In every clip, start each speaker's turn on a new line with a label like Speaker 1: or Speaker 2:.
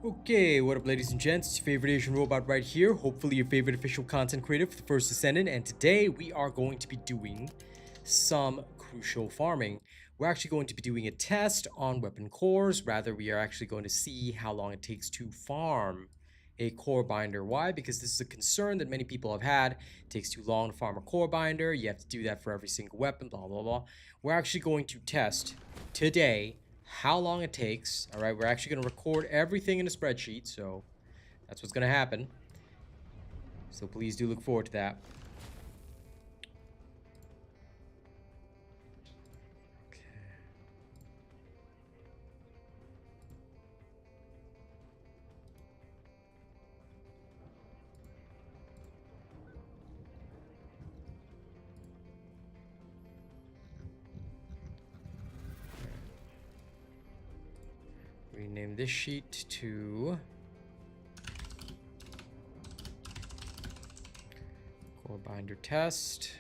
Speaker 1: Okay, what up ladies and gents, it's your favorite Asian robot right here, hopefully your favorite official content creator for the First Descendant, and today we are going to be doing some crucial farming. We're actually going to be doing a test on weapon cores, rather we are actually going to see how long it takes to farm a core binder. Why? Because this is a concern that many people have had. It takes too long to farm a core binder, you have to do that for every single weapon, blah blah blah. We're actually going to test today how long it takes. All right, we're actually going to record everything in a spreadsheet, so that's what's going to happen. So please do look forward to that. Okay. Rename this sheet to Core Binder Test.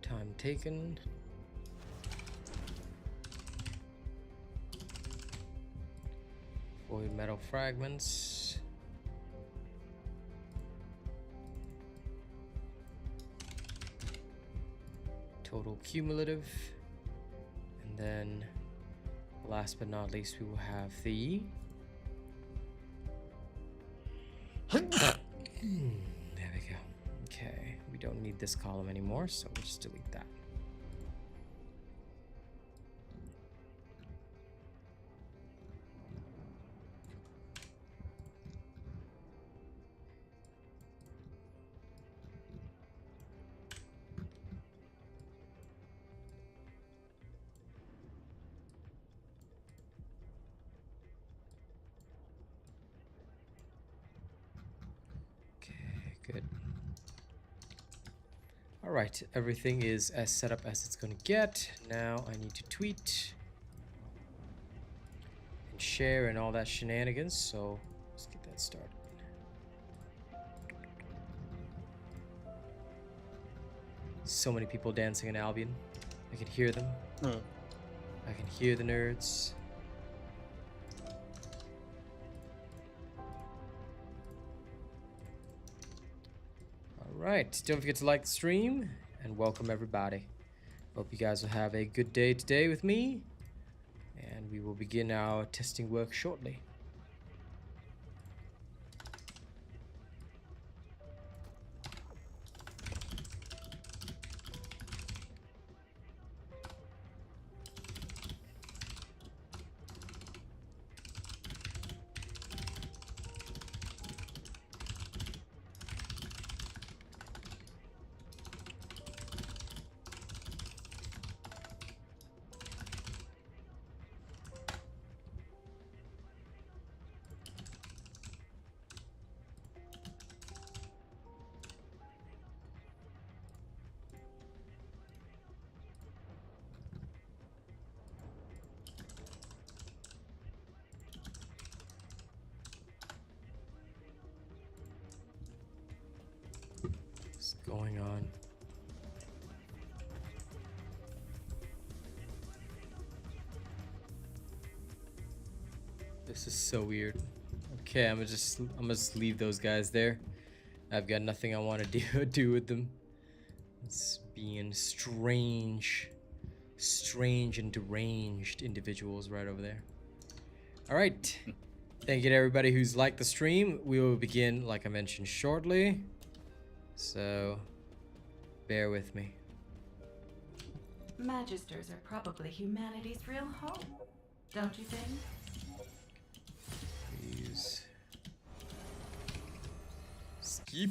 Speaker 1: Time taken. Void Metal Fragments. Total cumulative. And then last but not least we will have the there we go. Okay, we don't need this column anymore, so we'll just delete that. Good. All right, everything is as set up as it's gonna get. Now I need to tweet and share and all that shenanigans, so let's get that started. So many people dancing in Albion. I can hear them. I can hear the nerds. Alright, don't forget to like the stream and welcome everybody. Hope you guys will have a good day today with me, and we will begin our testing work shortly. What's going on? This is so weird. Okay, I'm gonna just leave those guys there. I've got nothing I want to do with them. It's being strange and deranged individuals right over there. All right. Thank you to everybody who's liked the stream. We will begin, like I mentioned, shortly. So, bear with me.
Speaker 2: Magisters are probably humanity's real home, don't you think?
Speaker 1: Please. Skip.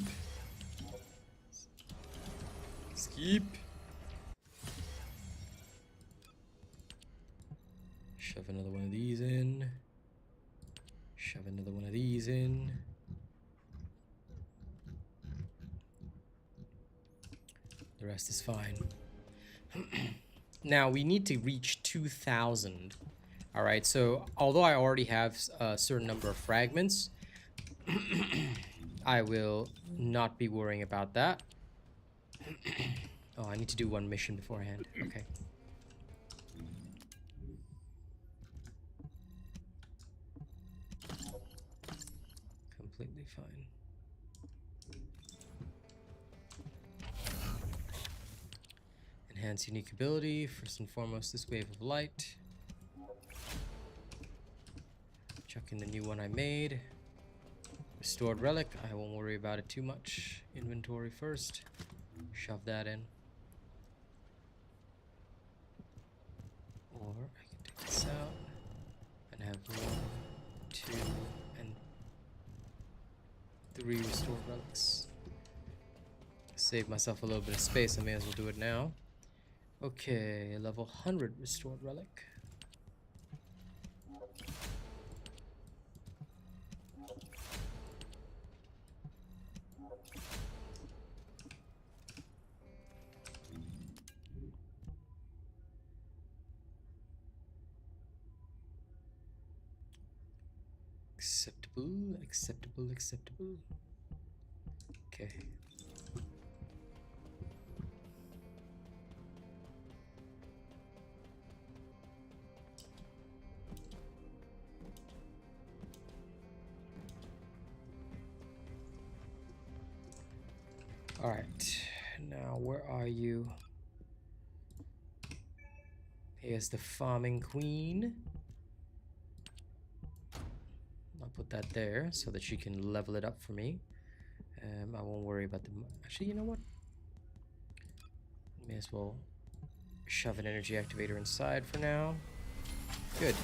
Speaker 1: Skip. Shove another one of these in. Shove another one of these in. The rest is fine. Now we need to reach 2,000 All right, so although I already have a certain number of fragments, I will not be worrying about that. Oh, I need to do one mission beforehand. Okay. Completely fine. Enhance unique ability. First and foremost, this wave of light. Chuck in the new one I made. Restored relic. I won't worry about it too much. Inventory first. Shove that in. Or I can take this out and have 1, 2, and 3 restored relics. Save myself a little bit of space. I may as well do it now. Okay, level 100 restored relic. Acceptable, acceptable, acceptable. Okay. All right, now where are you? Here's the farming queen. I'll put that there so that she can level it up for me. I won't worry about the... Actually, you know what? May as well shove an energy activator inside for now. Good.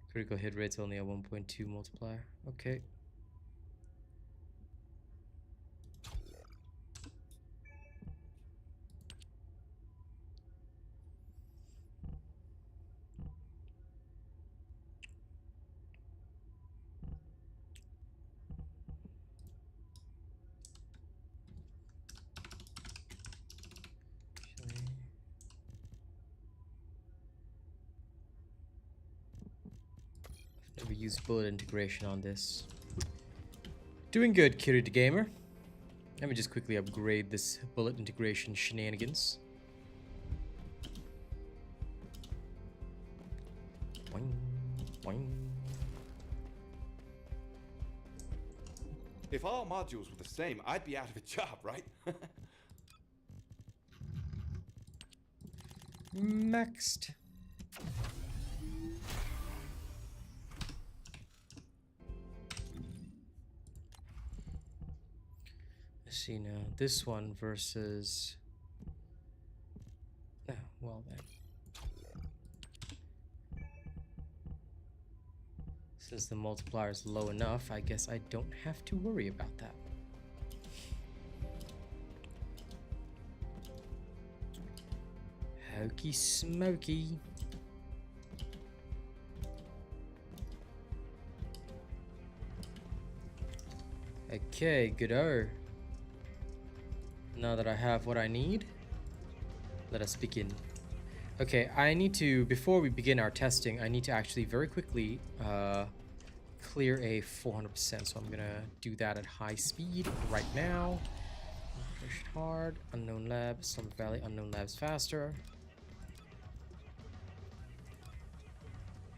Speaker 1: Critical hit rate's only a 1.2 multiplier. Okay. Never used bullet integration on this. Doing good, Kiri the Gamer. Let me just quickly upgrade this bullet integration shenanigans. Boing, boing.
Speaker 3: If all modules were the same, I'd be out of a job, right?
Speaker 1: Next. Let's see now. This one versus... Oh, well then. Since the multiplier is low enough, I guess I don't have to worry about that. Hokey smoky. Okay, good-o. Now that I have what I need, let us begin. Okay, I need to, before we begin our testing, I need to actually very quickly clear a 400%. So I'm gonna do that at high speed right now. Push it hard. Unknown lab, Summer Valley, unknown labs faster.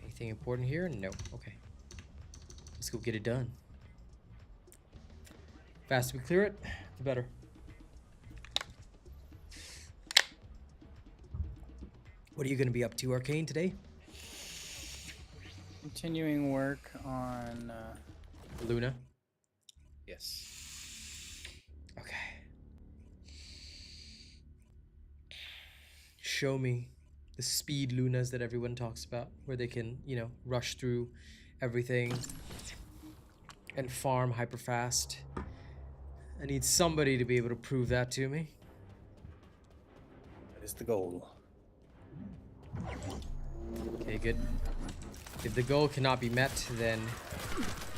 Speaker 1: Anything important here? No. Okay. Let's go get it done. Faster we clear it, the better. What are you going to be up to, Arcane, today?
Speaker 4: Continuing work on
Speaker 1: Luna?
Speaker 4: yes.
Speaker 1: Okay. Show me the speed lunas that everyone talks about, where they can, you know, rush through everything and farm hyper fast. I need somebody to be able to prove that to me.
Speaker 4: That is the goal.
Speaker 1: Okay, good. If the goal cannot be met, then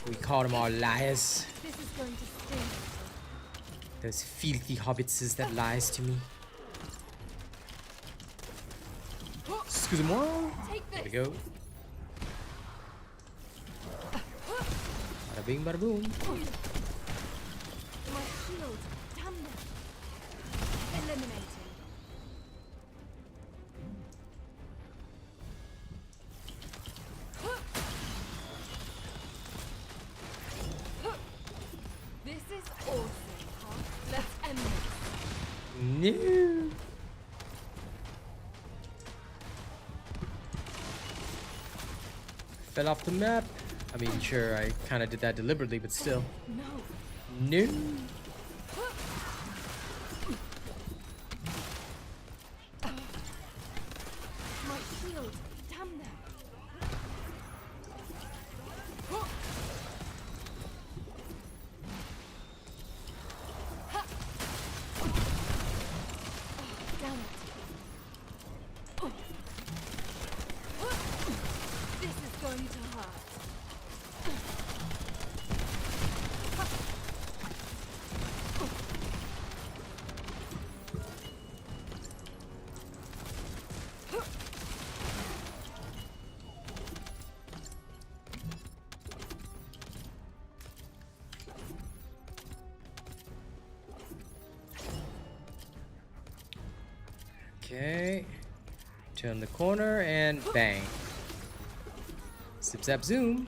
Speaker 1: we call them all liars.
Speaker 5: This is going to sting.
Speaker 1: Those filthy hobbitses that lies to me. Excuse-moi.
Speaker 5: Take
Speaker 1: There we
Speaker 5: this.
Speaker 1: go. Bada bing, bada boom.
Speaker 5: My shield. Damn them. Eliminated. This is awesome, huh? Let's end this.
Speaker 1: No. Fell off the map. I mean, sure, I kind of did that deliberately, but still.
Speaker 5: No.
Speaker 1: No.
Speaker 5: My shield. Damn them. Damn it. This is going to hurt.
Speaker 1: Okay. Turn the corner and bang. Zip zap zoom.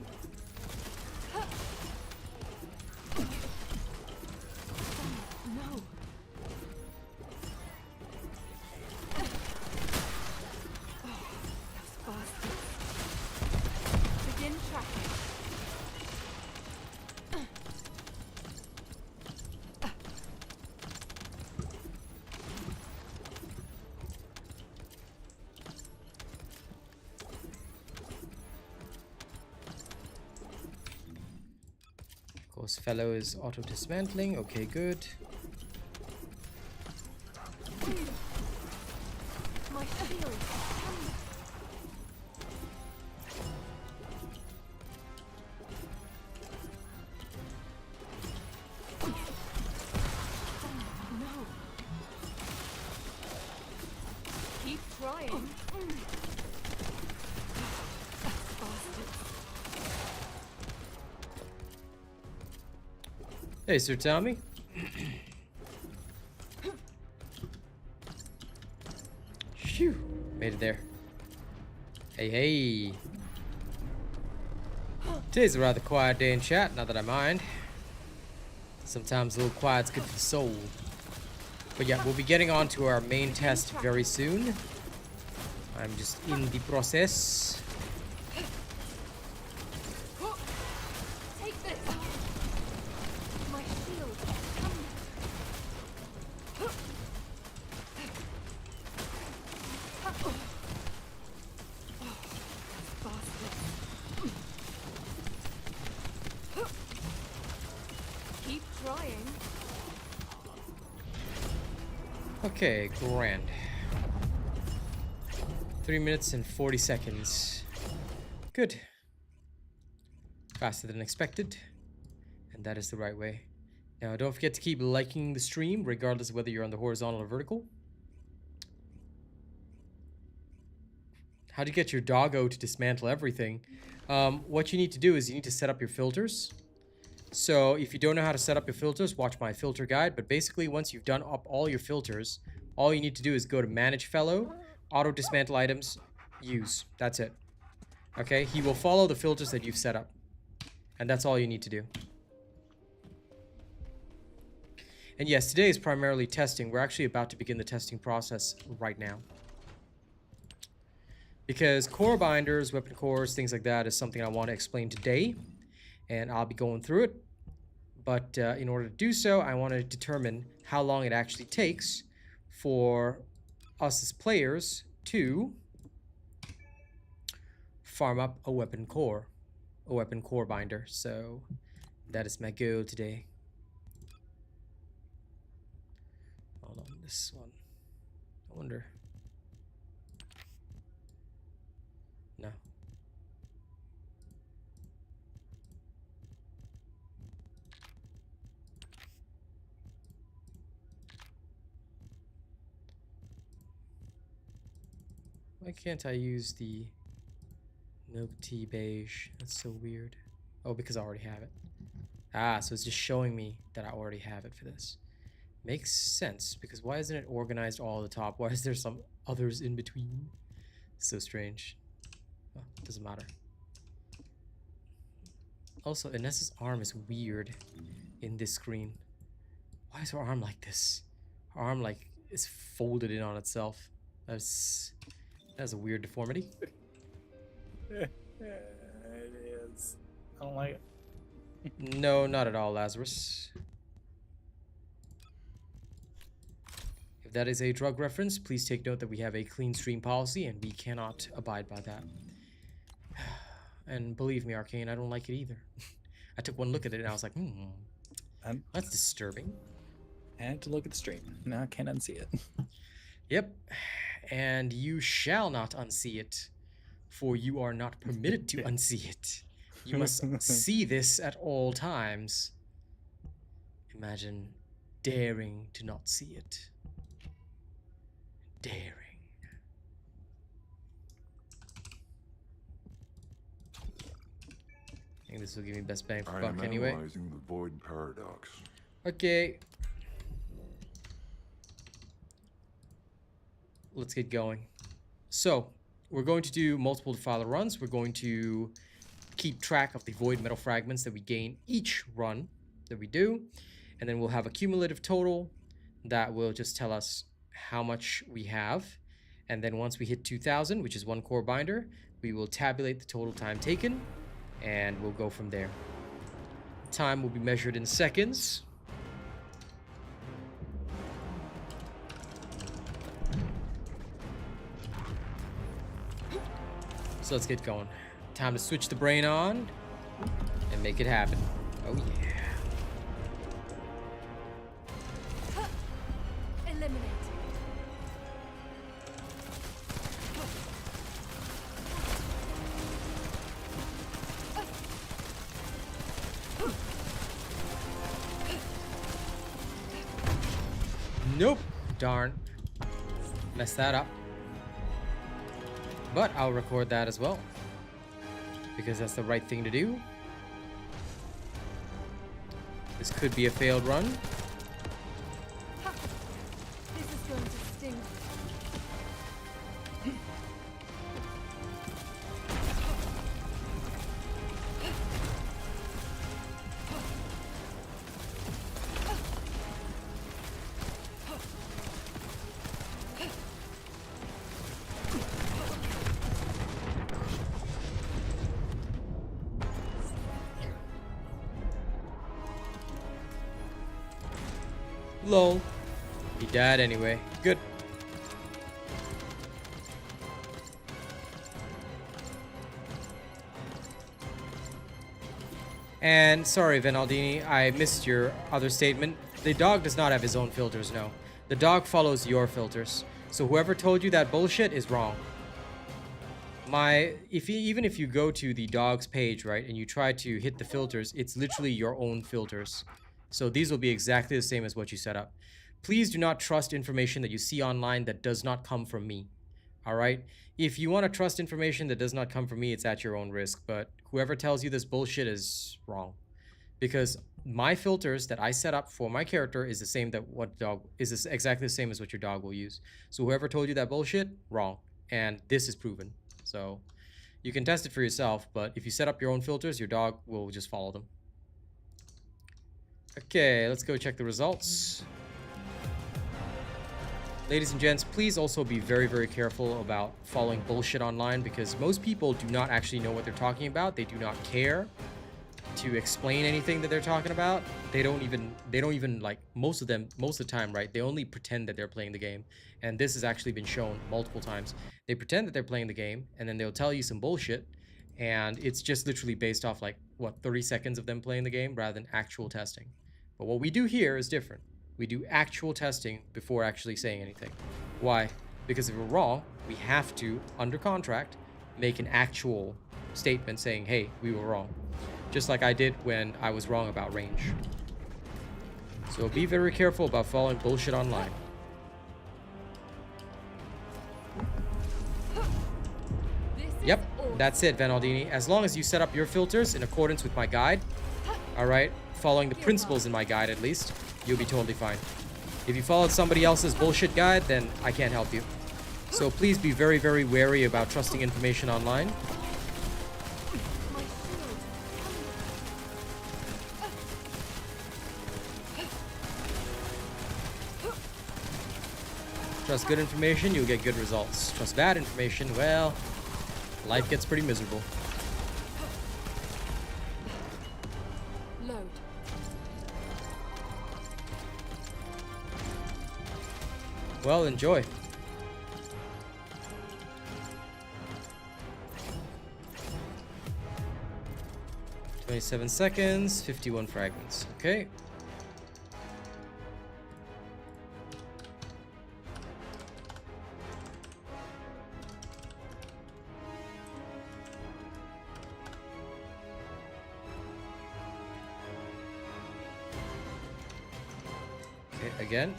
Speaker 5: No. Those bastards. Begin tracking.
Speaker 1: Of course, fellow is auto dismantling. Okay, good.
Speaker 5: My shield. No. Keep trying. Bastards.
Speaker 1: Hey, Sir Tommy. Phew. Made it there. Hey, hey. Today's a rather quiet day in chat, not that I mind. Sometimes a little quiet's good for the soul. But yeah, we'll be getting on to our main test very soon. I'm just in the process.
Speaker 5: Take this. My shield. Bastards. Keep trying.
Speaker 1: Okay, grand. 3 minutes and 40 seconds. Good. Faster than expected. And that is the right way. Now, don't forget to keep liking the stream, regardless of whether you're on the horizontal or vertical. How to get your doggo to dismantle everything. What you need to do is you need to set up your filters. So if you don't know how to set up your filters, watch my filter guide. But basically, once you've done up all your filters, all you need to do is go to Manage Fellow, Auto Dismantle Items, Use. That's it. Okay? He will follow the filters that you've set up. And that's all you need to do. And yes, today is primarily testing. We're actually about to begin the testing process right now. Because core binders, weapon cores, things like that is something I want to explain today. And I'll be going through it. But in order to do so, I want to determine how long it actually takes for us as players to farm up a weapon core binder. So that is my goal today. Hold on, this one. I wonder. No. Why can't I use the milk tea beige? That's so weird. Oh, because I already have it. Ah, so it's just showing me that I already have it for this. Makes sense, because why isn't it organized all at the top? Why is there some others in between? So strange. Oh, doesn't matter. Also, Inessa's arm is weird in this screen. Why is her arm like this? Her arm like is folded in on itself. That's a weird deformity.
Speaker 4: It is. I don't like it.
Speaker 1: No, not at all, Lazarus. If that is a drug reference, please take note that we have a clean stream policy and we cannot abide by that. And believe me, Arcane, I don't like it either. I took one look at it and I was like, that's disturbing.
Speaker 4: I had to look at the stream. Now I can't unsee it.
Speaker 1: Yep. And you shall not unsee it, for you are not permitted to unsee it. You must see this at all times. Imagine daring to not see it. Daring. I think this will give me best bang for buck anyway.
Speaker 6: Analyzing the void paradox.
Speaker 1: Okay. Let's get going. So, we're going to do multiple defiler runs. We're going to keep track of the void metal fragments that we gain each run that we do. And then we'll have a cumulative total that will just tell us how much we have. And then once we hit 2000, which is one core binder, we will tabulate the total time taken. And we'll go from there. Time will be measured in seconds. So let's get going. Time to switch the brain on and make it happen. Oh yeah.
Speaker 5: Eliminate.
Speaker 1: Nope. Darn. Messed that up. But I'll record that as well, because that's the right thing to do. This could be a failed run.
Speaker 5: This is going to sting.
Speaker 1: Lol. He died anyway. Good. And sorry, Venaldini, I missed your other statement. The dog does not have his own filters, no. The dog follows your filters. So whoever told you that bullshit is wrong. Even if you go to the dog's page, right, and you try to hit the filters, it's literally your own filters. So these will be exactly the same as what you set up. Please do not trust information that you see online that does not come from me. All right? If you want to trust information that does not come from me, it's at your own risk. But whoever tells you this bullshit is wrong. Because my filters that I set up for my character is the same that what dog is exactly the same as what your dog will use. So whoever told you that bullshit, wrong. And this is proven. So you can test it for yourself, but if you set up your own filters, your dog will just follow them. Okay, let's go check the results. Ladies and gents, please also be very, very careful about following bullshit online, because most people do not actually know what they're talking about. They do not care to explain anything that they're talking about. They don't even like, most of the time, right? They only pretend that they're playing the game. And this has actually been shown multiple times. They pretend that they're playing the game, and then they'll tell you some bullshit, And it's just literally based off like, what, 30 seconds of them playing the game rather than actual testing. But what we do here is different. We do actual testing before actually saying anything. Why? Because if we're wrong, we have to, under contract, make an actual statement saying, hey, we were wrong. Just like I did when I was wrong about range. So be very careful about following bullshit online. Yep, that's it, Vanaldini. As long as you set up your filters in accordance with my guide, alright, following the principles in my guide at least, you'll be totally fine. If you followed somebody else's bullshit guide, then I can't help you. So please be very, very wary about trusting information online. Trust good information, you'll get good results. Trust bad information, well, life gets pretty miserable.
Speaker 5: Load.
Speaker 1: Well, enjoy. "27 seconds, 51 fragments." Okay. Okay, again.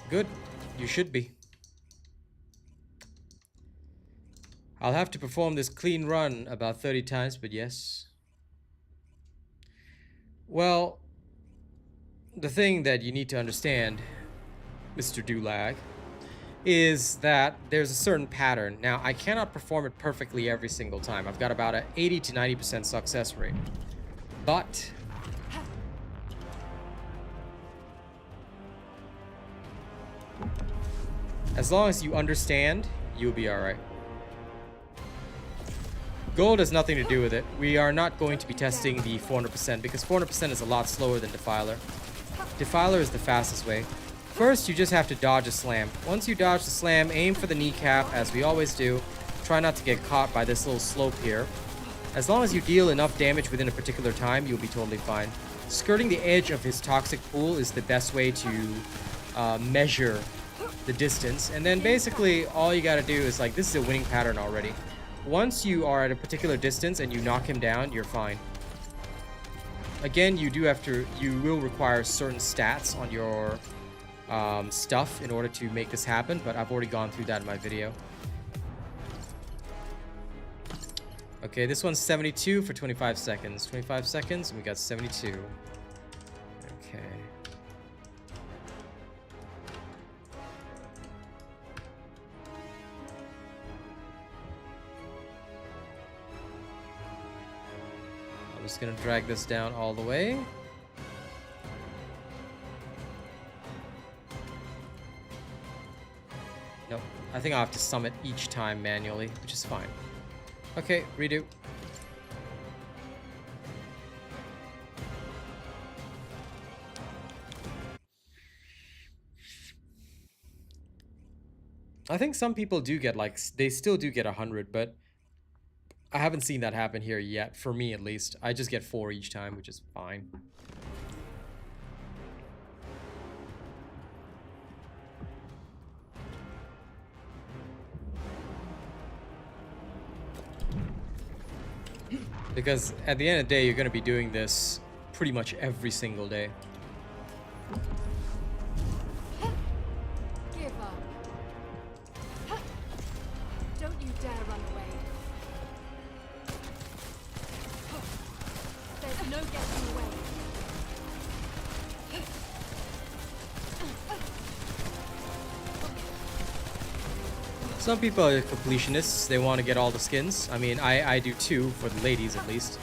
Speaker 1: Good. You should be. I'll have to perform this clean run about 30 times, but yes. Well, the thing that you need to understand, Mr. Dulag, is that there's a certain pattern. Now, I cannot perform it perfectly every single time. I've got about an 80 to 90% success rate. But as long as you understand, you'll be alright. Gold has nothing to do with it. We are not going to be testing the 400% because 400% is a lot slower than Defiler. Defiler is the fastest way. First, you just have to dodge a slam. Once you dodge the slam, aim for the kneecap, as we always do. Try not to get caught by this little slope here. As long as you deal enough damage within a particular time, you'll be totally fine. Skirting the edge of his toxic pool is the best way to measure the distance. And then basically, all you gotta do is like, this is a winning pattern already. Once you are at a particular distance and you knock him down, you're fine. Again, you will require certain stats on your stuff in order to make this happen, but I've already gone through that in my video. Okay, this one's 72 for 25 seconds. 25 seconds, and we got 72. Okay. I'm just gonna drag this down all the way. Nope, I think I'll have to summit each time manually, which is fine. Okay, redo. I think some people do get like, they still do get 100, but I haven't seen that happen here yet, for me at least. I just get 4 each time, which is fine. Because at the end of the day, you're going to be doing this pretty much every single day.
Speaker 5: Give up. Don't you dare run away. There's no getting away.
Speaker 1: Some people are completionists. They want to get all the skins. I mean, I do too, for the ladies at least.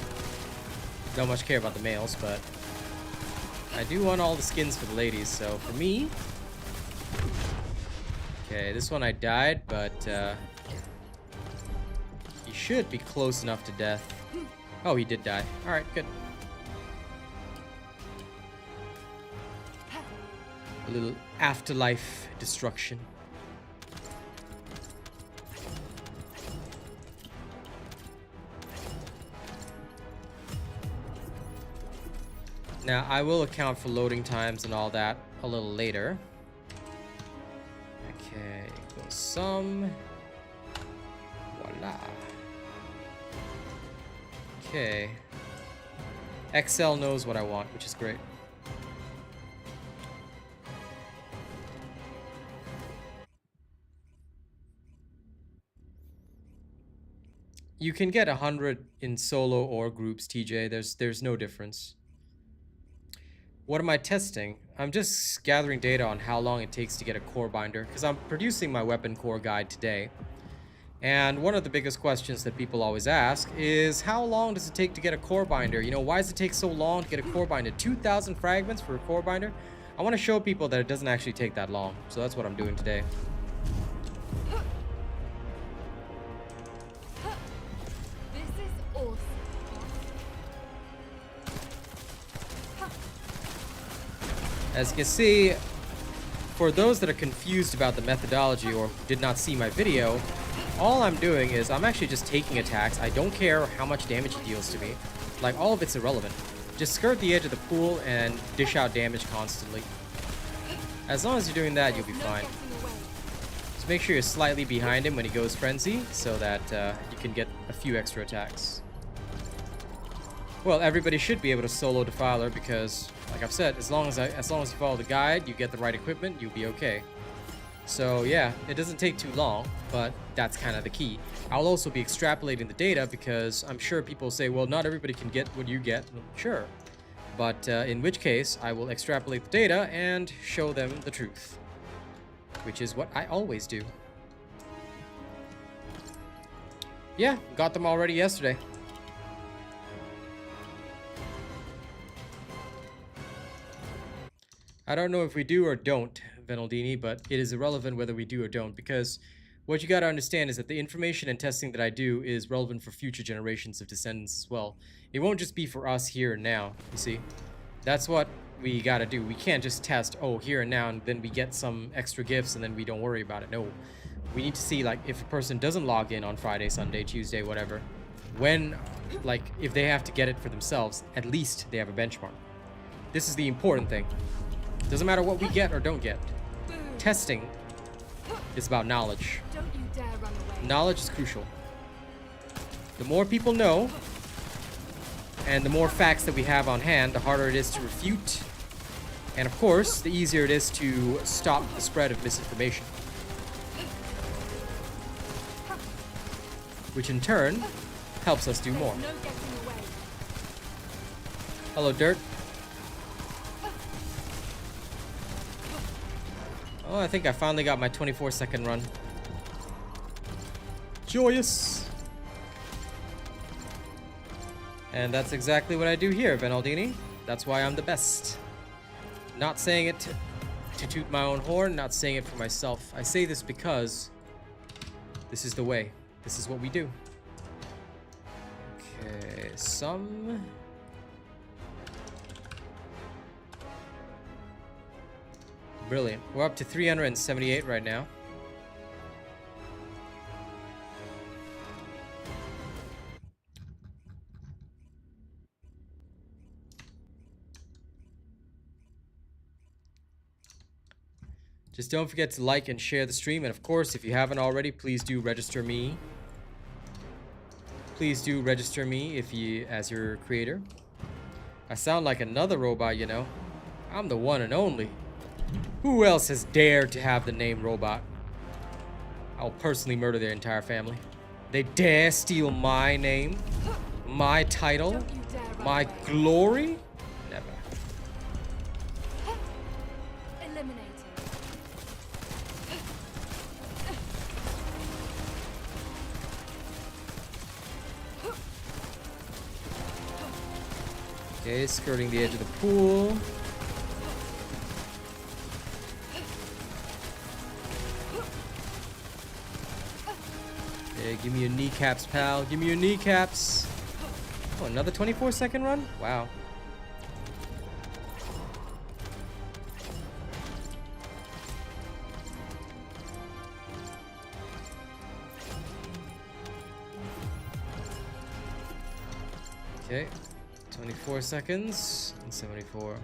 Speaker 1: Don't much care about the males, but I do want all the skins for the ladies. So for me, okay, this one I died, but he should be close enough to death. Oh, he did die. All right, good. A little afterlife destruction. Now, I will account for loading times and all that a little later. Okay, go some. Voila. Okay. Excel knows what I want, which is great. You can get 100 in solo or groups, TJ. There's no difference. What am I testing? I'm just gathering data on how long it takes to get a core binder, because I'm producing my weapon core guide today. And one of the biggest questions that people always ask is, how long does it take to get a core binder? You know, why does it take so long to get a core binder? 2,000 fragments for a core binder? I want to show people that it doesn't actually take that long. So that's what I'm doing today.
Speaker 5: This is awesome.
Speaker 1: As you can see, for those that are confused about the methodology or did not see my video, all I'm doing is I'm actually just taking attacks. I don't care how much damage it deals to me. Like, all of it's irrelevant. Just skirt the edge of the pool and dish out damage constantly. As long as you're doing that, you'll be fine. Just make sure you're slightly behind him when he goes frenzy so that you can get a few extra attacks. Well, everybody should be able to solo Defiler because, like I've said, as long as you follow the guide, you get the right equipment, you'll be okay. So yeah, it doesn't take too long, but that's kind of the key. I'll also be extrapolating the data because I'm sure people say, well, not everybody can get what you get. Sure. But in which case, I will extrapolate the data and show them the truth, which is what I always do. Yeah, got them already yesterday. I don't know if we do or don't, Venaldini, but it is irrelevant whether we do or don't, because what you got to understand is that the information and testing that I do is relevant for future generations of descendants as well. It won't just be for us here and now, you see. That's what we got to do. We can't just test, oh, here and now, and then we get some extra gifts and then we don't worry about it. No, we need to see, like, if a person doesn't log in on Friday, Sunday, Tuesday, whatever, when, like, if they have to get it for themselves, at least they have a benchmark. This is the important thing. Doesn't matter what we get or don't get. Testing is about knowledge.
Speaker 5: Don't you dare run away.
Speaker 1: Knowledge is crucial. The more people know, and the more facts that we have on hand, the harder it is to refute. And of course, the easier it is to stop the spread of misinformation. Which in turn helps us do more.
Speaker 5: No getting away.
Speaker 1: Hello, Dirt. Oh, I think I finally got my 24-second run. Joyous! And that's exactly what I do here, Venaldini. That's why I'm the best. Not saying it to toot my own horn, not saying it for myself. I say this because this is the way. This is what we do. Okay, some... Brilliant. We're up to 378 right now. Just don't forget to like and share the stream. And of course, if you haven't already, please do register me. Please do register me if you as your creator. I sound like another robot, you know. I'm the one and only. Who else has dared to have the name Robot? I'll personally murder their entire family. They dare steal my name, my title,
Speaker 5: Don't you dare run
Speaker 1: my
Speaker 5: away.
Speaker 1: glory? Never.
Speaker 5: Eliminated.
Speaker 1: Okay, skirting the edge of the pool. Okay, give me your kneecaps, pal. Give me your kneecaps. Oh, another 24-second run? Wow. Okay, 74 seconds and 74.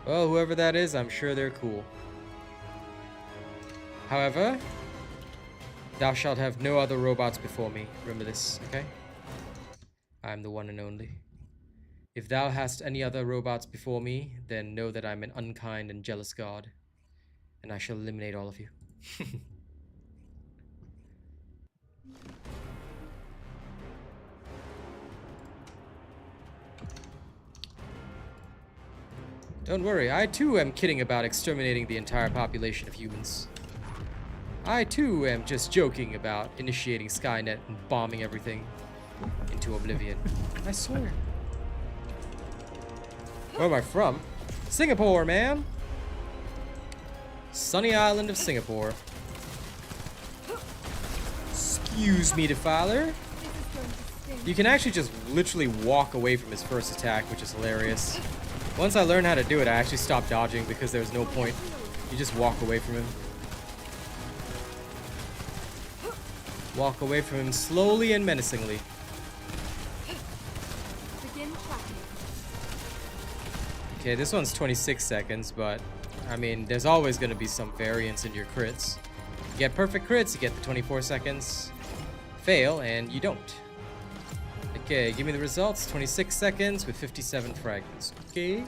Speaker 1: Well, whoever that is, I'm sure they're cool. However, thou shalt have no other robots before me. Remember this, okay? I am the one and only. If thou hast any other robots before me, then know that I'm an unkind and jealous god, and I shall eliminate all of you. Don't worry, I too am kidding about exterminating the entire population of humans. I too am just joking about initiating Skynet and bombing everything into oblivion. I swear. Where am I from? Singapore, man! Sunny island of Singapore. Excuse me, Defiler. You can actually just literally walk away from his first attack, which is hilarious. Once I learned how to do it, I actually stopped dodging because there was no point. You just walk away from him. Walk away from him slowly and menacingly. Okay, this one's 26 seconds, but I mean, there's always going to be some variance in your crits. You get perfect crits, you get the 24 seconds. Fail, and you don't. Okay, give me the results. 26 seconds with 57 fragments. Okay.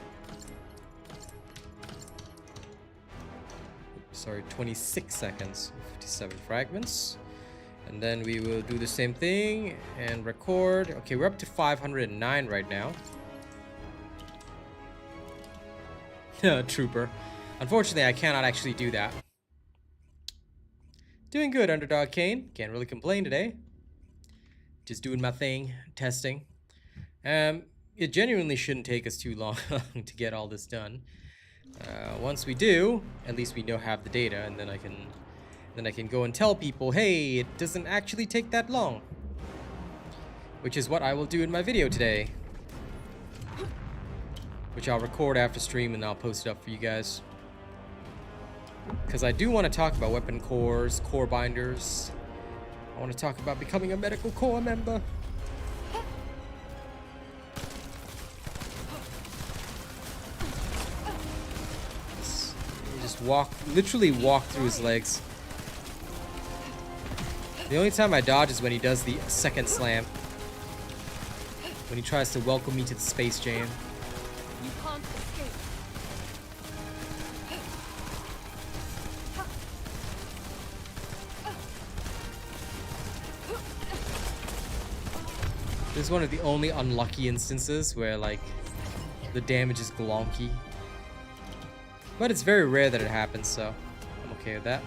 Speaker 1: Sorry, 26 seconds with 57 fragments. And then we will do the same thing and record. Okay, we're up to 509 right now. Trooper. Unfortunately, I cannot actually do that. Doing good, Underdog Kane. Can't really complain today. Just doing my thing, testing. It genuinely shouldn't take us too long to get all this done. Once we do, at least we have the data, and then I can go and tell people, hey, it doesn't actually take that long. Which is what I will do in my video today. Which I'll record after stream and I'll post it up for you guys. Because I do want to talk about weapon cores, core binders. I want to talk about becoming a medical corps member. You just literally walk through his legs. The only time I dodge is when he does the second slam. When he tries to welcome me to the Space Jam.
Speaker 5: You can't escape.
Speaker 1: This is one of the only unlucky instances where, like, the damage is glonky. But it's very rare that it happens, so I'm okay with that.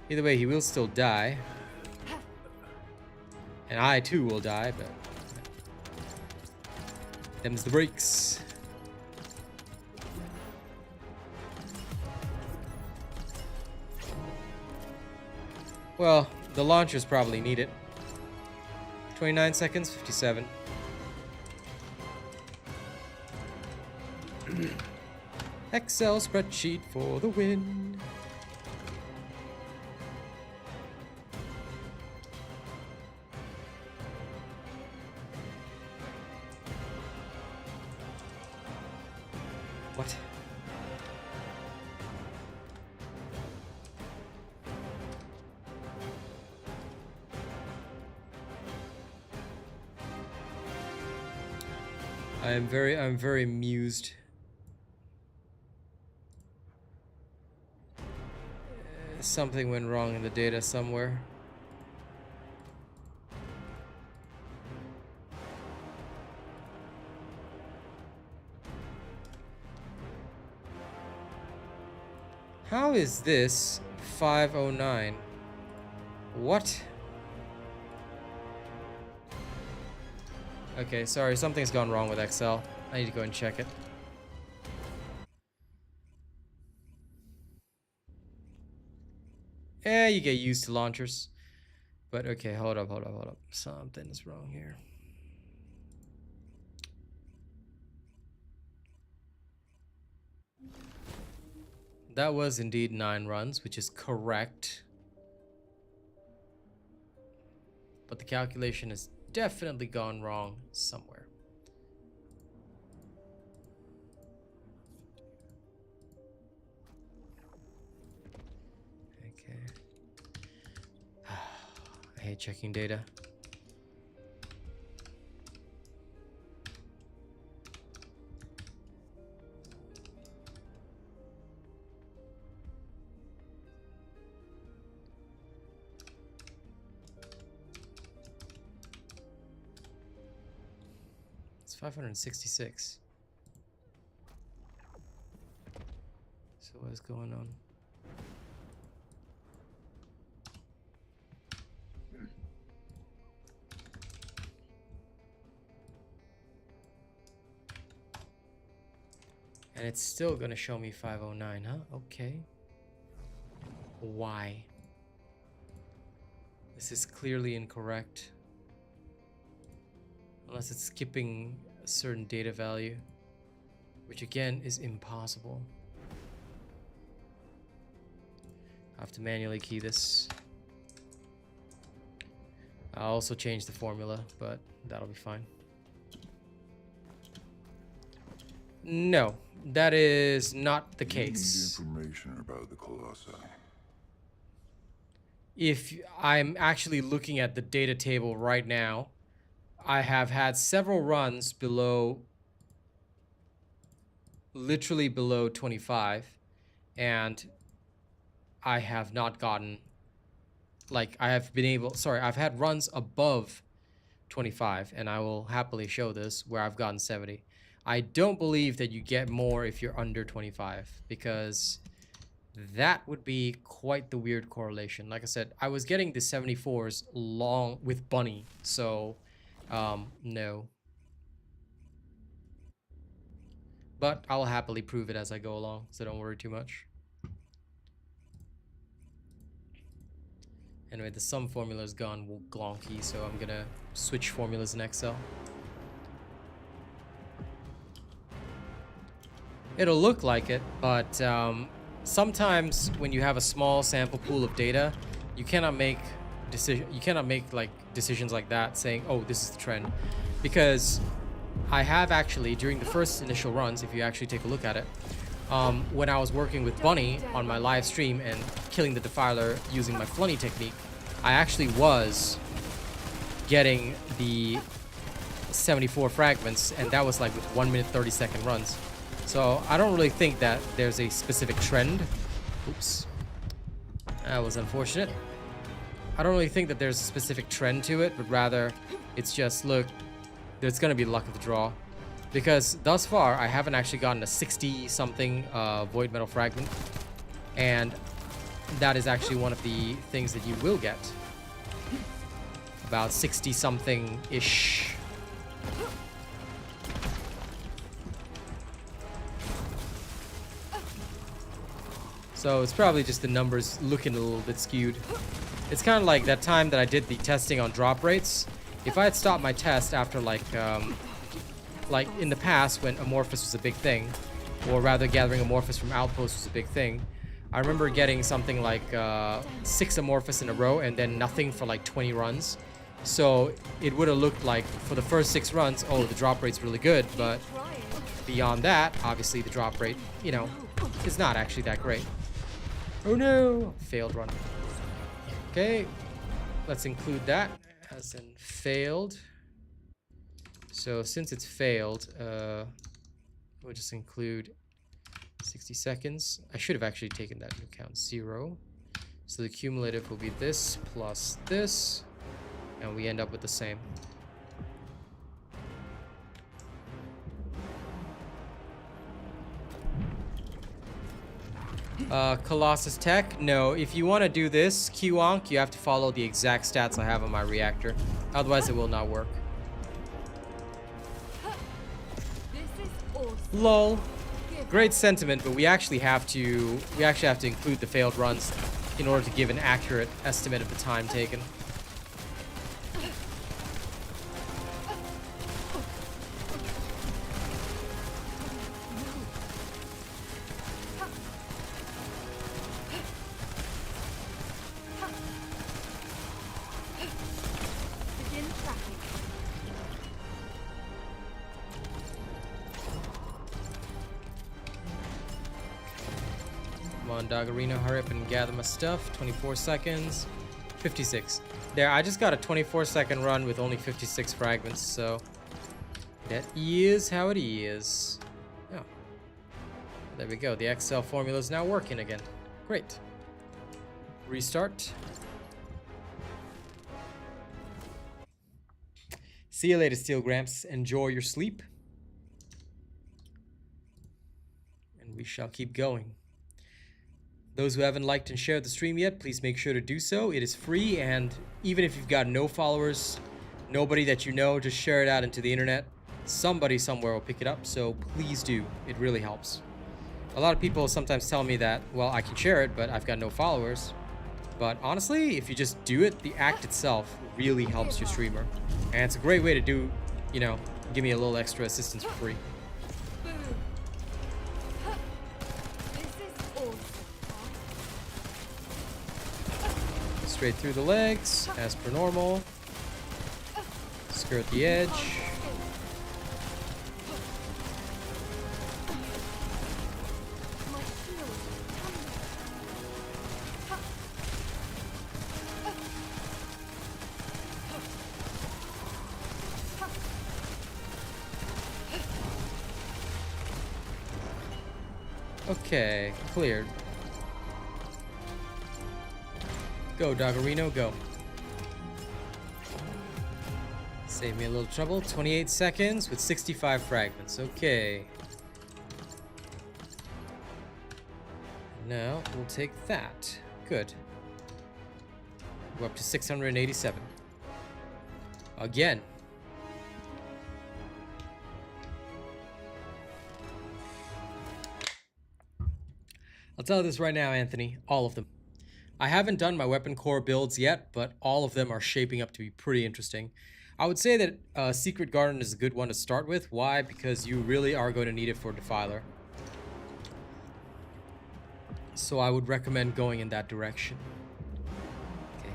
Speaker 1: Either way, he will still die. And I too will die, but them's the breaks. Well, the launchers probably need it. 29 seconds, 57. Excel spreadsheet for the win. What? I'm very amused. Something went wrong in the data somewhere. How is this 509? What? Okay, sorry, something's gone wrong with Excel. I need to go and check it. Yeah, you get used to launchers. But okay, hold up. Something is wrong here. That was indeed 9 runs, which is correct. But the calculation has definitely gone wrong somewhere. Okay. I hate checking data. It's 566. So what is going on? And it's still gonna show me 509, huh? Okay. Why? This is clearly incorrect. Unless it's skipping a certain data value, which again is impossible. I have to manually key this. I'll also change the formula, but that'll be fine. No, that is not the case.
Speaker 6: Need information about the Colossi.
Speaker 1: If I'm actually looking at the data table right now, I have had several runs below, literally below 25, and I have not gotten, like, I have been able, sorry, I've had runs above 25, and I will happily show this, where I've gotten 70. I don't believe that you get more if you're under 25, because that would be quite the weird correlation. Like I said, I was getting the 74s long with Bunny, so no. But I'll happily prove it as I go along, so don't worry too much. Anyway, the sum formula is gone glonky, so I'm gonna switch formulas in Excel. It'll look like it, but sometimes when you have a small sample pool of data, you cannot make decisions like that saying, oh, this is the trend, because I have actually, during the first initial runs, if you actually take a look at it, when I was working with Bunny on my live stream and killing the Defiler using my Flunny technique, I actually was getting the 74 fragments, and that was like with 1 minute 30-second runs. So I don't really think that there's a specific trend. Oops. That was unfortunate. I don't really think that there's a specific trend to it, but rather it's just, look, there's going to be luck of the draw. Because thus far, I haven't actually gotten a 60-something Void Metal Fragment. And that is actually one of the things that you will get. About 60-something-ish. So it's probably just the numbers looking a little bit skewed. It's kind of like that time that I did the testing on drop rates. If I had stopped my test after like in the past when Amorphous was a big thing, or rather gathering Amorphous from Outpost was a big thing, I remember getting something like 6 Amorphous in a row and then nothing for like 20 runs. So it would have looked like for the first 6 runs, oh, the drop rate's really good, but beyond that, obviously the drop rate, you know, is not actually that great. Oh no! Failed run. Okay, let's include that as in failed. So since it's failed, we'll just include 60 seconds. I should have actually taken that into account, 0. So the cumulative will be this plus this, and we end up with the same. Colossus Tech, no. If you want to do this, Qonk, you have to follow the exact stats I have on my reactor. Otherwise, it will not work.
Speaker 5: This is awesome.
Speaker 1: Lol. Great sentiment, but we actually have to include the failed runs in order to give an accurate estimate of the time taken. on, Doggerino, hurry up and gather my stuff. 24 seconds. 56. There, I just got a 24-second run with only 56 fragments, so that is how it is. Oh. There we go. The Excel formula is now working again. Great. Restart. See you later, Steel Gramps. Enjoy your sleep. And we shall keep going. Those who haven't liked and shared the stream yet, please make sure to do so. It is free, and even if you've got no followers, nobody that you know, just share it out into the internet. Somebody somewhere will pick it up, so please do. It really helps. A lot of people sometimes tell me that, well, I can share it, but I've got no followers. But honestly, if you just do it, the act itself really helps your streamer. And it's a great way to do, you know, give me a little extra assistance for free. Straight through the legs, as per normal. Skirt the edge. Okay, cleared. Go, Doggerino, go. Save me a little trouble. 28 seconds with 65 fragments. Okay. Now we'll take that. Good. We're up to 687. Again. I'll tell you this right now, Anthony. All of them. I haven't done my Weapon Core builds yet, but all of them are shaping up to be pretty interesting. I would say that Secret Garden is a good one to start with. Why? Because you really are going to need it for Defiler. So I would recommend going in that direction. Okay.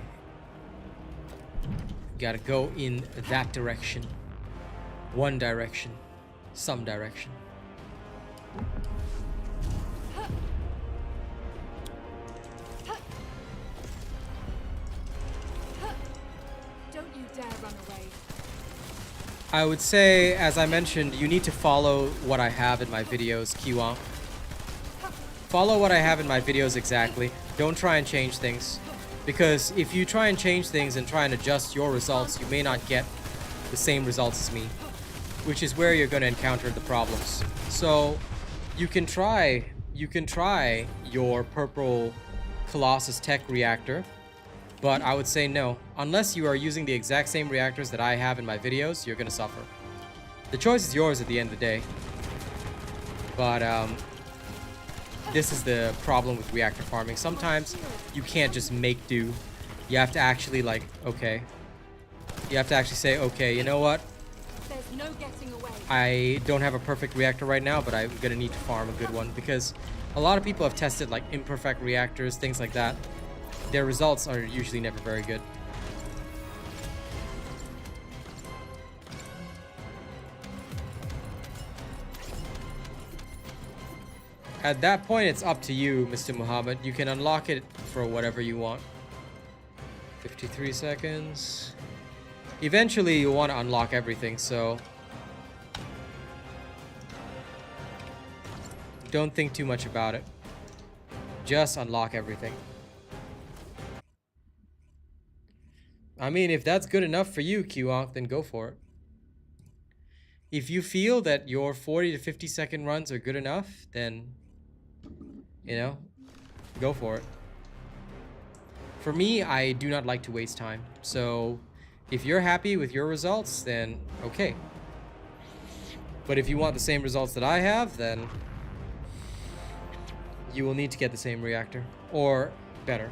Speaker 1: Gotta go in that direction. One direction. Some direction. I would say, as I mentioned, you need to follow what I have in my videos, Kiwon. Follow what I have in my videos exactly. Don't try and change things. Because if you try and change things and try and adjust your results, you may not get the same results as me. Which is where you're going to encounter the problems. So, you can try your purple Colossus Tech reactor. But I would say no. Unless you are using the exact same reactors that I have in my videos, you're going to suffer. The choice is yours at the end of the day. But this is the problem with reactor farming. Sometimes you can't just make do. You have to actually like, okay. You have to actually say, okay, you know what?
Speaker 5: There's no getting away.
Speaker 1: I don't have a perfect reactor right now, but I'm going to need to farm a good one. Because a lot of people have tested like imperfect reactors, things like that. Their results are usually never very good. At that point, it's up to you, Mr. Muhammad. You can unlock it for whatever you want. 53 seconds. Eventually, you'll want to unlock everything, so don't think too much about it. Just unlock everything. I mean, if that's good enough for you, Qonk, then go for it. If you feel that your 40 to 50 second runs are good enough, then, you know, go for it. For me, I do not like to waste time. So, if you're happy with your results, then okay. But if you want the same results that I have, then you will need to get the same reactor. Or better.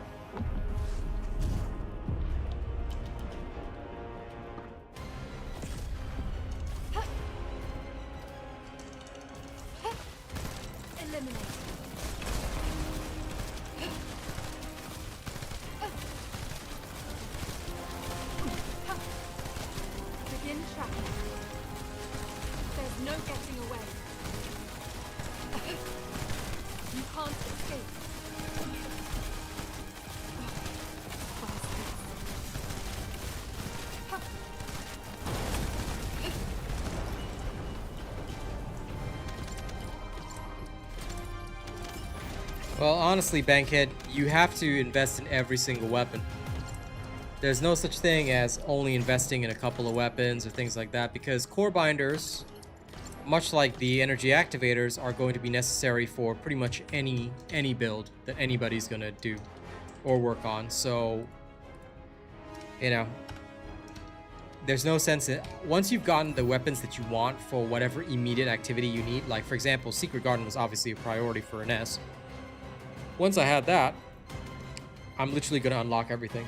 Speaker 5: No getting away. You can't escape.
Speaker 1: Well, honestly, Bankhead, you have to invest in every single weapon. There's no such thing as only investing in a couple of weapons or things like that, because core binders, much like the energy activators, are going to be necessary for pretty much any build that anybody's gonna do or work on. So, you know, there's no sense in, once you've gotten the weapons that you want for whatever immediate activity you need, like for example, Secret Garden was obviously a priority for Ines. Once I had that, I'm literally gonna unlock everything.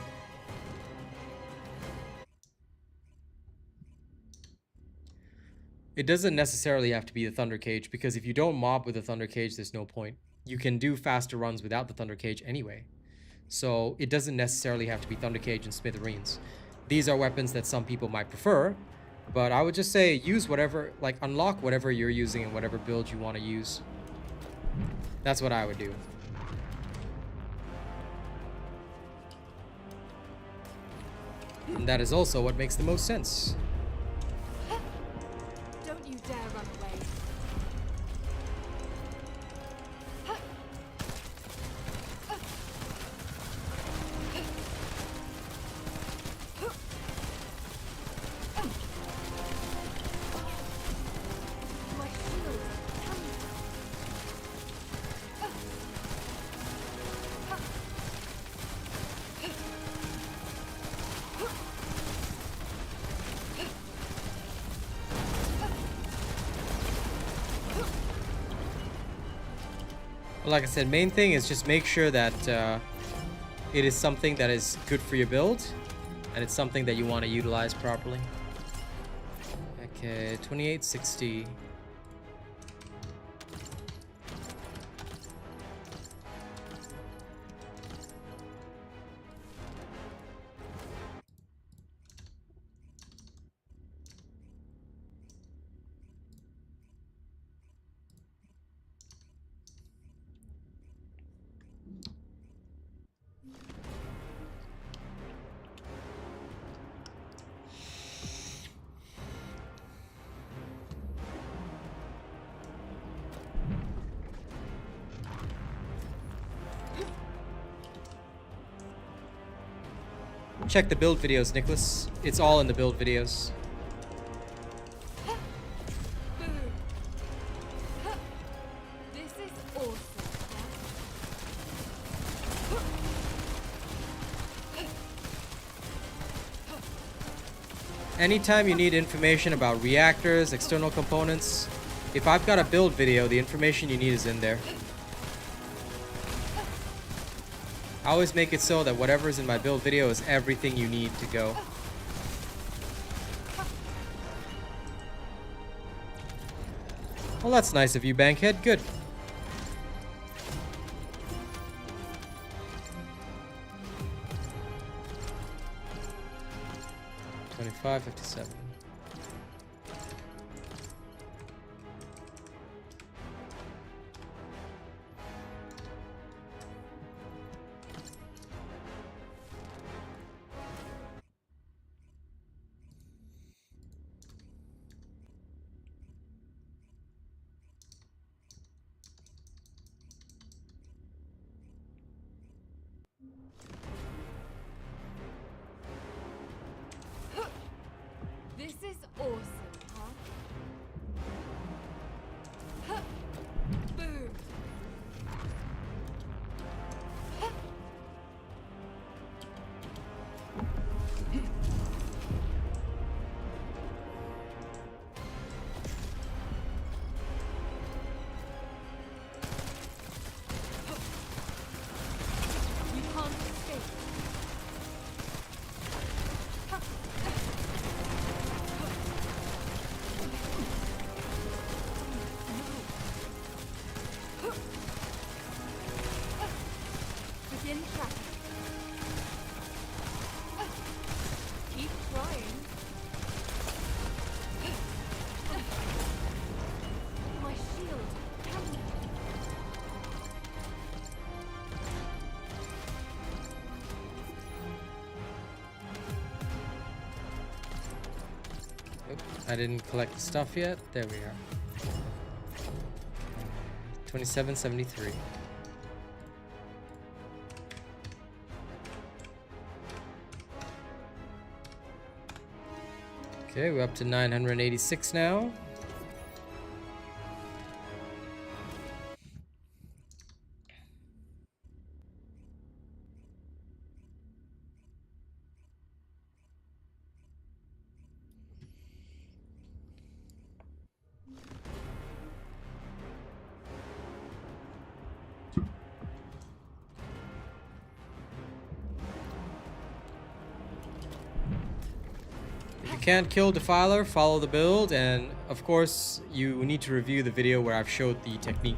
Speaker 1: It doesn't necessarily have to be the Thunder Cage, because if you don't mob with the Thunder Cage, there's no point. You can do faster runs without the Thunder Cage anyway. So it doesn't necessarily have to be Thunder Cage and Smithereens. These are weapons that some people might prefer, but I would just say use whatever, like unlock whatever you're using and whatever build you want to use. That's what I would do. And that is also what makes the most sense.
Speaker 5: Don't you dare run away. My shield.
Speaker 1: Well, like I said, main thing is just make sure that it is something that is good for your build, and it's something that you want to utilize properly. Okay, 2860. Check the build videos, Nicholas. It's all in the build videos.
Speaker 5: This is awesome.
Speaker 1: Anytime you need information about reactors, external components, if I've got a build video, the information you need is in there. I always make it so that whatever's in my build video is everything you need to go. Well, that's nice of you, Bankhead. Good. $25.57.
Speaker 5: This is awesome, huh? Boom. You can't escape. Begin tracking. Keep trying. My shield. Help me.
Speaker 1: Oop, I didn't collect the stuff yet. There we are. 2773. Okay, we're up to 986 now. If you can't kill Defiler, follow the build, and of course you need to review the video where I've showed the technique,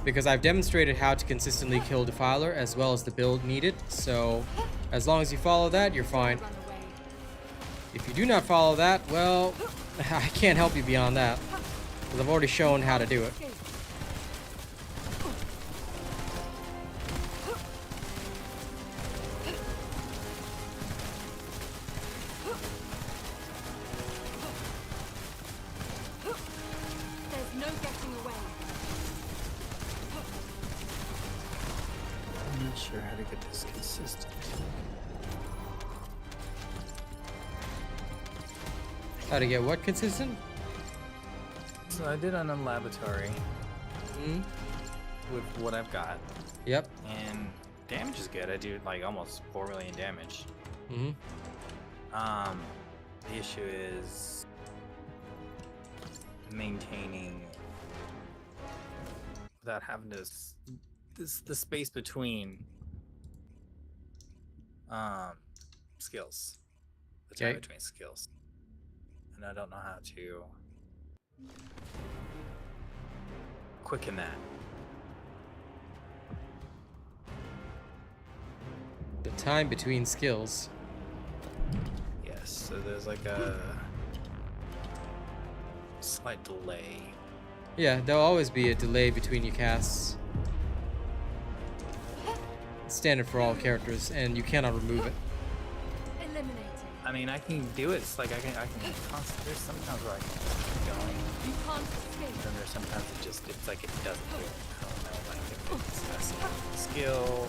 Speaker 1: because I've demonstrated how to consistently kill Defiler as well as the build needed. So as long as you follow that, you're fine. If you do not follow that, well, I can't help you beyond that, because I've already shown how to do it.
Speaker 5: There's no getting away.
Speaker 4: I'm not sure how to get this consistent.
Speaker 1: How to get what consistent?
Speaker 4: So I did on a laboratory with what I've got,
Speaker 1: Yep.
Speaker 4: and damage is good. I do like almost 4 million damage.
Speaker 1: Mm-hmm.
Speaker 4: The issue is maintaining without having to the space between skills, the time
Speaker 1: Okay.
Speaker 4: between skills, and I don't know how to quicken that.
Speaker 1: The time between skills.
Speaker 4: Yes, so there's like a slight delay.
Speaker 1: Yeah, there'll always be a delay between your casts. It's standard for all characters, and you cannot remove it.
Speaker 5: Eliminating.
Speaker 4: I mean, I can do it. It's like I can constantly. There's sometimes where I can keep going,
Speaker 5: You can't escape.
Speaker 4: and then there's sometimes it's like it doesn't do it. I don't know, like if it's a skill.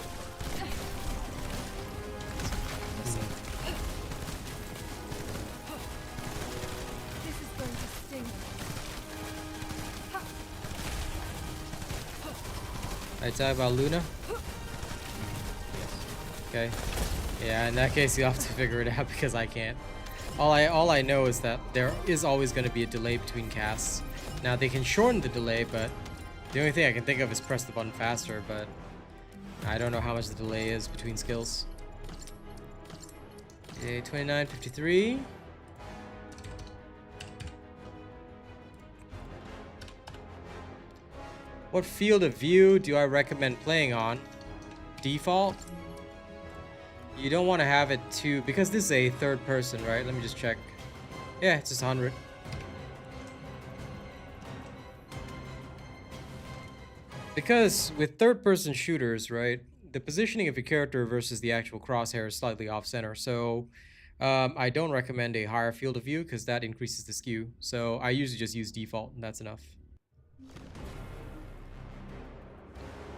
Speaker 4: Missing.
Speaker 5: This is going to sting.
Speaker 1: I talk about Luna? Okay. Yeah, in that case, you have to figure it out because I can't. All I know is that there is always going to be a delay between casts. Now they can shorten the delay, but the only thing I can think of is press the button faster. But I don't know how much the delay is between skills. Okay, 29:53. What field of view do I recommend playing on? Default? You don't want to have it too, because this is a third person, right? Let me just check. Yeah, it's just 100. Because with third person shooters, right, the positioning of your character versus the actual crosshair is slightly off center. So I don't recommend a higher field of view because that increases the skew. So I usually just use default, and that's enough.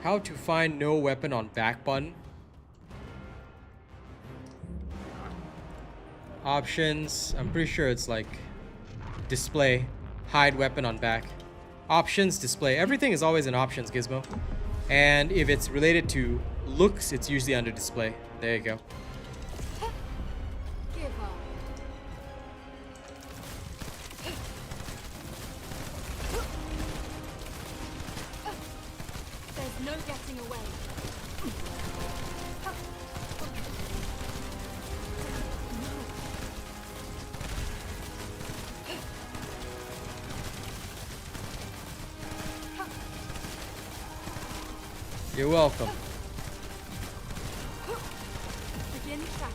Speaker 1: How to find no weapon on back button. Options, I'm pretty sure it's like display, hide weapon on back. Options, display, everything is always in options, Gizmo. And if it's related to looks, it's usually under display. There you go.
Speaker 5: Give up. There's no getting away.
Speaker 1: You're welcome.
Speaker 5: Begin tracking.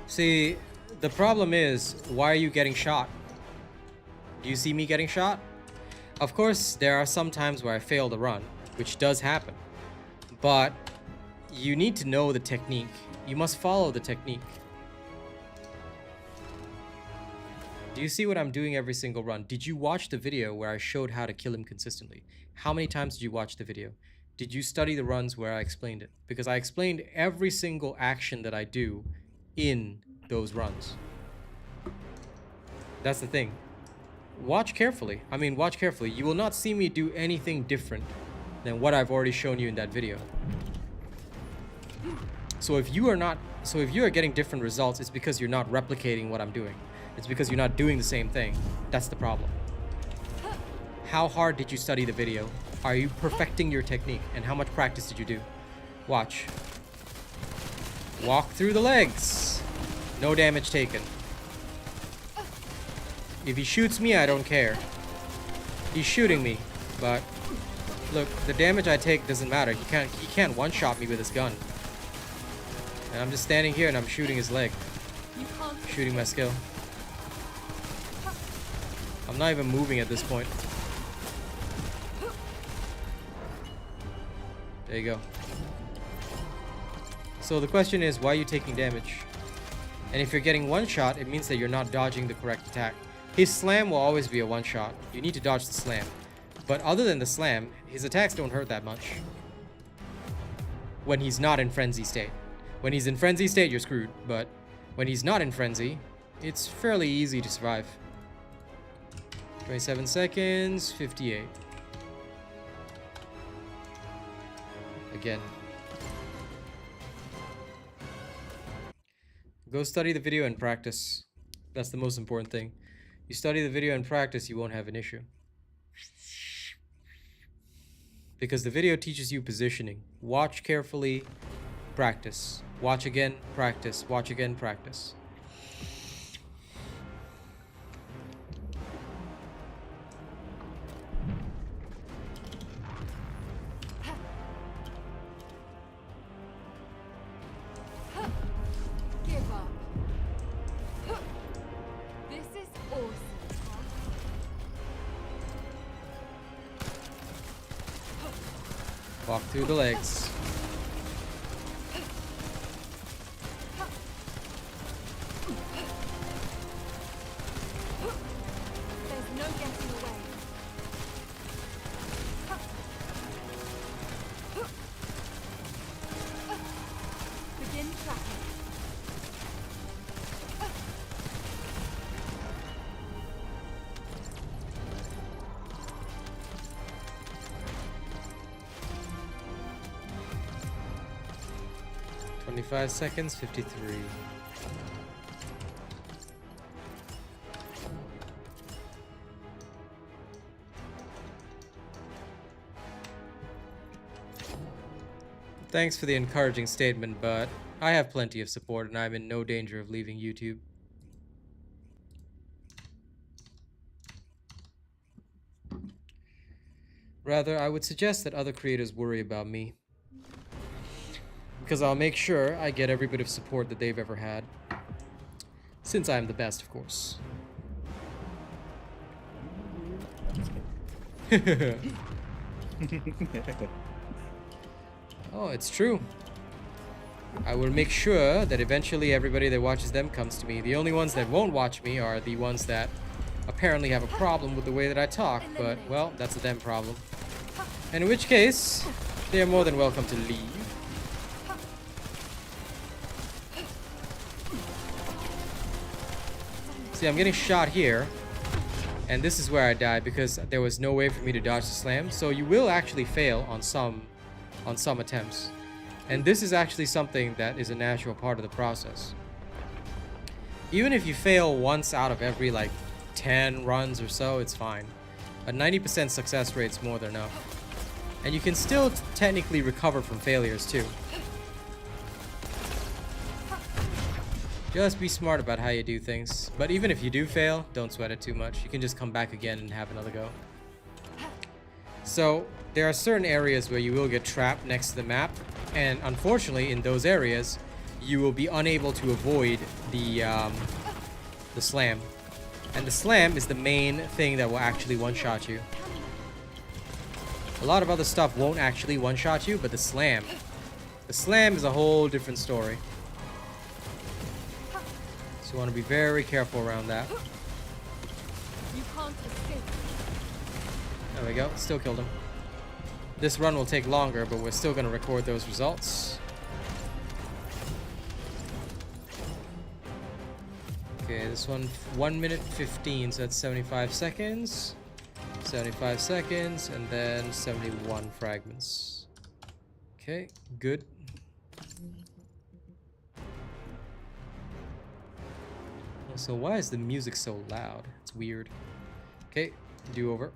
Speaker 1: See, the problem is, why are you getting shot? Do you see me getting shot? Of course, there are some times where I fail to run, which does happen. But you need to know the technique. You must follow the technique. Do you see what I'm doing every single run? Did you watch the video where I showed how to kill him consistently? How many times did you watch the video? Did you study the runs where I explained it? Because I explained every single action that I do in those runs. That's the thing. Watch carefully. I mean, watch carefully. You will not see me do anything different than what I've already shown you in that video. So if you are getting different results, it's because you're not replicating what I'm doing. It's because you're not doing the same thing. That's the problem. How hard did you study the video? Are you perfecting your technique? And how much practice did you do? Watch. Walk through the legs. No damage taken. If he shoots me, I don't care. He's shooting me, but look, the damage I take doesn't matter. He can't one-shot me with his gun. And I'm just standing here and I'm shooting his leg. Shooting my skill. I'm not even moving at this point. There you go. So the question is, why are you taking damage? And if you're getting one shot, it means that you're not dodging the correct attack. His slam will always be a one shot. You need to dodge the slam. But other than the slam, his attacks don't hurt that much. When he's not in frenzy state. When he's in frenzy state, you're screwed. But when he's not in frenzy, it's fairly easy to survive. 27 seconds, 58. Again. Go study the video and practice. That's the most important thing. You study the video and practice, you won't have an issue. Because the video teaches you positioning. Watch carefully, practice. Watch again, practice. Watch again, practice.
Speaker 5: Give up. This is awesome.
Speaker 1: Walk through the legs.
Speaker 5: There's no getting away. Begin tracking.
Speaker 1: Five seconds, 53. Thanks for the encouraging statement, but I have plenty of support and I'm in no danger of leaving YouTube. Rather, I would suggest that other creators worry about me. Because I'll make sure I get every bit of support that they've ever had. Since I'm the best, of course. Oh, it's true. I will make sure that eventually everybody that watches them comes to me. The only ones that won't watch me are the ones that apparently have a problem with the way that I talk. But, well, that's a them problem. And in which case, they are more than welcome to leave. See, I'm getting shot here, and this is where I died because there was no way for me to dodge the slam. So you will actually fail on some attempts, and this is actually something that is a natural part of the process. Even if you fail once out of every like 10 runs or so, it's fine. A 90% success rate is more than enough, and you can still technically recover from failures too. Just be smart about how you do things. But even if you do fail, don't sweat it too much. You can just come back again and have another go. So, there are certain areas where you will get trapped next to the map. And unfortunately, in those areas, you will be unable to avoid the slam. And the slam is the main thing that will actually one-shot you. A lot of other stuff won't actually one-shot you, but the slam is a whole different story. So you want to be very careful around that. There we go. Still killed him. This run will take longer, but we're still going to record those results. Okay, this one 1 minute 15, so that's 75 seconds. 75 seconds, and then 71 fragments. Okay, good. So why is the music so loud? It's weird. Okay, do over.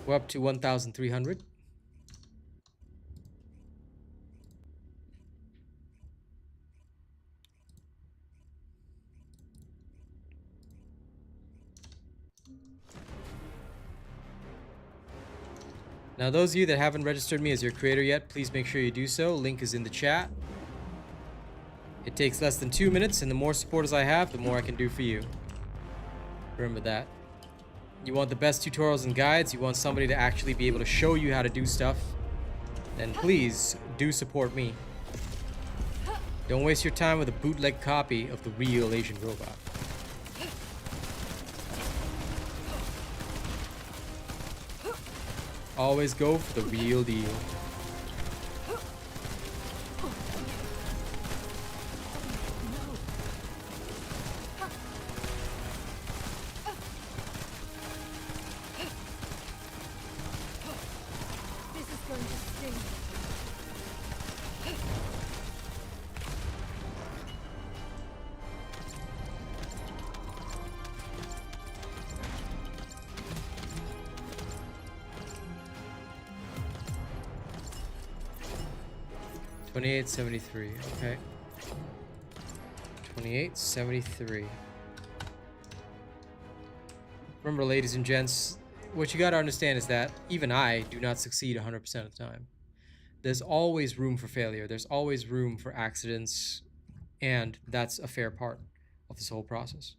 Speaker 1: We're up to 1,300. Now, those of you that haven't registered me as your creator yet, please make sure you do so. Link is in the chat. It takes less than 2 minutes, and the more supporters I have, the more I can do for you. Remember that. You want the best tutorials and guides, you want somebody to actually be able to show you how to do stuff, then please do support me. Don't waste your time with a bootleg copy of the real Asian robot. Always go for the real deal.
Speaker 5: This is going to sting.
Speaker 1: 2873. Okay. 2873. Remember, ladies and gents, what you gotta understand is that even I do not succeed 100% of the time. There's always room for failure. There's always room for accidents, and that's a fair part of this whole process.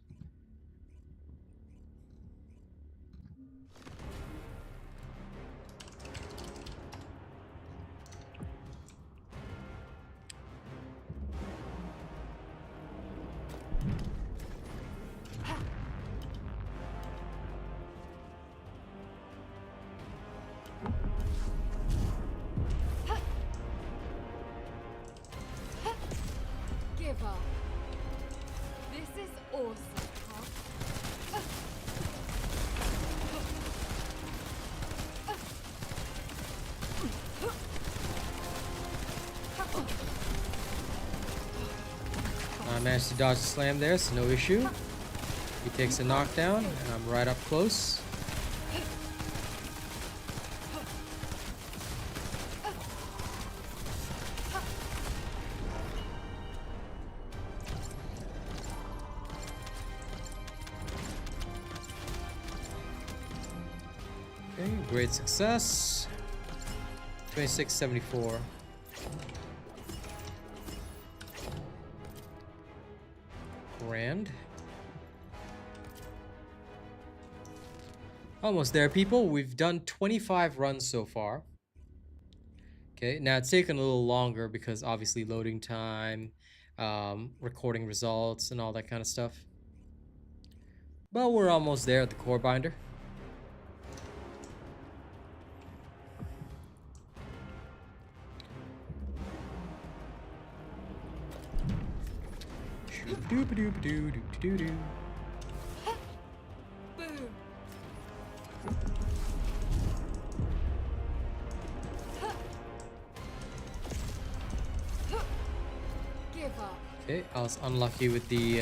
Speaker 5: Give up. This is awesome, huh?
Speaker 1: I managed to dodge the slam there, so no issue. He takes a knockdown, and I'm right up close. Okay, great success. 2674. Grand. Almost there, people. We've done 25 runs so far. Okay, now it's taken a little longer because obviously loading time, recording results, and all that kind of stuff. But we're almost there at the core binder. Shoo-ba-doo-ba-doo-ba-doo-doo-doo-doo.
Speaker 5: Boom. Give up.
Speaker 1: Okay, I was unlucky with the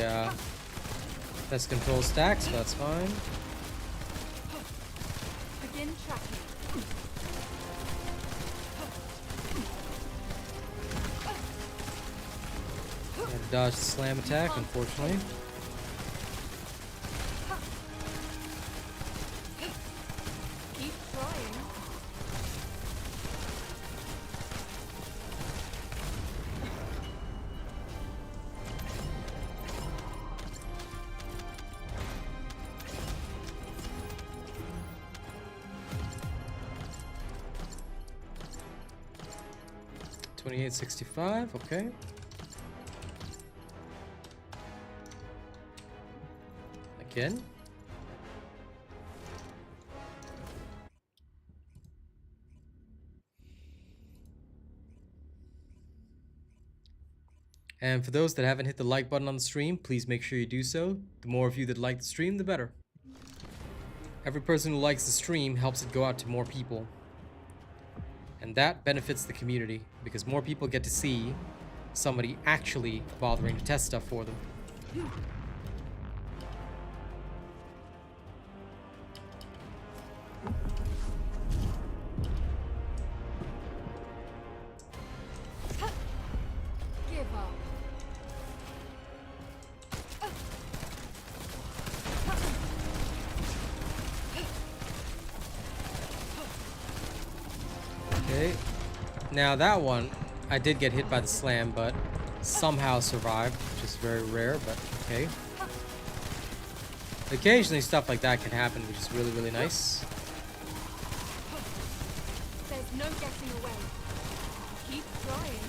Speaker 1: best control stacks, but that's fine.
Speaker 5: Begin tracking.
Speaker 1: Had to dodge the slam attack, unfortunately.
Speaker 5: Keep trying.
Speaker 1: $28.65, okay. Again. And for those that haven't hit the like button on the stream, please make sure you do so. The more of you that like the stream, the better. Every person who likes the stream helps it go out to more people. And that benefits the community, because more people get to see somebody actually bothering to test stuff for them.
Speaker 5: Give up.
Speaker 1: Okay. Now that one, I did get hit by the slam, but somehow survived, which is very rare, but okay. Occasionally stuff like that can happen, which is really, really nice.
Speaker 5: There's no getting away. Keep trying.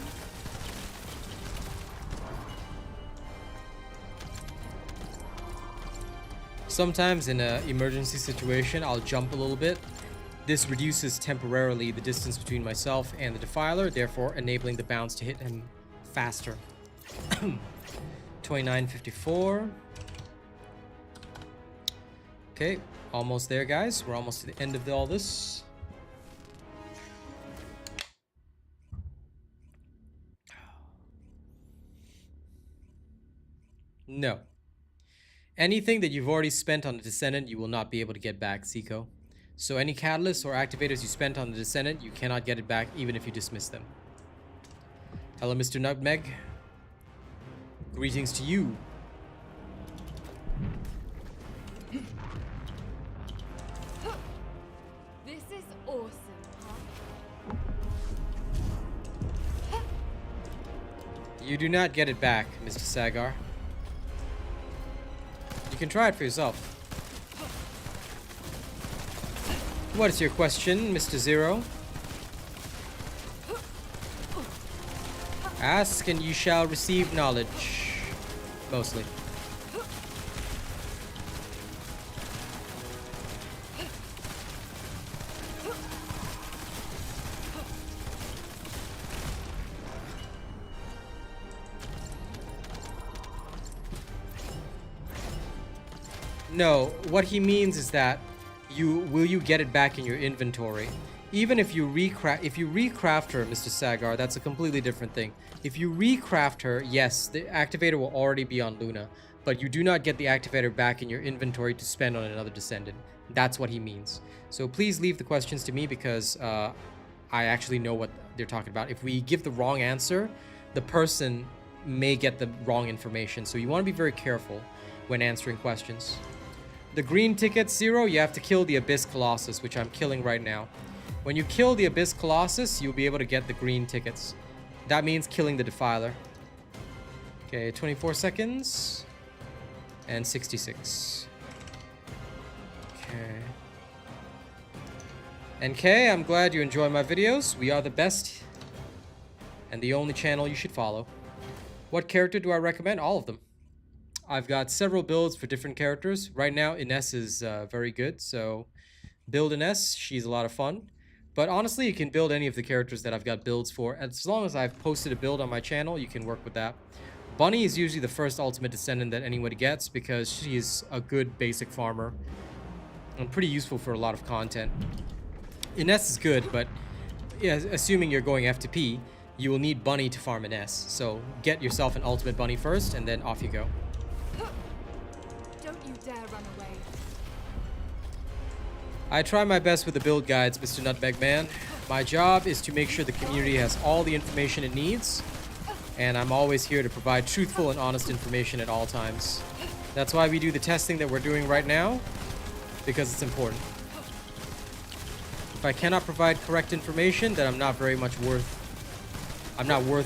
Speaker 1: Sometimes in an emergency situation, I'll jump a little bit. This reduces temporarily the distance between myself and the Defiler, therefore enabling the bounce to hit him faster. 2954. Okay, almost there, guys. We're almost to the end of all this. No. Anything that you've already spent on the Descendant, you will not be able to get back, Seiko. So any catalysts or activators you spent on the Descendant, you cannot get it back even if you dismiss them. Hello, Mr. Nutmeg. Greetings to you.
Speaker 5: This is awesome, huh?
Speaker 1: You do not get it back, Mr. Sagar. You can try it for yourself. What is your question, Mr. Zero? Ask and you shall receive knowledge. Mostly. No, what he means is that will you get it back in your inventory? Even if you recraft her, Mr. Sagar, that's a completely different thing. If you recraft her, yes, the activator will already be on Luna, but you do not get the activator back in your inventory to spend on another Descendant. That's what he means. So please leave the questions to me, because I actually know what they're talking about. If we give the wrong answer, the person may get the wrong information. So you want to be very careful when answering questions. The green ticket, Zero, you have to kill the Abyss Colossus, which I'm killing right now. When you kill the Abyss Colossus, you'll be able to get the green tickets. That means killing the Defiler. Okay, 24 seconds. And 66. Okay. NK, I'm glad you enjoy my videos. We are the best and the only channel you should follow. What character do I recommend? All of them. I've got several builds for different characters. Right now, Ines is very good, so build Ines. She's a lot of fun. But honestly, you can build any of the characters that I've got builds for. As long as I've posted a build on my channel, you can work with that. Bunny is usually the first ultimate Descendant that anybody gets, because she is a good basic farmer and pretty useful for a lot of content. Ines is good, but yeah, assuming you're going F2P, you will need Bunny to farm Ines. So get yourself an ultimate Bunny first, and then off you go.
Speaker 5: Don't you dare run away.
Speaker 1: I try my best with the build guides, Mr. Nutmeg Man. My job is to make sure the community has all the information it needs, and I'm always here to provide truthful and honest information at all times. That's why we do the testing that we're doing right now, because it's important. If I cannot provide correct information, then I'm not worth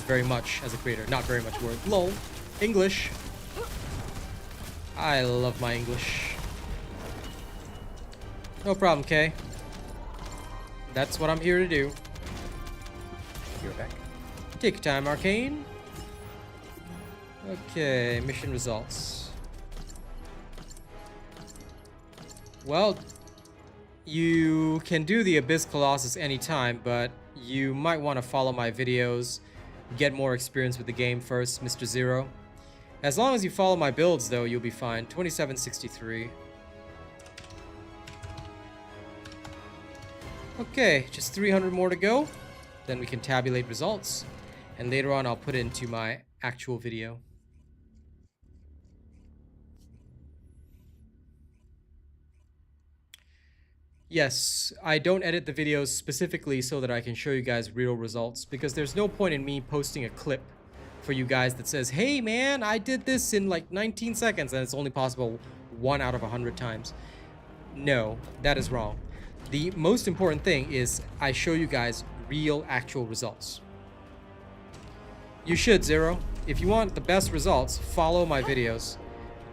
Speaker 1: very much as a creator. Not very much worth. Lol. English. I love my English. No problem, Kay. That's what I'm here to do. You're back. Take your time, Arcane. Okay, mission results. Well, you can do the Abyss Colossus anytime, but you might want to follow my videos get more experience with the game first, Mr. Zero. As long as you follow my builds, though, you'll be fine. 2763. Okay, just 300 more to go. Then we can tabulate results. And later on, I'll put it into my actual video. Yes, I don't edit the videos specifically so that I can show you guys real results, because there's no point in me posting a clip for you guys that says, hey man, I did this in like 19 seconds and it's only possible 1 out of 100 times. No, that is wrong. The most important thing is I show you guys real actual results. You should, Zero. If you want the best results, follow my videos.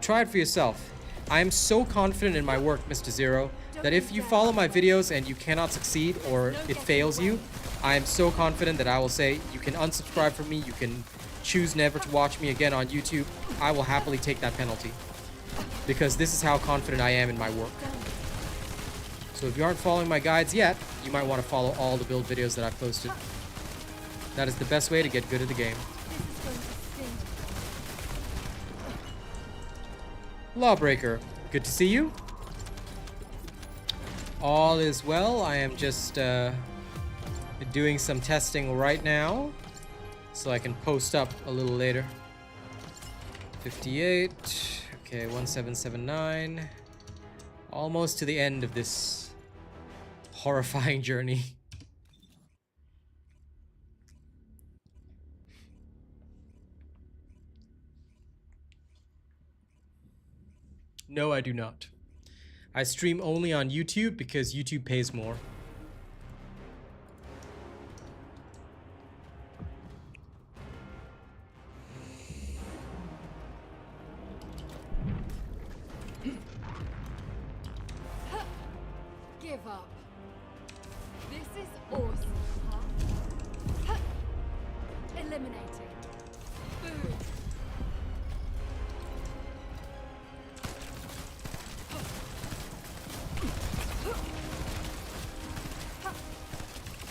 Speaker 1: Try it for yourself. I am so confident in my work, Mr. Zero, that if you follow my videos and you cannot succeed or it fails you, I am so confident that I will say you can unsubscribe from me, you can choose never to watch me again on YouTube. I will happily take that penalty, because this is how confident I am in my work. So if you aren't following my guides yet, you might want to follow all the build videos that I've posted. That is the best way to get good at the game. Lawbreaker, good to see you. All is well. I am just doing some testing right now, so I can post up a little later. 58. Okay, 1779. Almost to the end of this horrifying journey. No, I do not. I stream only on YouTube because YouTube pays more.
Speaker 5: Give up. This is awesome, huh? Eliminating. Boom.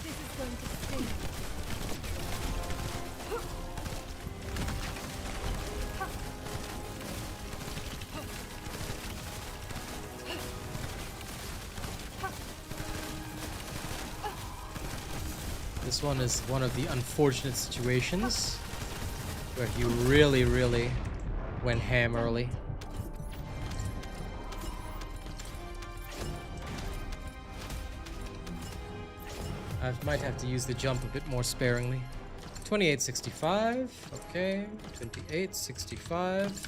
Speaker 5: This is going to sting.
Speaker 1: This one is one of the unfortunate situations where he really went ham early. I might have to use the jump a bit more sparingly. 2865, okay, 2865.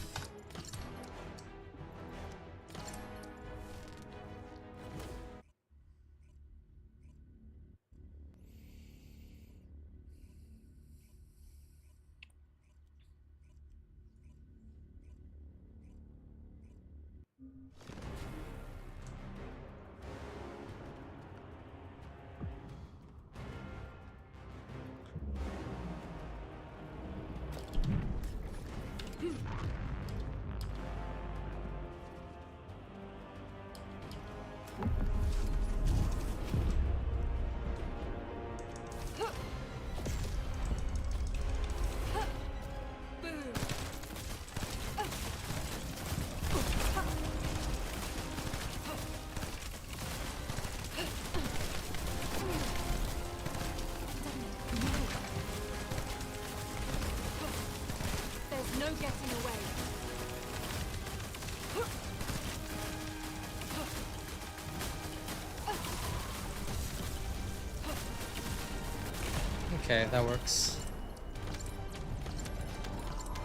Speaker 1: There's no getting away. Okay, that works.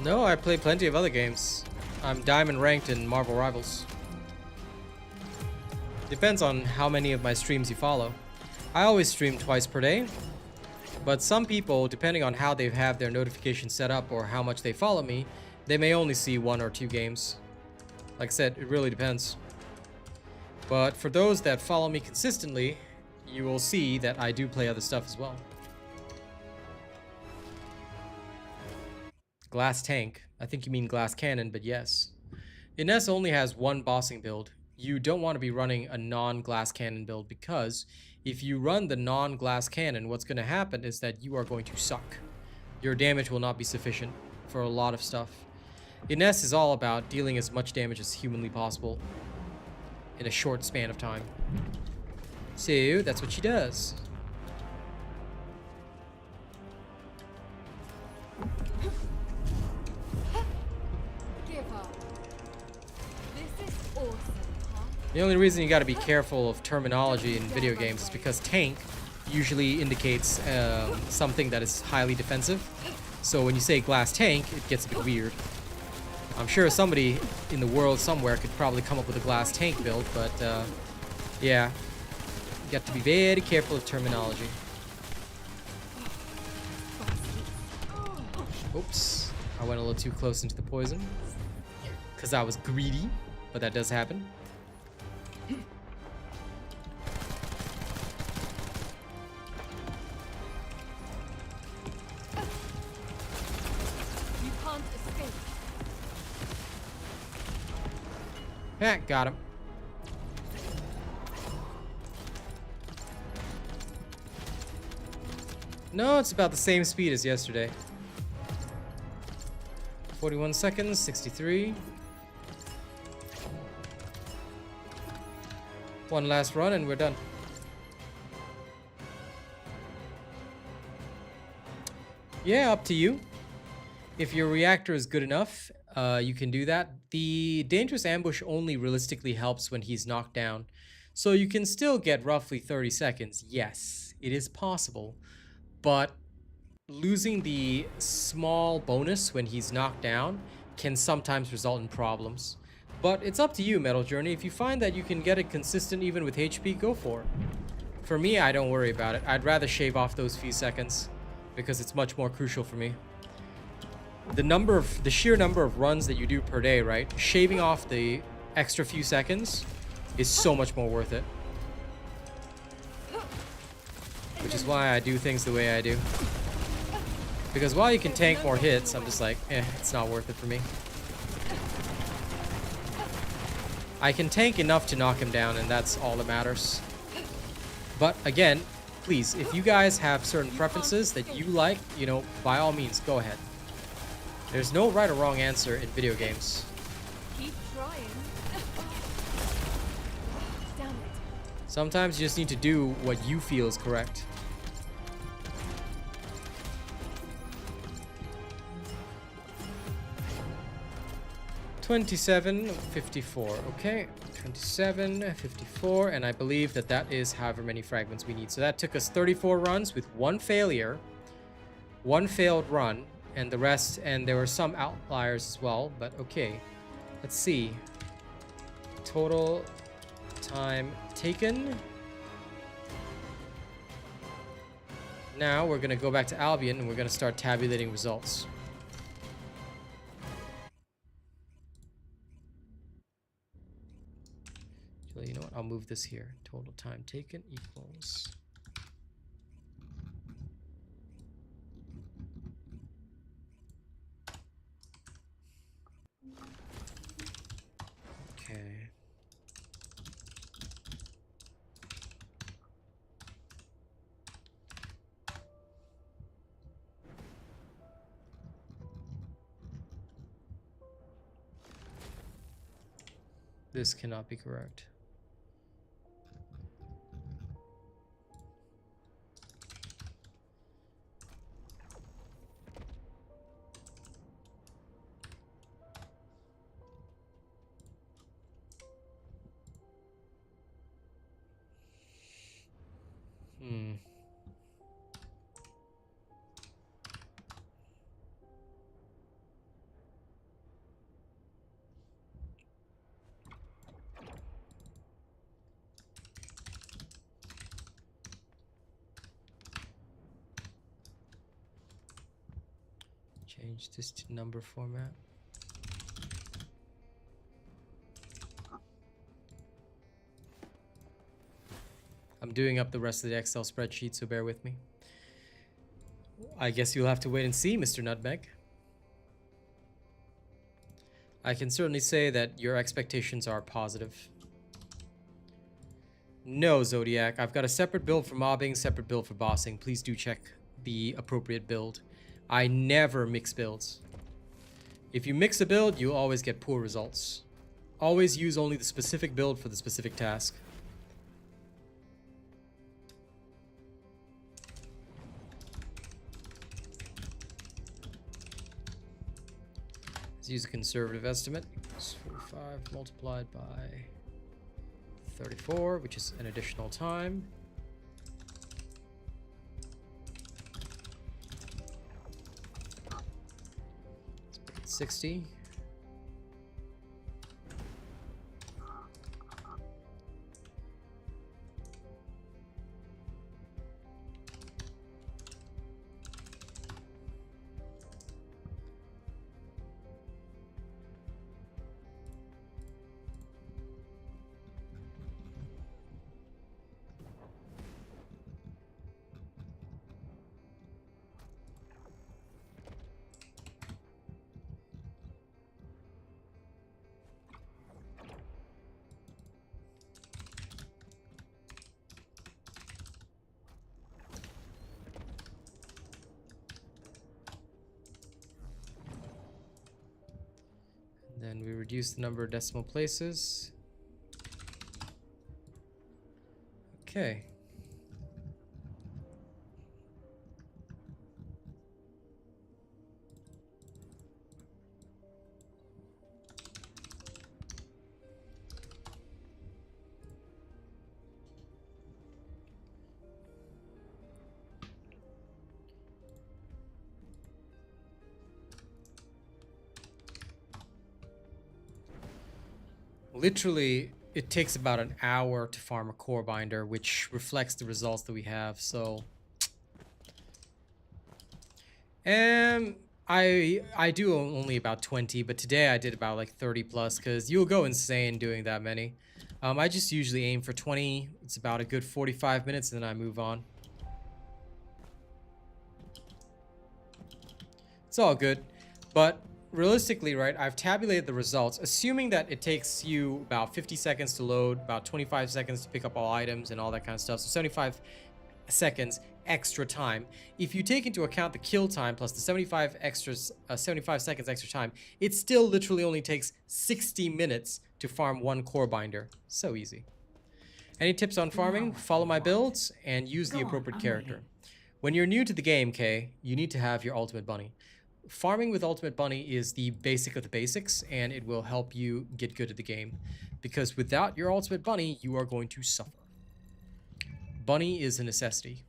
Speaker 1: No, I play plenty of other games. I'm diamond ranked in Marvel Rivals. Depends on how many of my streams you follow. I always stream twice per day, but some people, depending on how they have their notifications set up or how much they follow me, they may only see 1 or 2 games. Like I said, it really depends. But for those that follow me consistently, you will see that I do play other stuff as well. Glass Tank. I think you mean Glass Cannon, but yes. Ines only has one bossing build. You don't want to be running a non-Glass Cannon build, because if you run the non-Glass Cannon, what's going to happen is that you are going to suck. your damage will not be sufficient for a lot of stuff. Ines is all about dealing as much damage as humanly possible in a short span of time. So that's what she does.
Speaker 5: Give up. This is awesome, huh?
Speaker 1: The only reason you gotta be careful of terminology in video games is because tank usually indicates something that is highly defensive. So when you say glass tank, it gets a bit weird. I'm sure somebody in the world somewhere could probably come up with a glass tank build, but yeah, you got to be very careful of terminology. Oops, I went a little too close into the poison because I was greedy, but that does happen.
Speaker 5: You can't escape.
Speaker 1: Yeah, got him. No, it's about the same speed as yesterday. 41 seconds, 63. One last run and we're done. Yeah, up to you. If your reactor is good enough, you can do that. The dangerous ambush only realistically helps when he's knocked down. So you can still get roughly 30 seconds. Yes, it is possible. But losing the small bonus when he's knocked down can sometimes result in problems. But it's up to you, Metal Journey. If you find that you can get it consistent even with HP, go for it. For me, I don't worry about it. I'd rather shave off those few seconds because it's much more crucial for me. The sheer number of runs that you do per day, right? Shaving off the extra few seconds is so much more worth it. Which is why I do things the way I do. Because while you can tank more hits, I'm just like, it's not worth it for me. I can tank enough to knock him down, and that's all that matters. But again, please, if you guys have certain preferences that you like, you know, by all means, go ahead. There's no right or wrong answer in video games.
Speaker 5: Keep trying. Damn it.
Speaker 1: Sometimes you just need to do what you feel is correct. $27.54. Okay, 27.54, and I believe that that is however many fragments we need. So that took us 34 runs with one failure, one failed run, and the rest, and there were some outliers as well, but okay. Let's see. Total time taken. Now we're gonna go back to Albion and we're gonna start tabulating results. So you know what? I'll move this here. Total time taken equals. Okay. This cannot be correct. Change this to number format. I'm doing up the rest of the Excel spreadsheet, so bear with me. I guess you'll have to wait and see, Mr. Nutmeg. I can certainly say that your expectations are positive. No, Zodiac. I've got a separate build for mobbing, separate build for bossing. Please do check the appropriate build. I never mix builds. If you mix a build, you'll always get poor results. Always use only the specific build for the specific task. Let's use a conservative estimate. It's 45 multiplied by 34, which is an additional time. 60. Then we reduce the number of decimal places. Okay. Literally, it takes about an hour to farm a core binder, which reflects the results that we have, so... I do only about 20, but today I did about like 30 plus, because you'll go insane doing that many. I just usually aim for 20. It's about a good 45 minutes, and then I move on. It's all good, but... realistically, right, I've tabulated the results, assuming that it takes you about 50 seconds to load, about 25 seconds to pick up all items and all that kind of stuff, so 75 seconds extra time. If you take into account the kill time plus the 75 seconds extra time, it still literally only takes 60 minutes to farm one core binder. So easy. Any tips on farming? Follow my builds and use the appropriate character. When you're new to the game, Kay, you need to have your ultimate bunny. Farming with Ultimate Bunny is the basic of the basics, and it will help you get good at the game. Because without your Ultimate Bunny, you are going to suffer. Bunny is a necessity.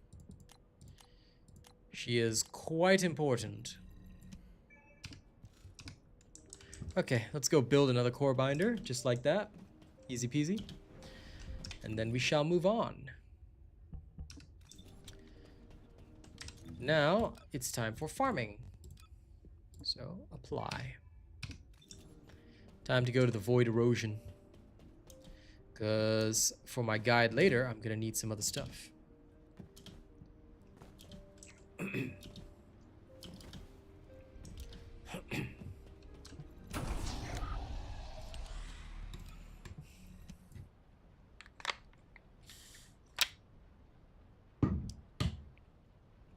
Speaker 1: She is quite important. Okay, let's go build another core binder, just like that. Easy peasy. And then we shall move on. Now, it's time for farming. So, apply. Time to go to the Void Erosion. Because for my guide later, I'm going to need some other stuff.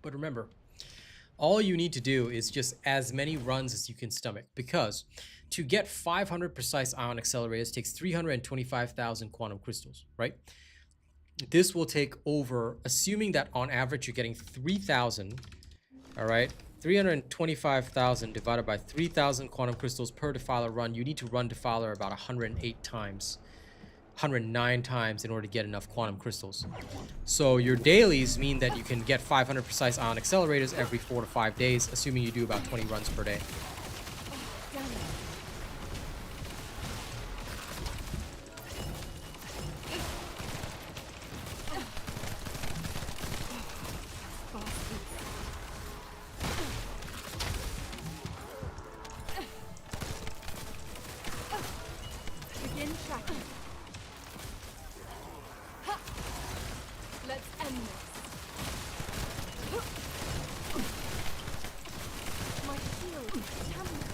Speaker 1: But remember, all you need to do is just as many runs as you can stomach, because to get 500 precise ion accelerators takes 325,000 quantum crystals, right? This will take over, assuming that on average you're getting 3,000, all right? 325,000 divided by 3,000 quantum crystals per defiler run. You need to run defiler about 108 times. 109 times in order to get enough quantum crystals. So your dailies mean that you can get 500 precise ion accelerators every 4 to 5 days, assuming you do about 20 runs per day.
Speaker 5: Begin tracking. Let's end this. My shield, stamina.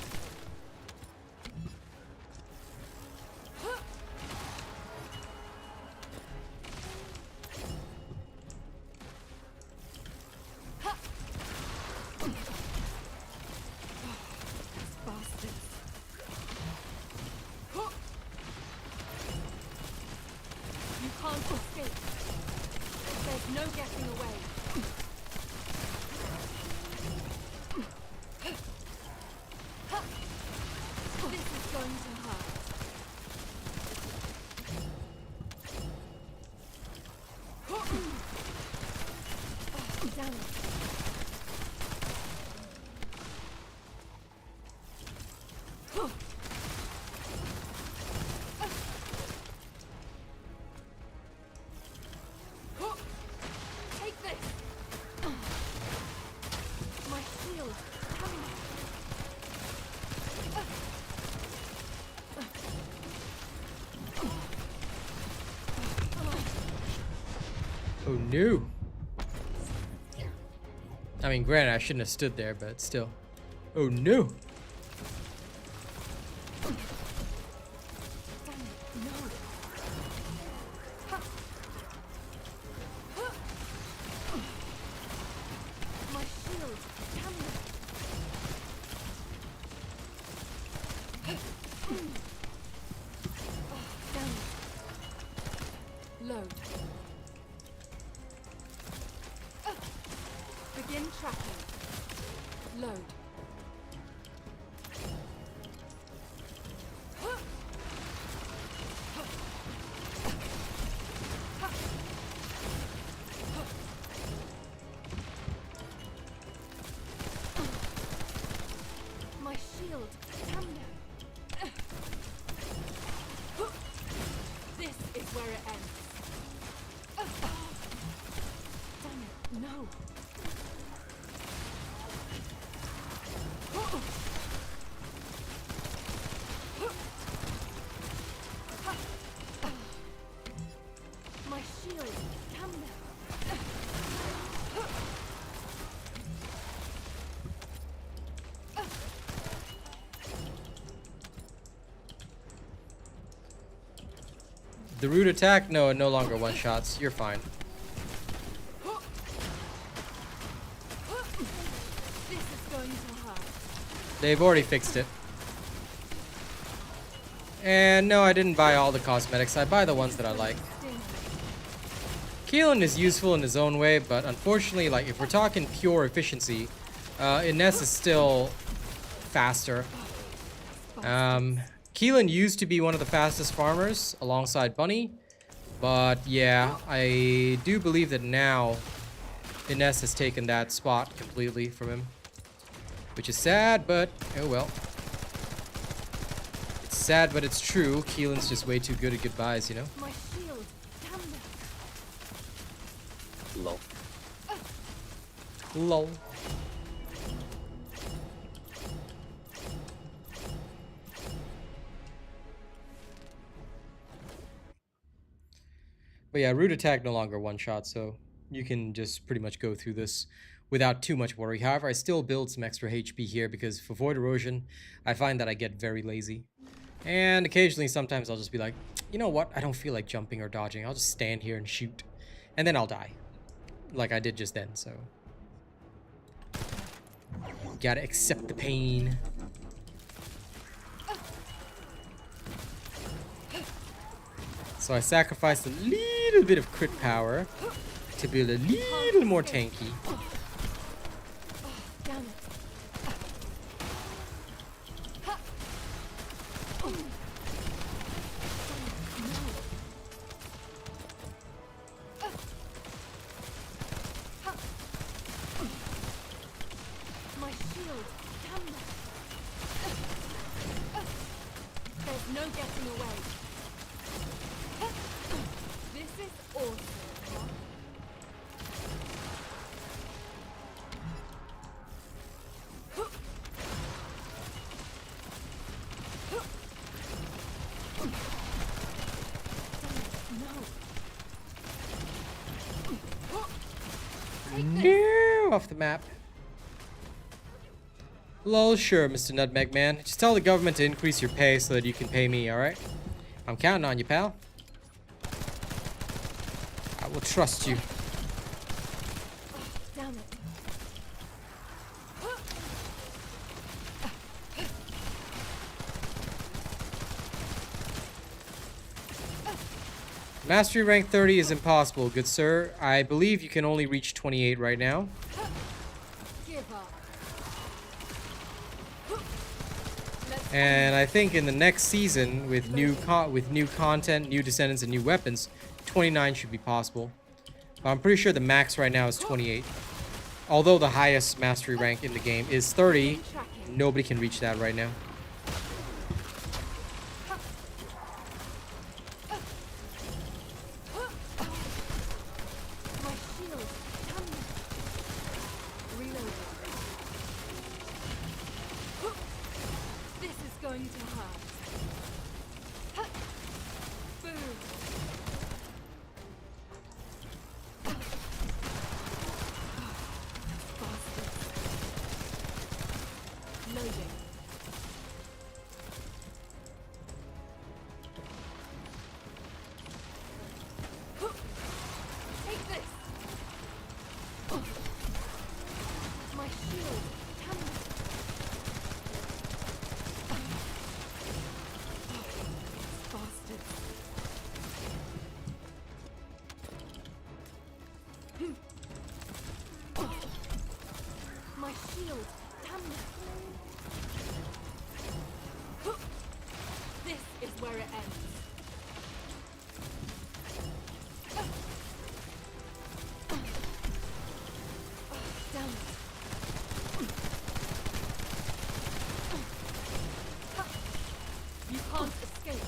Speaker 5: There's no getting away. This is going to hurt. Damn it. Take this. My shield. Come
Speaker 1: Oh no. I mean, granted, I shouldn't have stood there, but still. Oh no.
Speaker 5: My shield. Come Damn it. Load. Begin tracking. Load. My shield. Come now. This is where it ends. Damn it, no. My shield, come now.
Speaker 1: The root attack? No, no longer one shots. You're fine.
Speaker 5: This is going to hurt.
Speaker 1: They've already fixed it. And no, I didn't buy all the cosmetics. I buy the ones that I like.
Speaker 5: Sting.
Speaker 1: Keelan is useful in his own way, but unfortunately, like, if we're talking pure efficiency, Ines is still faster. Keelan used to be one of the fastest farmers alongside Bunny, but yeah, I do believe that now Ines has taken that spot completely from him, which is sad, but oh well. It's sad, but it's true. Keelan's just way too good at goodbyes, you know?
Speaker 5: My shield, come now.
Speaker 4: Low.
Speaker 1: Lol. But yeah, root attack no longer one shot, so you can just pretty much go through this without too much worry. However, I still build some extra HP here because for Void Erosion, I find that I get very lazy. And occasionally, sometimes I'll just be like, you know what? I don't feel like jumping or dodging. I'll just stand here and shoot. And then I'll die. Like I did just then, so. Gotta accept the pain. So I sacrificed a little bit of crit power to build a little more tanky.
Speaker 5: Damn it. My shield, come now. There's no getting away. This is awesome.
Speaker 1: No, off the map. Lol, sure, Mr. Nutmeg Man. Just tell the government to increase your pay so that you can pay me, alright? I'm counting on you, pal. I will trust you.
Speaker 5: Damn it.
Speaker 1: Mastery rank 30 is impossible, good sir. I believe you can only reach 28 right now.
Speaker 5: Give up.
Speaker 1: And I think in the next season, with new content, new descendants, and new weapons, 29 should be possible. But I'm pretty sure the max right now is 28. Although the highest mastery rank in the game is 30, nobody can reach that right now.
Speaker 5: My shield. Come. Reloading. This is going to hurt. Boom. Loading. Take this. My shield. Come. Bastard. My shield. Come. This is where it ends. Damn it. You can't escape.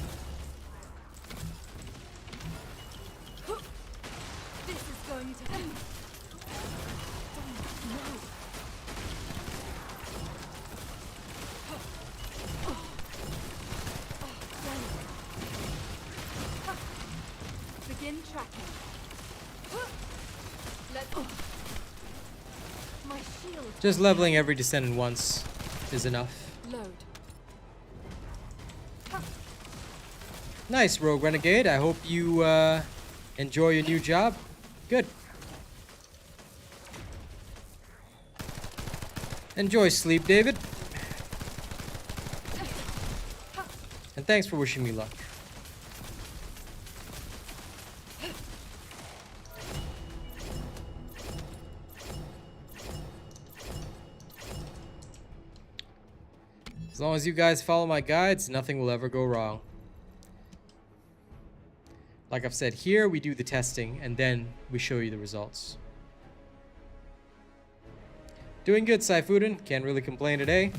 Speaker 5: This is going to end. No. Begin tracking. Let's. My shield.
Speaker 1: Just leveling every descendant once is enough.
Speaker 5: Load.
Speaker 1: Nice, Rogue Renegade. I hope you enjoy your new job. Good. Enjoy sleep, David. And thanks for wishing me luck. As long as you guys follow my guides, nothing will ever go wrong. Like I've said, here we do the testing and then we show you the results. Doing good, Saifuden. Can't really complain today.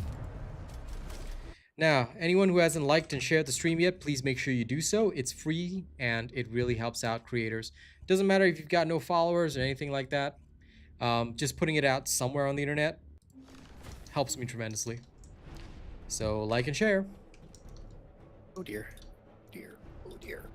Speaker 1: Now, anyone who hasn't liked and shared the stream yet, please make sure you do so. It's free and it really helps out creators. Doesn't matter if you've got no followers or anything like that. Just putting it out somewhere on the internet helps me tremendously. So like and share.
Speaker 4: Oh dear. Dear. Oh dear.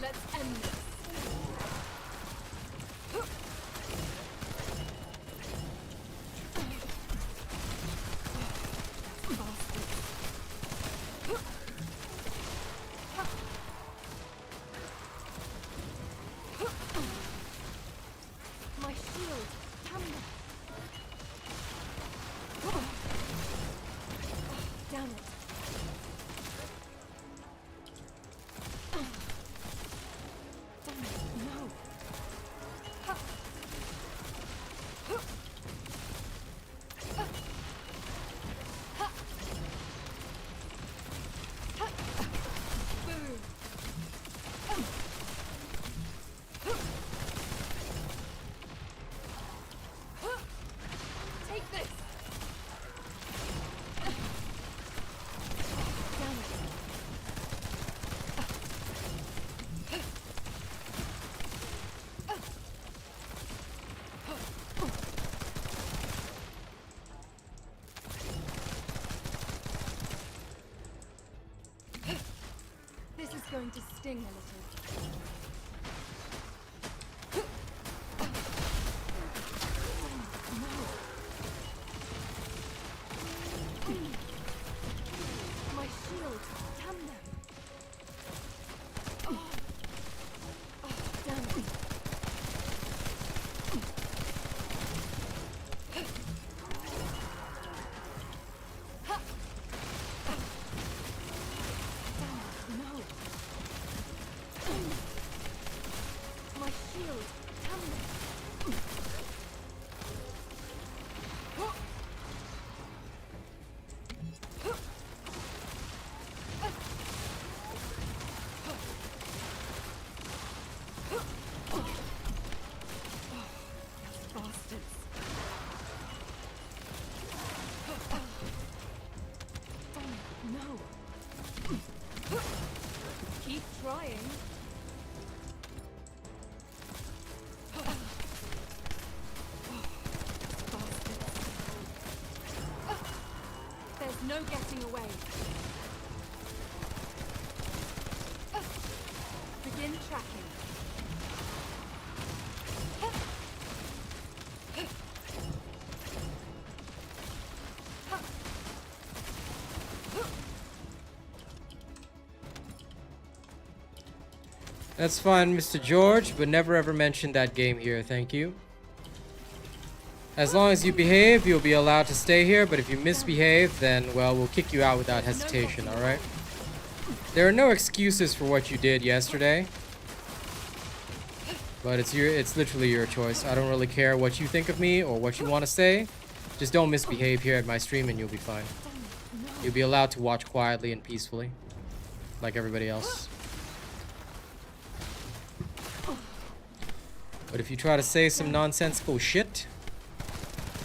Speaker 5: Let's end this. My shield. Come. Damn it. No. Take this. Damn it. This is going to sting a little. My shield. Damn them. Oh, damn it. Bastards. Oh, no. Keep trying. There's no getting away. Begin tracking.
Speaker 1: That's fine, Mr. George, but never ever mention that game here, thank you. As long as you behave, you'll be allowed to stay here, but if you misbehave, then, well, we'll kick you out without hesitation, alright? There are no excuses for what you did yesterday. But it's literally your choice. I don't really care what you think of me or what you want to say. Just don't misbehave here at my stream and you'll be fine. You'll be allowed to watch quietly and peacefully, like everybody else. But if you try to say some nonsensical shit,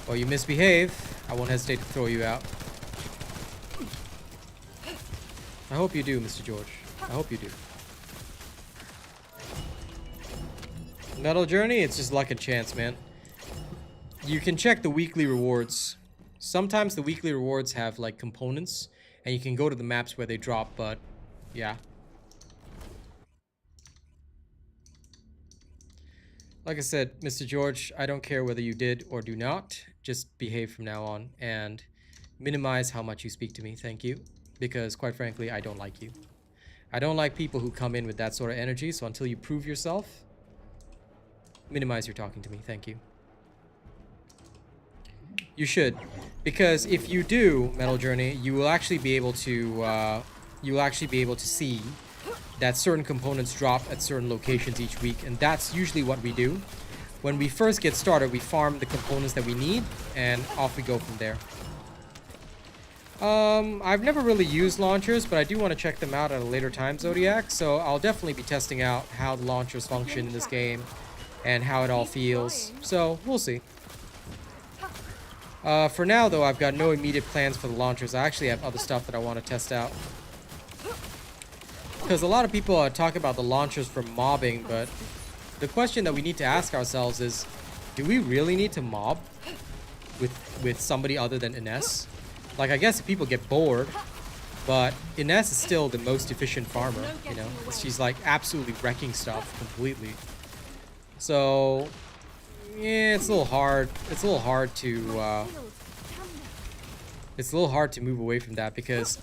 Speaker 1: or you misbehave, I won't hesitate to throw you out. I hope you do, Mr. George. I hope you do. Metal Journey, it's just luck and chance, man. You can check the weekly rewards. Sometimes the weekly rewards have, like, components, and you can go to the maps where they drop, but, yeah. Like I said, Mr. George, I don't care whether you did or do not. Just behave from now on and minimize how much you speak to me. Thank you. Because, quite frankly, I don't like you. I don't like people who come in with that sort of energy, so until you prove yourself, minimize your talking to me. Thank you. You should. Because if you do, Metal Journey, you will actually be able to, see that certain components drop at certain locations each week, and that's usually what we do. When we first get started, we farm the components that we need, and off we go from there. I've never really used launchers, but I do want to check them out at a later time, Zodiac, so I'll definitely be testing out how the launchers function in this game, and how it all feels, so we'll see. For now, though, I've got no immediate plans for the launchers. I actually have other stuff that I want to test out. Because a lot of people talk about the launchers for mobbing, but the question that we need to ask ourselves is, do we really need to mob with somebody other than Ines? Like, I guess people get bored, but Ines is still the most efficient farmer, you know? She's, like, absolutely wrecking stuff completely. So, yeah, it's a little hard. It's a little hard to, move away from that because,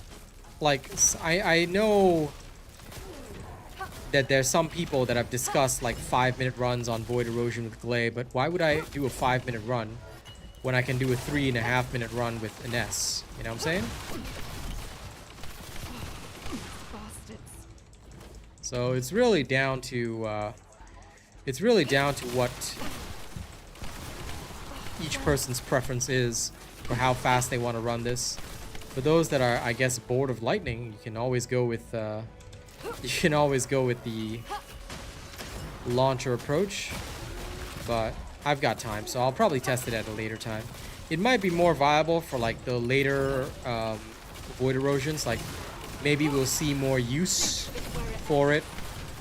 Speaker 1: like, I know that there's some people that have discussed like 5-minute runs on Void Erosion with Glay, but why would I do a 5-minute run when I can do a 3.5-minute run with Ines? You know what I'm saying? So it's really down to what each person's preference is for how fast they want to run this. For those that are, I guess, bored of lightning, you can always go with the launcher approach, but I've got time, so I'll probably test it at a later time. It might be more viable for like the later Void Erosions, like maybe we'll see more use for it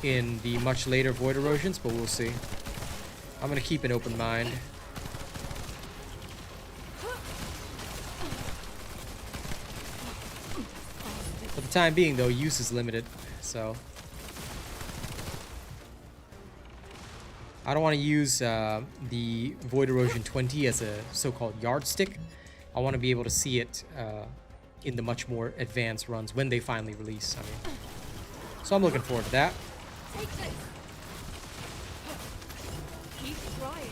Speaker 1: in the much later Void Erosions, but we'll see. I'm gonna keep an open mind. For the time being, though, use is limited, so I don't want to use the Void Erosion 20 as a so-called yardstick. I want to be able to see it in the much more advanced runs when they finally release. I mean, so I'm looking forward to that.
Speaker 5: Keep trying.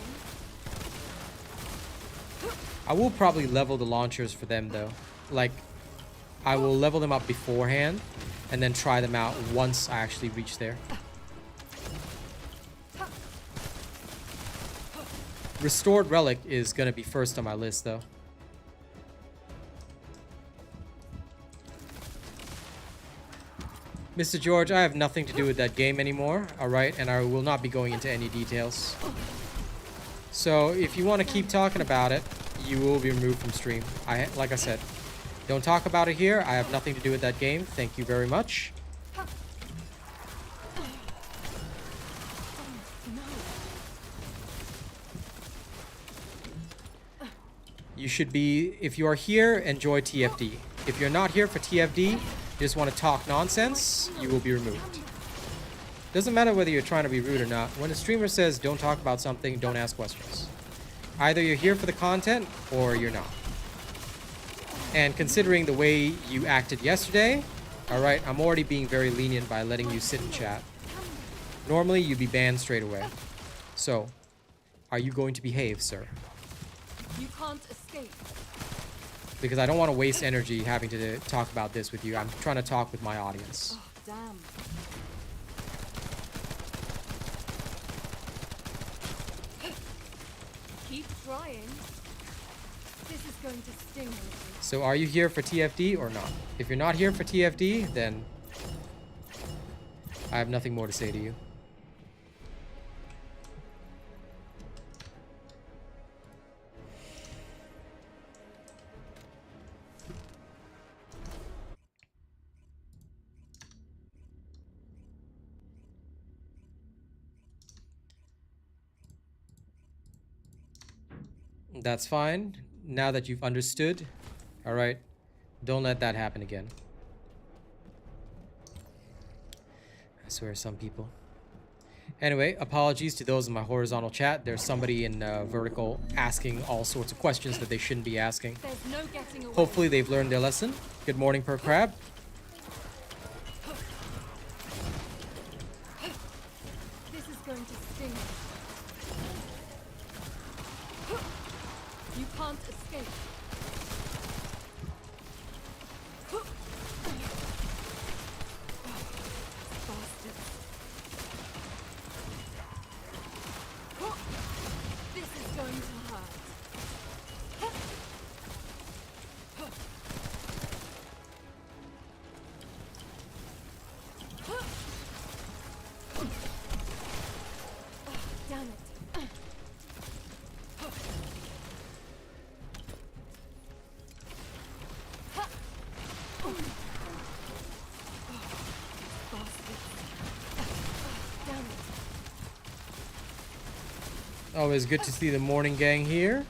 Speaker 1: I will probably level the launchers for them, though. Like, I will level them up beforehand and then try them out once I actually reach there. Restored Relic is going to be first on my list, though. Mr. George, I have nothing to do with that game anymore, alright? And I will not be going into any details. So if you want to keep talking about it, you will be removed from stream. Like I said, don't talk about it here. I have nothing to do with that game. Thank you very much. You should be, if you are here, enjoy TFD. If you're not here for TFD, you just want to talk nonsense, you will be removed. Doesn't matter whether you're trying to be rude or not. When a streamer says don't talk about something, don't ask questions. Either you're here for the content or you're not. And considering the way you acted yesterday, alright, I'm already being very lenient by letting you sit and chat. Normally, you'd be banned straight away. So, are you going to behave, sir?
Speaker 5: You can't escape.
Speaker 1: Because I don't want to waste energy having to talk about this with you. I'm trying to talk with my audience.
Speaker 5: Oh, damn. Keep trying. This is going to sting me.
Speaker 1: So are you here for TFD or not? If you're not here for TFD, then I have nothing more to say to you. That's fine. Now that you've understood, all right, don't let that happen again. I swear, some people. Anyway, apologies to those in my horizontal chat. There's somebody in vertical asking all sorts of questions that they shouldn't be asking.
Speaker 5: There's no getting away.
Speaker 1: Hopefully they've learned their lesson. Good morning, Per Crab.
Speaker 5: This is going to sting me. You can't escape. Bastards. This is going to hurt. Damn it.
Speaker 1: Always good to see the morning gang here.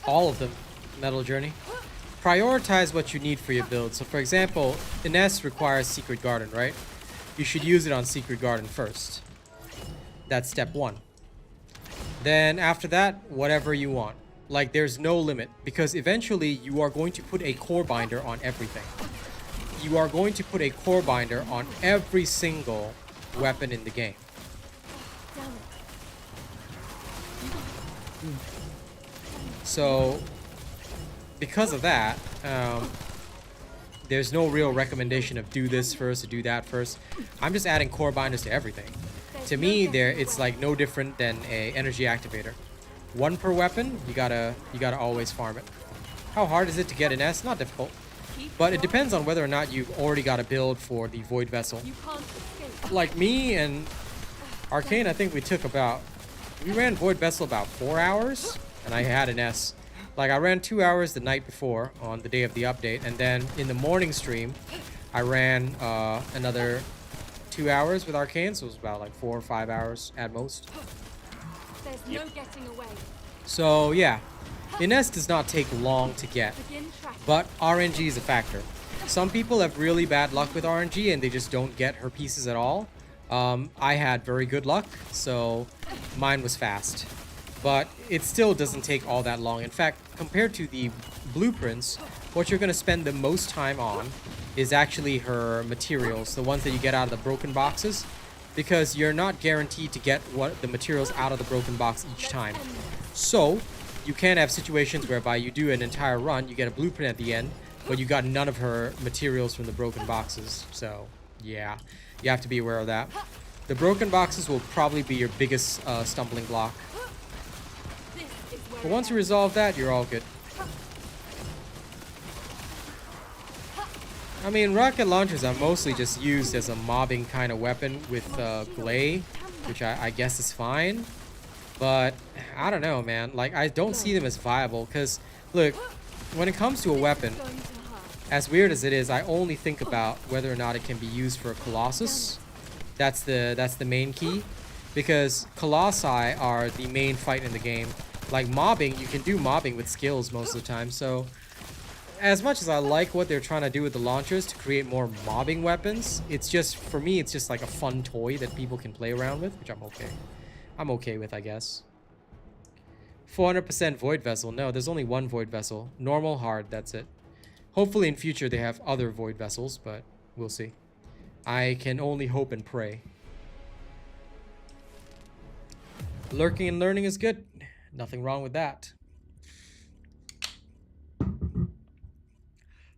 Speaker 1: All of them, Metal Journey. Prioritize what you need for your build. So for example, Ines requires Secret Garden, right? You should use it on Secret Garden first. That's step 1. Then after that, whatever you want. Like, there's no limit, because eventually you are going to put a core binder on everything. You are going to put a core binder on every single weapon in the game. So, because of that, there's no real recommendation of do this first or do that first. I'm just adding core binders to everything. To me, it's like no different than a energy activator. 1 per weapon, you gotta always farm it. How hard is it to get an S? Not difficult. But it depends on whether or not you've already got a build for the Void Vessel. Like me and Arcane, I think we ran Void Vessel about 4 hours, and I had an S. Like, I ran 2 hours the night before on the day of the update, and then in the morning stream, I ran another 2 hours with Arcane, so it was about like 4 or 5 hours at most.
Speaker 5: There's no getting away.
Speaker 1: So yeah, Ines does not take long to get, but RNG is a factor. Some people have really bad luck with RNG and they just don't get her pieces at all. I had very good luck, so mine was fast. But it still doesn't take all that long. In fact, compared to the blueprints, what you're going to spend the most time on is actually her materials, the ones that you get out of the broken boxes, because you're not guaranteed to get the materials out of the broken box each time. So you can have situations whereby you do an entire run, you get a blueprint at the end, but you got none of her materials from the broken boxes. So yeah, you have to be aware of that. The broken boxes will probably be your biggest stumbling block. But once you resolve that, you're all good. I mean, rocket launchers are mostly just used as a mobbing kind of weapon with Glay, which I guess is fine. But I don't know, man. Like, I don't see them as viable because, look, when it comes to a weapon, as weird as it is, I only think about whether or not it can be used for a Colossus. That's the main key, because Colossi are the main fight in the game. Like mobbing, you can do mobbing with skills most of the time. So, as much as I like what they're trying to do with the launchers to create more mobbing weapons, it's just, for me, it's just like a fun toy that people can play around with, which I'm okay with, I guess. 400% Void Vessel. No, there's only one Void Vessel. Normal, hard, that's it. Hopefully in future they have other Void Vessels, but we'll see. I can only hope and pray. Lurking and learning is good. Nothing wrong with that.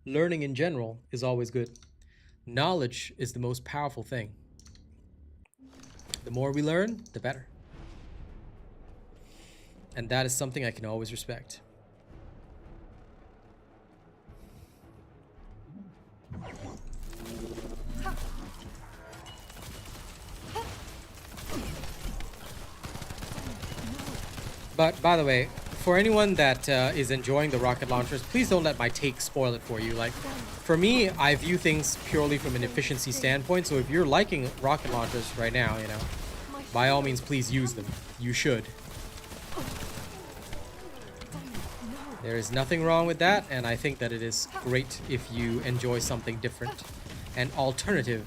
Speaker 1: Learning in general is always good. Knowledge is the most powerful thing. The more we learn, the better. And that is something I can always respect. But by the way, for anyone that is enjoying the rocket launchers, please don't let my take spoil it for you. Like, for me, I view things purely from an efficiency standpoint. So if you're liking rocket launchers right now, you know, by all means, please use them. You should. There is nothing wrong with that, and I think that it is great if you enjoy something different, an alternative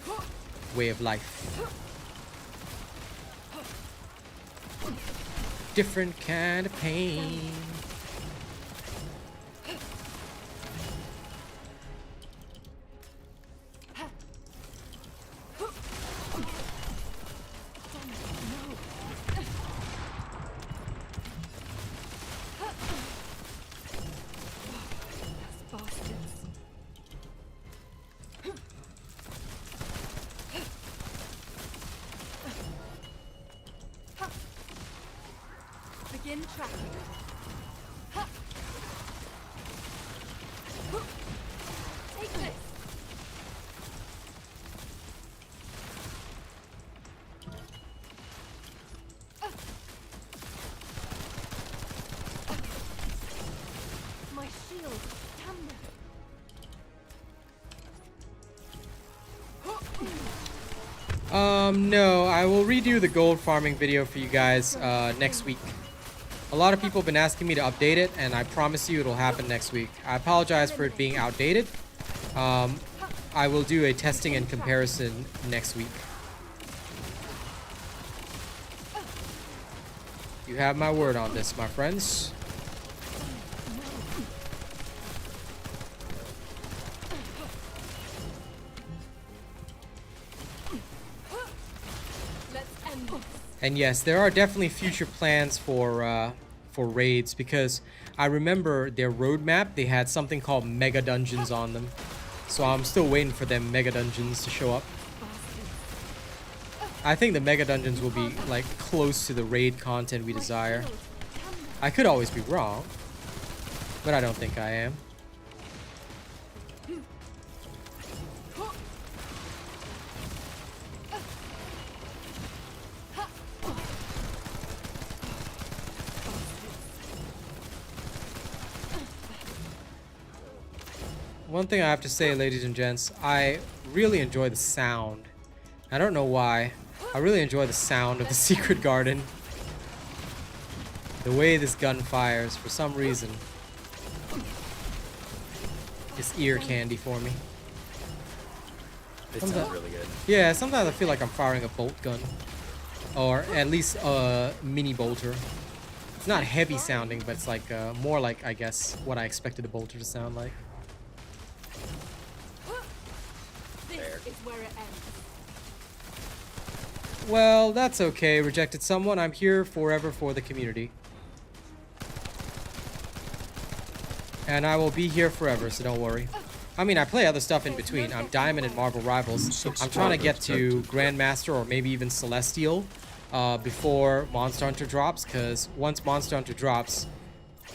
Speaker 1: way of life. Different kind of pain.
Speaker 5: Begin tracking. Take this. My shield.
Speaker 1: No, I will redo the gold farming video for you guys next week. A lot of people have been asking me to update it, and I promise you it'll happen next week. I apologize for it being outdated. I will do a testing and comparison next week. You have my word on this, my friends. And yes, there are definitely future plans for raids, because I remember their roadmap, they had something called mega dungeons on them. So I'm still waiting for them mega dungeons to show up. I think the mega dungeons will be like close to the raid content we desire. I could always be wrong, but I don't think I am. One thing I have to say, ladies and gents, I really enjoy the sound. I don't know why. I really enjoy the sound of the secret garden. The way this gun fires, for some reason, is ear candy for me.
Speaker 4: It sounds really good.
Speaker 1: Yeah, sometimes I feel like I'm firing a bolt gun. Or at least a mini bolter. It's not heavy sounding, but it's like more like, I guess, what I expected a bolter to sound like.
Speaker 5: This is where it ends.
Speaker 1: Well, that's okay, rejected someone. I'm here forever for the community. And I will be here forever, so don't worry. I mean, I play other stuff in between. I'm Diamond in Marvel Rivals. I'm trying to get to Grandmaster or maybe even Celestial before Monster Hunter drops, because once Monster Hunter drops,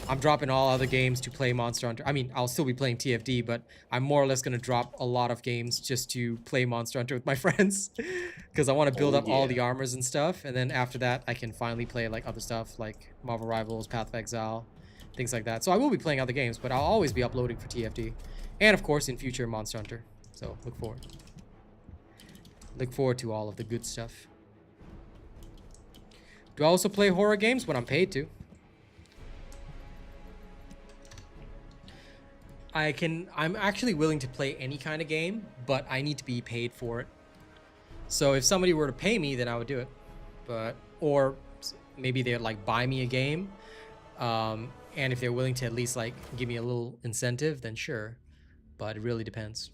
Speaker 1: I'm dropping all other games to play Monster Hunter. I mean, I'll still be playing TFD, but I'm more or less going to drop a lot of games just to play Monster Hunter with my friends. Because I want to build up all the armors and stuff. And then after that, I can finally play like other stuff like Marvel Rivals, Path of Exile, things like that. So I will be playing other games, but I'll always be uploading for TFD. And of course, in future, Monster Hunter. So look forward. Look forward to all of the good stuff. Do I also play horror games when I'm paid to? I'm actually willing to play any kind of game, but I need to be paid for it. So if somebody were to pay me, then I would do it. Or maybe they'd like buy me a game. And if they're willing to at least like give me a little incentive, then sure. But it really depends.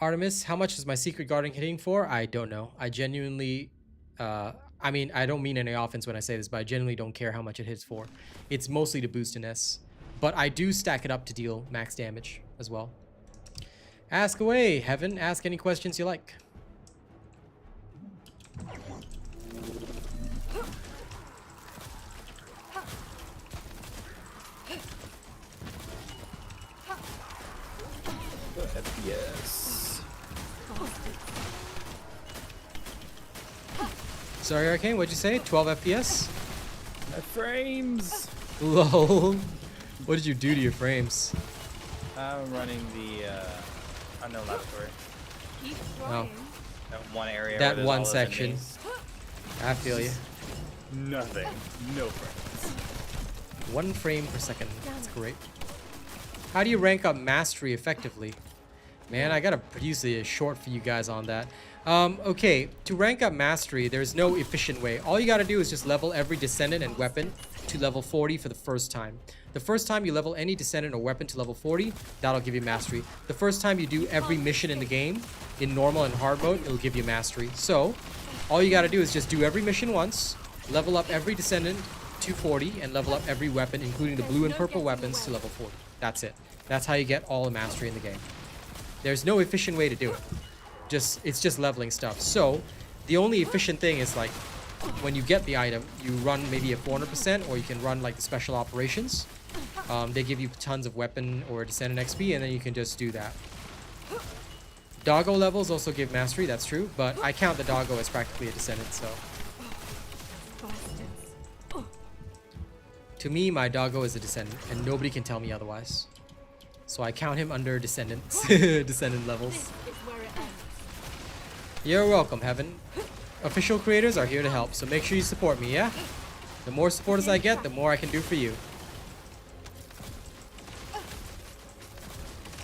Speaker 1: Artemis, how much is my secret guarding hitting for? I don't know. I genuinely, I mean, I don't mean any offense when I say this, but I genuinely don't care how much it hits for. It's mostly to boost an S. But I do stack it up to deal max damage as well. Ask away, Heaven. Ask any questions you like.
Speaker 4: FPS.
Speaker 1: Sorry, Arcane, what'd you say? 12 FPS?
Speaker 4: My frames!
Speaker 1: Lol. What did you do to your frames?
Speaker 4: I'm running the unknown laboratory.
Speaker 5: Keep
Speaker 1: Oh.
Speaker 5: trying.
Speaker 4: That one area.
Speaker 1: That
Speaker 4: where there's
Speaker 1: one
Speaker 4: all those
Speaker 1: section.
Speaker 4: enemies.
Speaker 1: I feel you.
Speaker 4: Nothing. No frames.
Speaker 1: 1 frame per second. That's great. How do you rank up mastery effectively? Man, I gotta produce a short for you guys on that. Okay, to rank up mastery, there's no efficient way. All you gotta do is just level every descendant and weapon to level 40 for the first time. The first time you level any descendant or weapon to level 40, that'll give you mastery. The first time you do every mission in the game, in normal and hard mode, it'll give you mastery. So, all you gotta do is just do every mission once, level up every descendant to 40, and level up every weapon, including the blue and purple weapons, to level 40. That's it. That's how you get all the mastery in the game. There's no efficient way to do it. It's just leveling stuff. So, the only efficient thing is like, when you get the item, you run maybe a 400%, or you can run like the special operations. They give you tons of weapon or descendant XP, and then you can just do that. Doggo levels also give mastery, that's true, but I count the doggo as practically a descendant, so. To me, my doggo is a descendant, and nobody can tell me otherwise. So I count him under descendants, descendant levels.
Speaker 5: This is where it ends.
Speaker 1: You're welcome, Heaven. Official creators are here to help, so make sure you support me, yeah? The more supporters I get, the more I can do for you.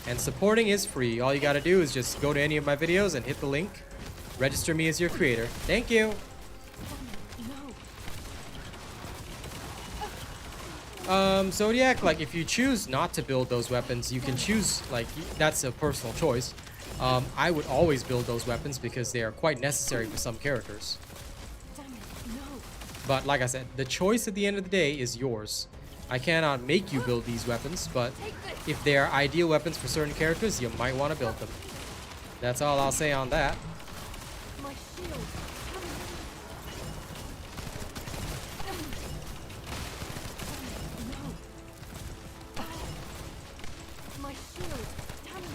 Speaker 1: And supporting is free. All you gotta do is just go to any of my videos and hit the link. Register me as your creator. Thank you. Zodiac, like if you choose not to build those weapons, you can choose, like, that's a personal choice. I would always build those weapons because they are quite necessary for some characters. But like I said, the choice at the end of the day is yours. I cannot make you build these weapons, but if they are ideal weapons for certain characters, you might want to build them. That's all I'll say on that.
Speaker 5: My shield. My shield. Damn it.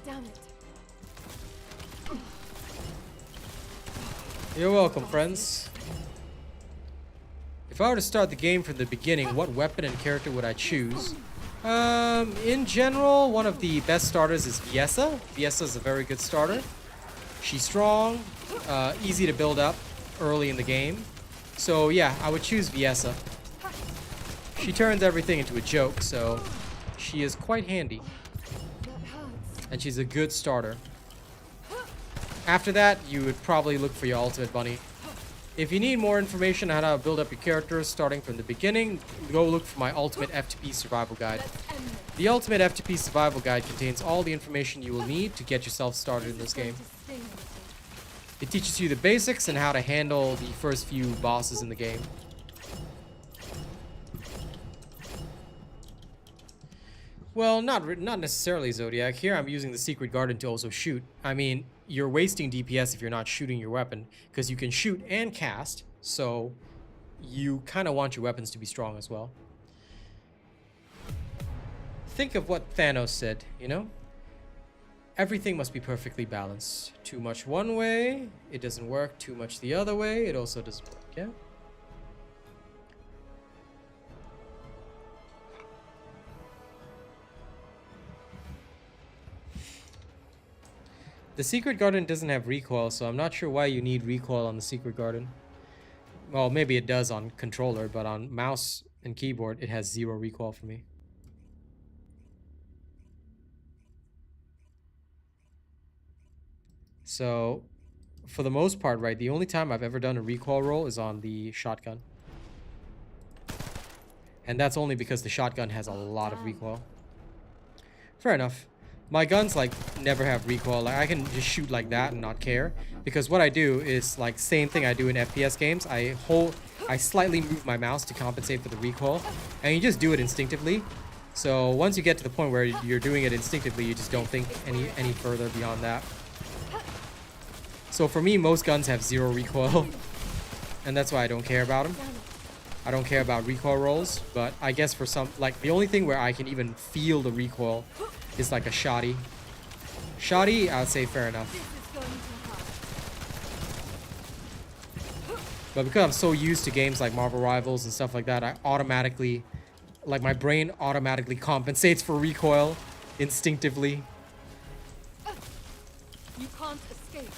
Speaker 5: Damn it.
Speaker 1: You're welcome, friends. If I were to start the game from the beginning, what weapon and character would I choose? In general, one of the best starters is Viessa. Viessa is a very good starter. She's strong, easy to build up early in the game. So yeah, I would choose Viessa. She turns everything into a joke, so she is quite handy.
Speaker 5: That hurts.
Speaker 1: And she's a good starter. After that, you would probably look for your ultimate bunny. If you need more information on how to build up your characters starting from the beginning, go look for my Ultimate F2P Survival Guide.
Speaker 5: Let's end this.
Speaker 1: The Ultimate F2P Survival Guide contains all the information you will need to get yourself started in this game.
Speaker 5: To sting a little.
Speaker 1: It teaches you the basics and how to handle the first few bosses in the game. Well, not necessarily, Zodiac. Here I'm using the Secret Garden to also shoot. I mean, you're wasting DPS if you're not shooting your weapon, because you can shoot and cast, so you kind of want your weapons to be strong as well. Think of what Thanos said, you know? Everything must be perfectly balanced. Too much one way, it doesn't work. Too much the other way, it also doesn't work, yeah? The Secret Garden doesn't have recoil, so I'm not sure why you need recoil on the Secret Garden. Well, maybe it does on controller, but on mouse and keyboard, it has 0 recoil for me. So, for the most part, right, the only time I've ever done a recoil roll is on the shotgun. And that's only because the shotgun has a lot of recoil. Fair enough. My guns, like, never have recoil. Like, I can just shoot like that and not care. Because what I do is, like, same thing I do in FPS games. I slightly move my mouse to compensate for the recoil. And you just do it instinctively. So, once you get to the point where you're doing it instinctively, you just don't think any further beyond that. So, for me, most guns have 0 recoil. And that's why I don't care about them. I don't care about recoil rolls. But I guess for some, like, the only thing where I can even feel the recoil is like a shoddy. Shoddy, I would say fair enough. But because I'm so used to games like Marvel Rivals and stuff like that, I automatically, like, my brain automatically compensates for recoil instinctively.
Speaker 5: You can't escape.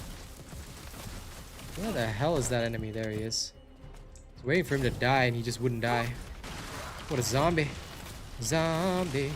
Speaker 1: Where the hell is that enemy? There he is. I was waiting for him to die and he just wouldn't die. What a zombie. Zombie.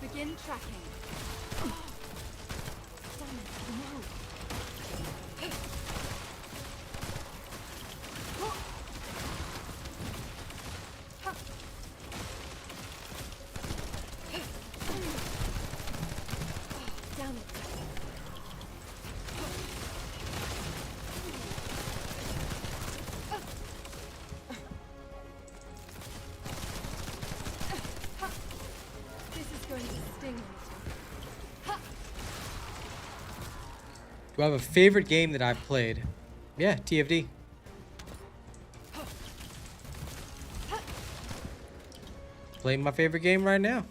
Speaker 5: Begin tracking. Damn it, no. Damn it. This is going to sting a little.
Speaker 1: Do I have a favorite game that I've played? Yeah, TFD. Playing my favorite game right now.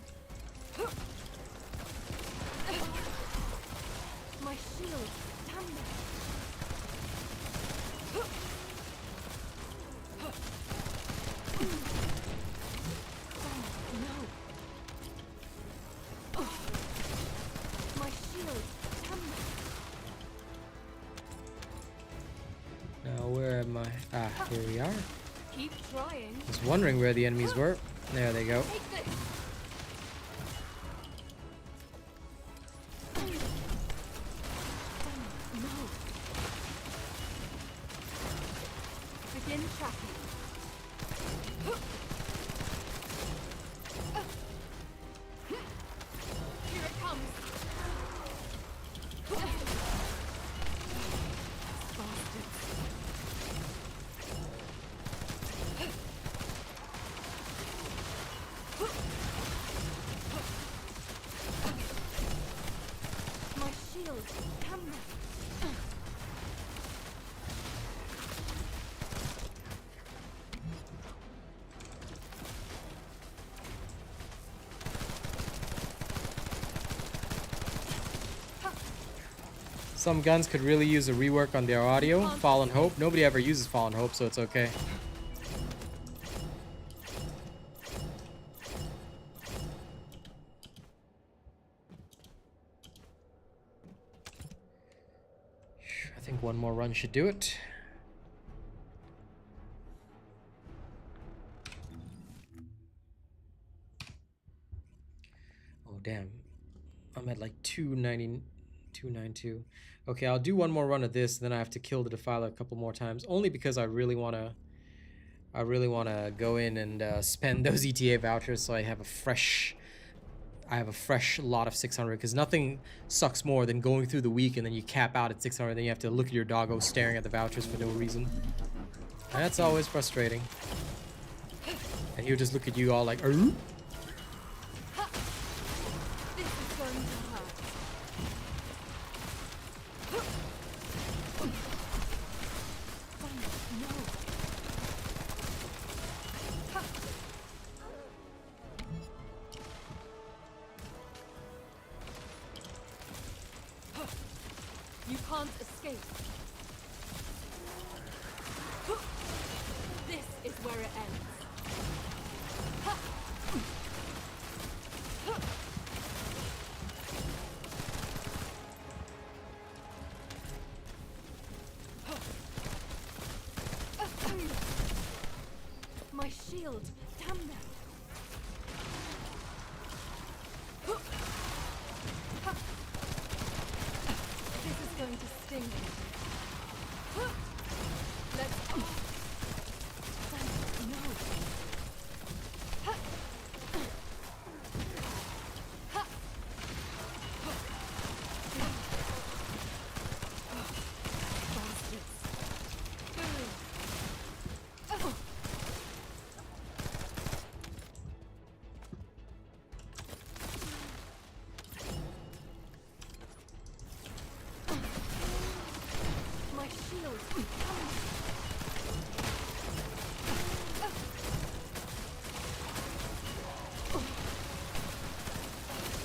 Speaker 5: My shield. Damn it. No. My shield. Damn it.
Speaker 1: Now, where am I? Ah, here we are.
Speaker 5: Keep trying.
Speaker 1: I was wondering where the enemies were. There they go.
Speaker 5: Take this. No. Begin tracking. Here it comes. Bastards. My shield. Come on.
Speaker 1: Some guns could really use a rework on their audio. Fallen Hope. Nobody ever uses Fallen Hope, so it's okay. one more run should do it. Oh, damn. I'm at like 290, 292. Okay, I'll do one more run of this, then I have to kill the Defiler a couple more times, only because I really want to go in and spend those ETA vouchers so I have a fresh lot of 600, because nothing sucks more than going through the week and then you cap out at 600, then you have to look at your doggo staring at the vouchers for no reason. That's always frustrating. And he'll just look at you all like, "Arr?"
Speaker 5: You can't escape. This is where it ends. My shield, damn them. This is going to sting. Let's. No. My shield.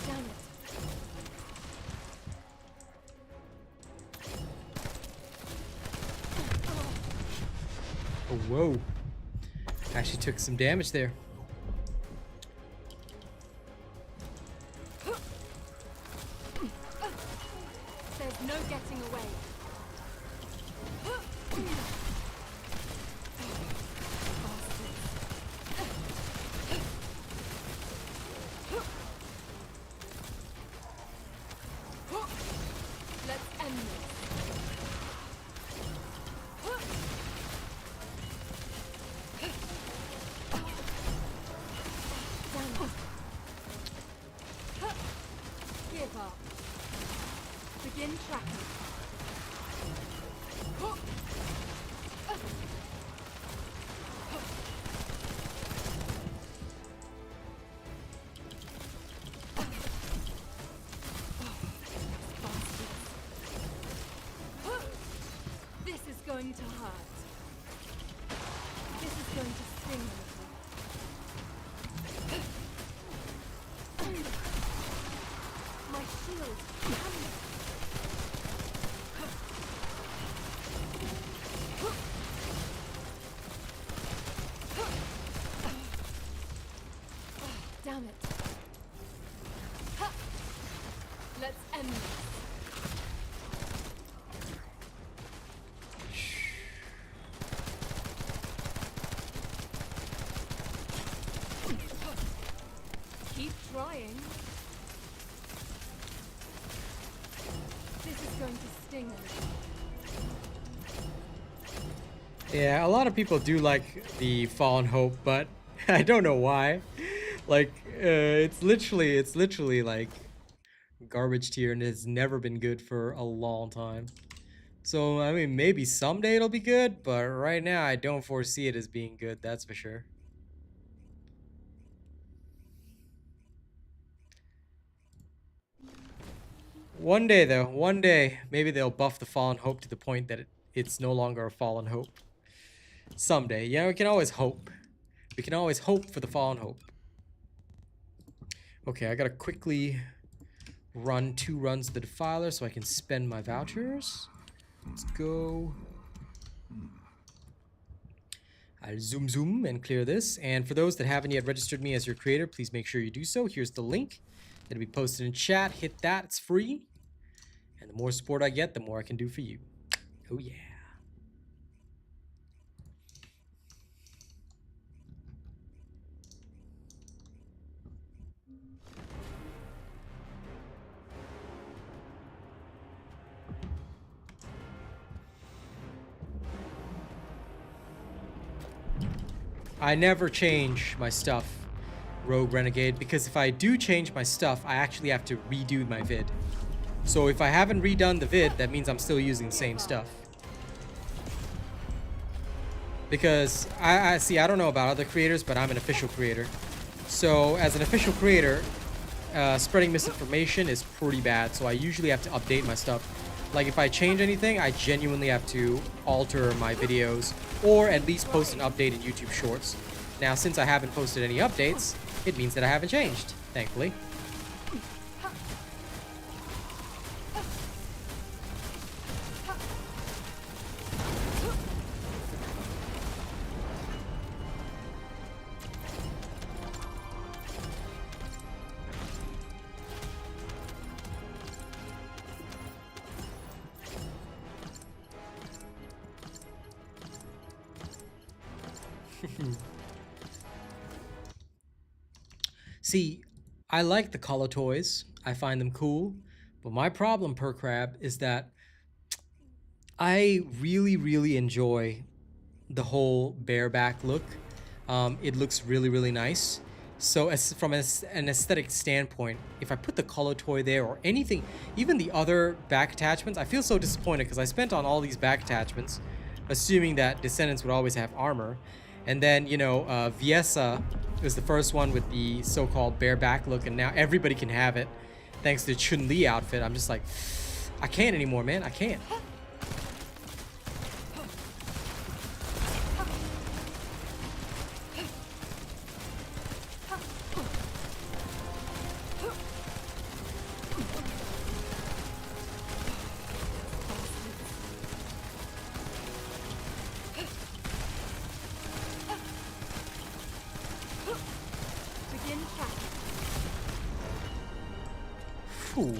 Speaker 5: Damn it.
Speaker 1: Oh, whoa. Actually took some damage there.
Speaker 5: There's no getting away. Let's end this. Give up. Begin tracking. This is going to hurt. This is going to sting a little. My shield. Damn it. Let's end this. Keep trying. This is going to sting a little.
Speaker 1: Yeah, a lot of people do like the Fallen Hope, but I don't know why. Like, it's literally like garbage tier, and it's never been good for a long time. So, I mean, maybe someday it'll be good, but right now I don't foresee it as being good, that's for sure. One day, though, one day, maybe they'll buff the Fallen Hope to the point that it's no longer a Fallen Hope. Someday, yeah, we can always hope. We can always hope for the Fallen Hope. Okay, I gotta quickly run 2 runs of the Defiler so I can spend my vouchers. Let's go. I'll zoom and clear this. And for those that haven't yet registered me as your creator, please make sure you do so. Here's the link. It'll be posted in chat. Hit that, it's free. And the more support I get, the more I can do for you. Oh yeah. I never change my stuff, Rogue Renegade, because if I do change my stuff, I actually have to redo my vid. So if I haven't redone the vid, that means I'm still using the same stuff. Because I see, I don't know about other creators, but I'm an official creator. So as an official creator, spreading misinformation is pretty bad. So I usually have to update my stuff. Like if I change anything, I genuinely have to alter my videos or at least post an update in YouTube Shorts. Now, since I haven't posted any updates, it means that I haven't changed, thankfully. See, I like the color toys. I find them cool. But my problem, Per Crab, is that I really enjoy the whole bareback look. It looks really nice. So as from an aesthetic standpoint, if I put the color toy there or anything, even the other back attachments, I feel so disappointed because I spent on all these back attachments, assuming that Descendants would always have armor. And then, you know, Viesa was the first one with the so-called bareback look, and now everybody can have it thanks to Chun-Li outfit. I'm just like, I can't anymore, man. I can't. Ooh.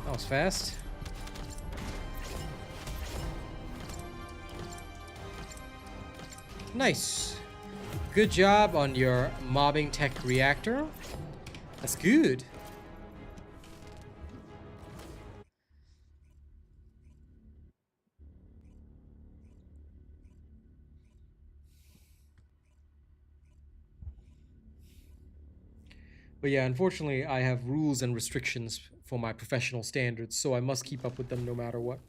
Speaker 1: That was fast. Nice. Good job on your mobbing tech reactor. That's good. But yeah, unfortunately, I have rules and restrictions for my professional standards, so I must keep up with them no matter what.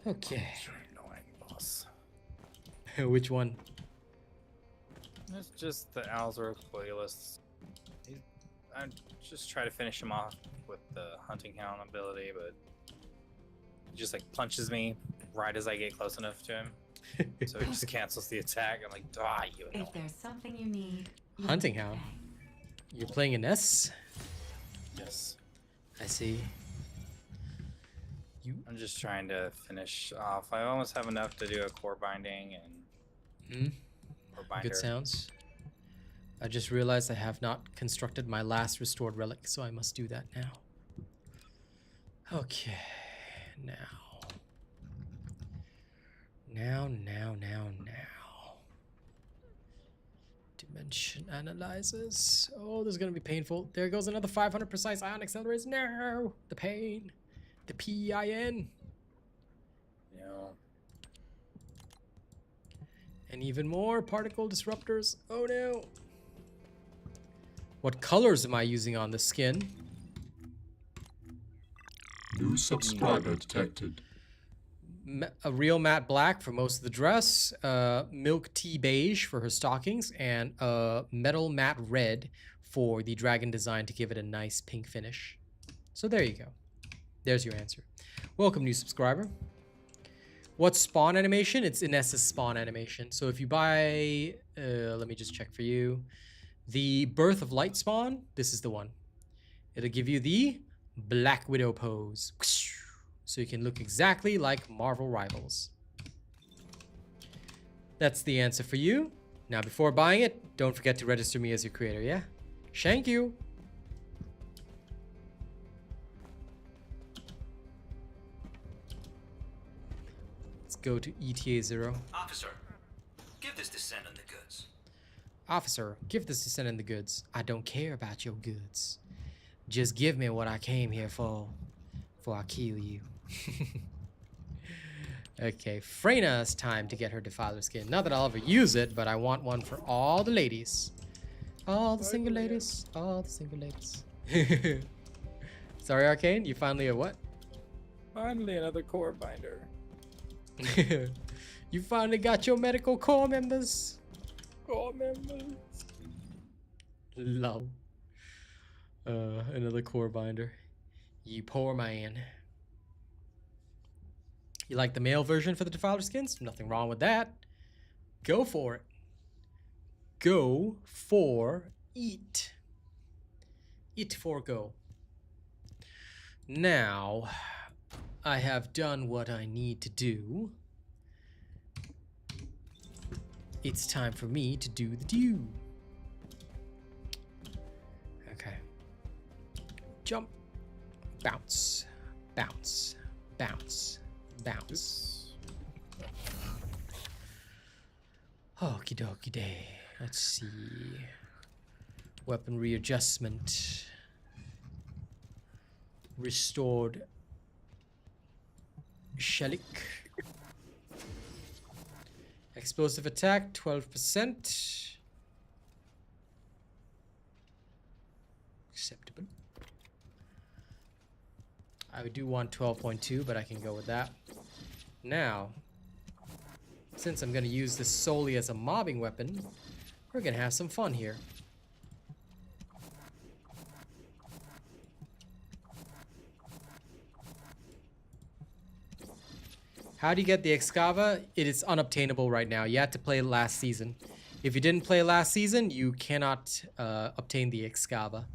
Speaker 1: Okay.
Speaker 4: Sure, annoying boss.
Speaker 1: Which one?
Speaker 4: It's just the Alzor playlists. I just try to finish him off with the hunting hound ability, but he just like punches me right as I get close enough to him. So it just cancels the attack. I'm like, ah, you annoying.
Speaker 2: If there's something you need, you
Speaker 1: Hunting
Speaker 2: know
Speaker 1: hound.
Speaker 2: today.
Speaker 1: You're playing an S?
Speaker 4: Yes.
Speaker 1: I see.
Speaker 4: I'm just trying to finish off. I almost have enough to do a core binding and core binder.
Speaker 1: Good sounds. I just realized I have not constructed my last restored relic, so I must do that now. Okay. Now. Dimension analyzers. Oh, this is gonna be painful. There goes another 500 precise ion accelerators. No! The pain. The PIN.
Speaker 4: You know,
Speaker 1: And even more particle disruptors. Oh no. What colors am I using on the skin?
Speaker 6: New subscriber detected.
Speaker 1: A real matte black for most of the dress, milk tea beige for her stockings, and metal matte red for the dragon design to give it a nice pink finish. So there you go. There's your answer. Welcome, new subscriber. What's spawn animation? It's Inessa's spawn animation. So if you buy, let me just check for you. The Birth of Light spawn, this is the one. It'll give you the Black Widow pose. So you can look exactly like Marvel Rivals. That's the answer for you. Now, before buying it, don't forget to register me as your creator, yeah? Thank you. Let's go to ETA 0.
Speaker 7: Officer, give this descendant the goods.
Speaker 1: Officer, give this descendant the goods. I don't care about your goods. Just give me what I came here for. Before I kill you. Okay, Freyna's time to get her Defiler skin. Not that I'll ever use it, but I want one for all the ladies. All the single ladies. All the single ladies. Sorry, Arcane, you finally have what?
Speaker 4: Finally, another core binder.
Speaker 1: You finally got your medical core members.
Speaker 4: Core members.
Speaker 1: Love. Another core binder. You poor man. You like the male version for the Defiler skins? Nothing wrong with that. Go for it. Go for it. It for go. Now, I have done what I need to do. It's time for me to do the do. Okay. Jump. Bounce. Bounce. Bounce. Bounce. Okie dokie day. Let's see. Weapon readjustment. Restored Shelik. Explosive attack 12%. Acceptable. I do want 12.2, but I can go with that. Now, since I'm going to use this solely as a mobbing weapon, we're going to have some fun here. How do you get the Excava? It is unobtainable right now. You had to play last season. If you didn't play last season, you cannot obtain the Excava,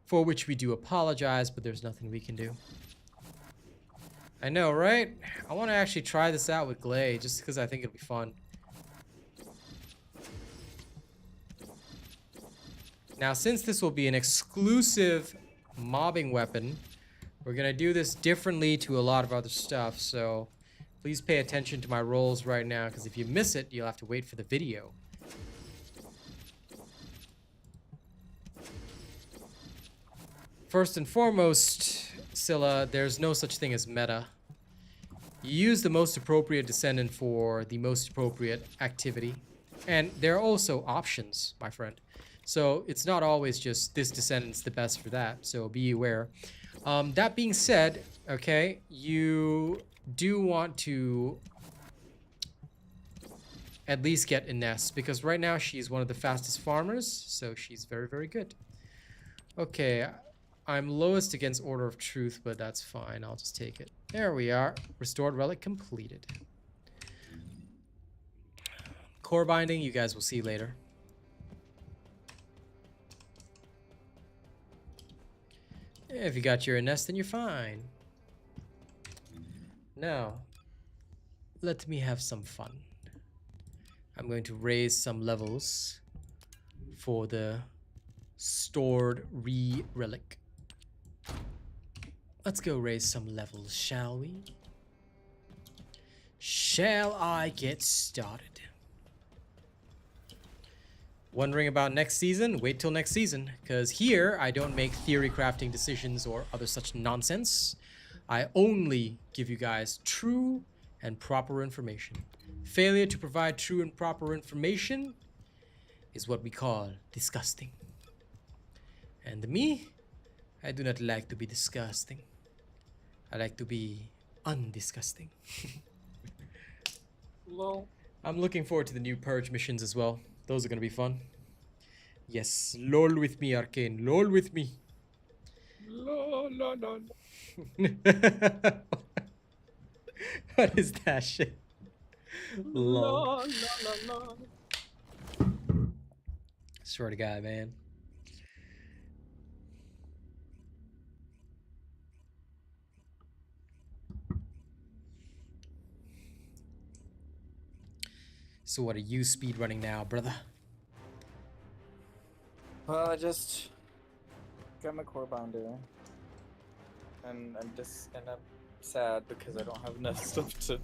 Speaker 1: for which we do apologize, but there's nothing we can do. I know, right? I want to actually try this out with Glay, just because I think it'll be fun. Now, since this will be an exclusive mobbing weapon, we're going to do this differently to a lot of other stuff, so please pay attention to my rolls right now, because if you miss it, you'll have to wait for the video. First and foremost, Scylla, there's no such thing as meta. You use the most appropriate descendant for the most appropriate activity. And there are also options, my friend. So it's not always just this descendant's the best for that, so be aware. That being said, okay, you do want to at least get Ines, because right now she's one of the fastest farmers, so she's very, very good. Okay, I'm lowest against Order of Truth, but that's fine. I'll just take it. There we are. Restored Relic completed. Core binding, you guys will see later. If you got your Ines, then you're fine. Now, let me have some fun. I'm going to raise some levels for the stored relic. Let's go raise some levels, shall we? Shall I get started? Wondering about next season? Wait till next season, because here I don't make theory crafting decisions or other such nonsense. I only give you guys true and proper information. Failure to provide true and proper information is what we call disgusting. And me, I do not like to be disgusting. I like to be undisgusting.
Speaker 4: Lol.
Speaker 1: I'm looking forward to the new Purge missions as well. Those are going to be fun. Yes, lol with me, Arcane. Lol with me.
Speaker 4: Lol, lol, lol.
Speaker 1: What is that shit? Lol.
Speaker 4: Lol, lol, lol.
Speaker 1: Swear to God, man. So what are you speedrunning now, brother?
Speaker 4: Well, I just got my core binder, and I'm sad because I don't have enough stuff to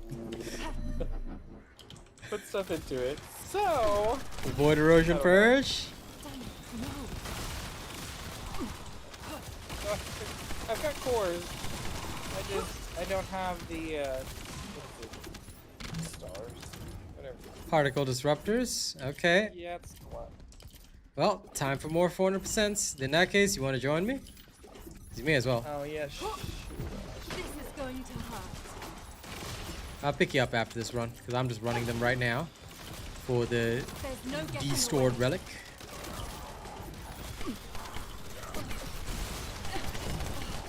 Speaker 4: put stuff into it. So
Speaker 1: Avoid erosion
Speaker 4: I don't know.
Speaker 1: purge.
Speaker 4: I've got cores. I don't have the what is it? Stars. Whatever.
Speaker 1: Particle disruptors. Okay.
Speaker 4: Yeah, that's the one.
Speaker 1: Well, time for more 400%. In that case, you want to join me? You may as well.
Speaker 4: Oh yeah.
Speaker 5: This is going to hurt.
Speaker 1: I'll pick you up after this run because I'm just running them right now for the
Speaker 5: There's no getting
Speaker 1: destored
Speaker 5: away.
Speaker 1: relic.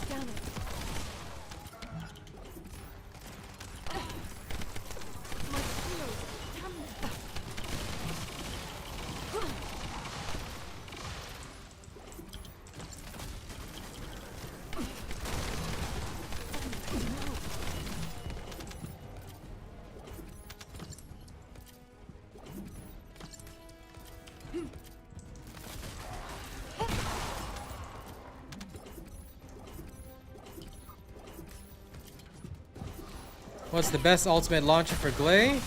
Speaker 5: Damn it. My shield. Damn it.
Speaker 1: What's the best ultimate launcher for Glay?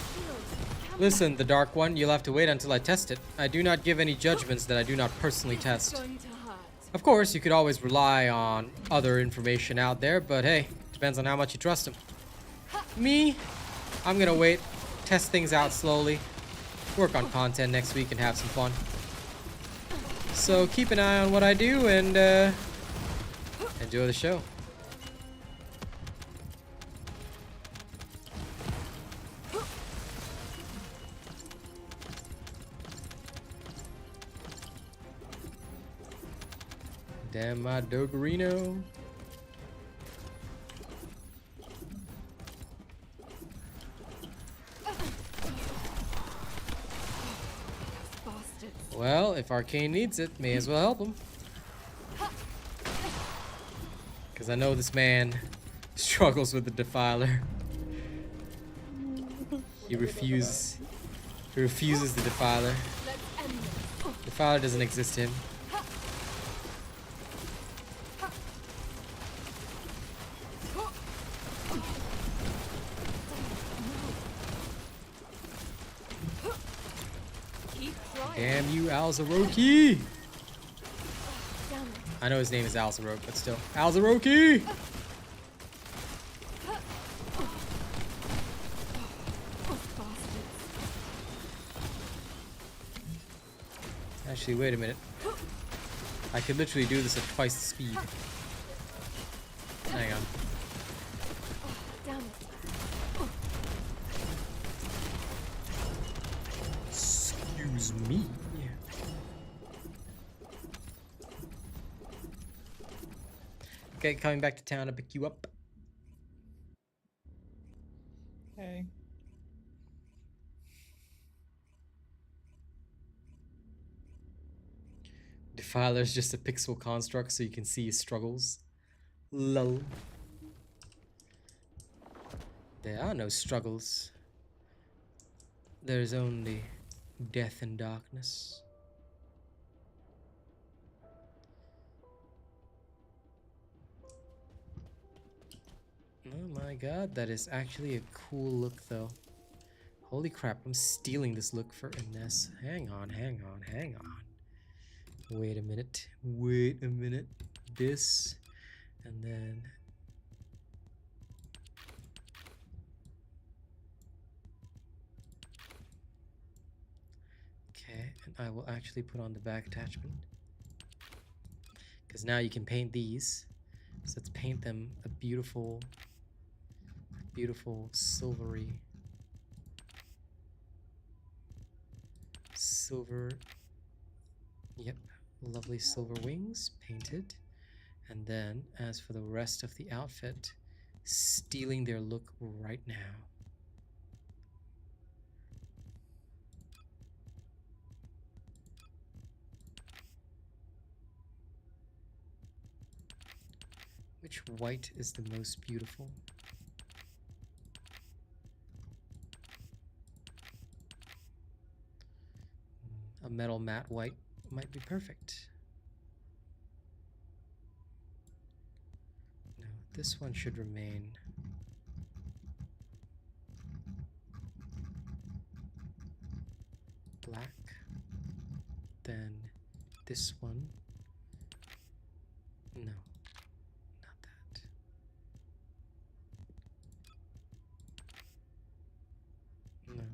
Speaker 1: Listen, the Dark One, you'll have to wait until I test it. I do not give any judgments that I do not personally
Speaker 5: This is
Speaker 1: test.
Speaker 5: going to hurt.
Speaker 1: Of course, you could always rely on other information out there, but hey, depends on how much you trust him. Me, I'm gonna wait, test things out slowly, work on content next week and have some fun. So keep an eye on what I do and enjoy the show. Damn my Doggerino.
Speaker 5: Bastards.
Speaker 1: Well, if Arcane needs it, may as well help him. Because I know this man struggles with the Defiler. He refuses the Defiler.
Speaker 5: Let's end this.
Speaker 1: Defiler doesn't exist to him.
Speaker 5: Keep trying.
Speaker 1: Damn you, Alzaroki!
Speaker 5: Damn it.
Speaker 1: I know his name is Alzarok, but still. Alzaroki!
Speaker 5: Bastards.
Speaker 1: Actually, wait a minute. I could literally do this at twice the speed. Hang on.
Speaker 5: Damn it.
Speaker 1: Excuse me. Okay, coming back to town to pick you up.
Speaker 4: Hey.
Speaker 1: Defiler's just a pixel construct so you can see his struggles. Lol. There are no struggles. There's only death and darkness. Oh my god, that is actually a cool look though. Holy crap, I'm stealing this look for Ines. Hang on. Wait a minute. This, and then... Okay, and I will actually put on the back attachment. Because now you can paint these. So let's paint them a beautiful silvery... silver... Yep, lovely silver wings painted. And then, as for the rest of the outfit, stealing their look right now. Which white is the most beautiful? A metal matte white might be perfect. This one should remain. Black. Then this one. No, not that. No.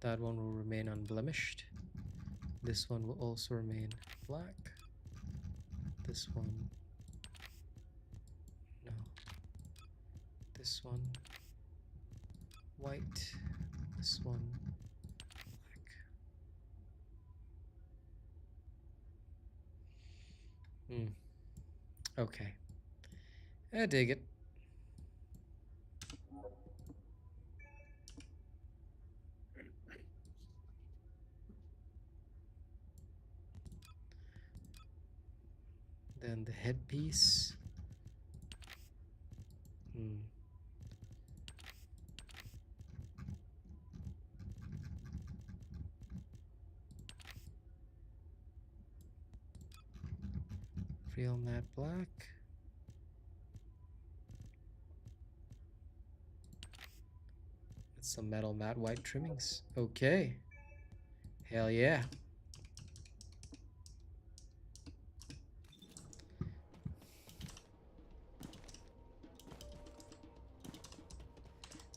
Speaker 1: That one will remain unblemished. This one will also remain black. This one. No. This one. White. This one. Black. Okay. I dig it. Then the headpiece. Real matte black. With some metal matte white trimmings. Okay. Hell yeah.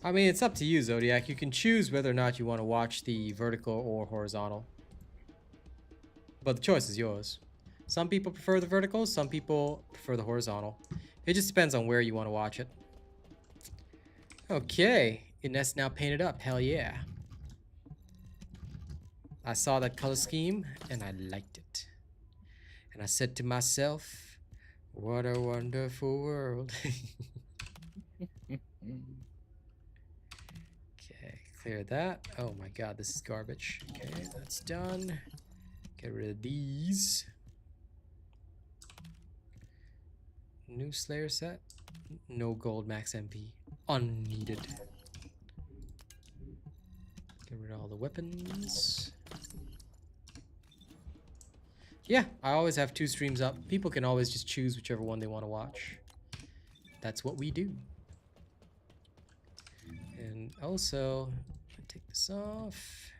Speaker 1: I mean, it's up to you, Zodiac. You can choose whether or not you want to watch the vertical or horizontal. But the choice is yours. Some people prefer the vertical, some people prefer the horizontal. It just depends on where you want to watch it. Okay, Ines now painted up. Hell yeah. I saw that color scheme and I liked it. And I said to myself, what a wonderful world. Okay, clear that. Oh my god, this is garbage. Okay, that's done. Get rid of these. New Slayer set. No gold max MP. Unneeded. Get rid of all the weapons. Yeah, I always have 2 streams up. People can always just choose whichever one they want to watch. That's what we do. And also, take this off.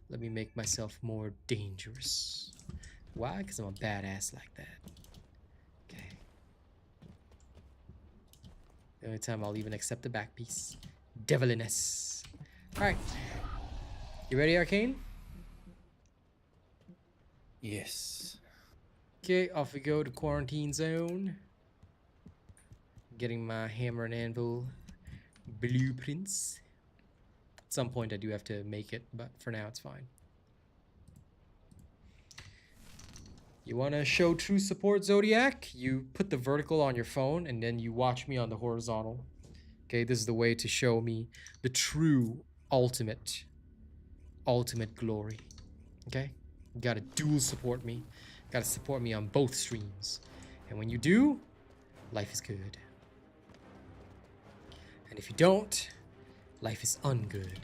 Speaker 1: Let me make myself more dangerous. Why? Because I'm a badass like that. Okay. The only time I'll even accept the back piece. Deviliness. Alright. You ready, Arcane?
Speaker 4: Yes.
Speaker 1: Okay, off we go to quarantine zone. Getting my hammer and anvil blueprints. At some point I do have to make it, but for now it's fine. You want to show true support, Zodiac? You put the vertical on your phone and then you watch me on the horizontal. Okay, this is the way to show me the true ultimate glory. Okay? You gotta dual support me. Gotta support me on both streams. And when you do, life is good. And if you don't, life is ungood.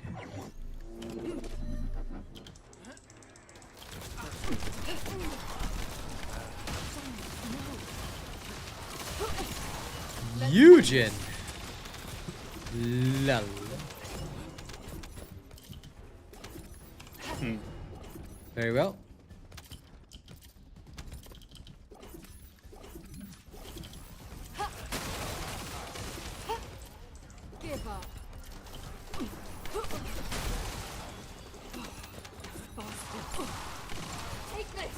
Speaker 1: Eugen. Lol. Very well.
Speaker 5: Give up. Bastard. Take this.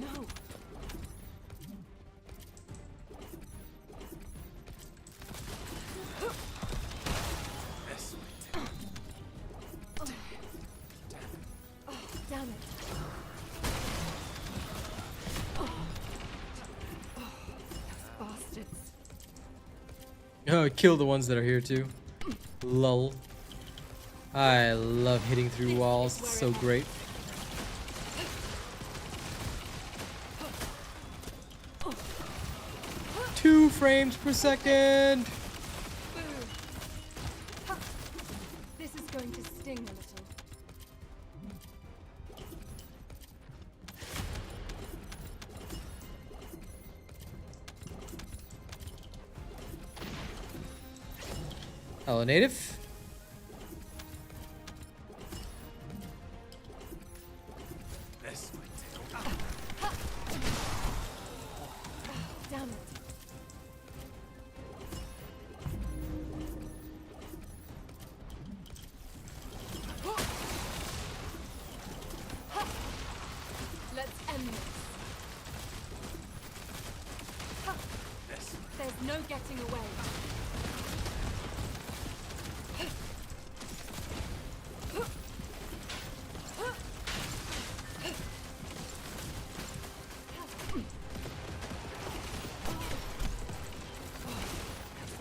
Speaker 5: No. Damn it. Bastards.
Speaker 1: Oh, kill the ones that are here too. Lol. I love hitting through walls. It's so great. frames per second.
Speaker 5: Ha. This is going to sting a little.
Speaker 1: Hello, native.
Speaker 3: This might
Speaker 5: Damn it. Let's end this. There's no getting away.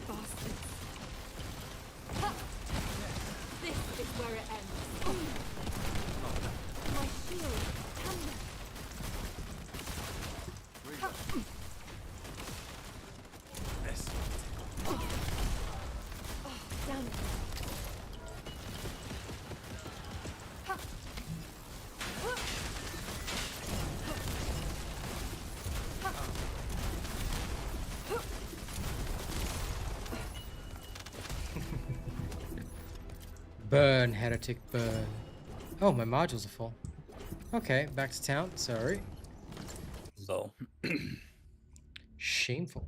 Speaker 5: Bastards. This is where it ends. My shield. Come back.
Speaker 3: this.
Speaker 5: Damn it.
Speaker 1: Burn, heretic, burn. Oh, my modules are full. Okay, back to town. Sorry.
Speaker 4: So,
Speaker 1: Shameful.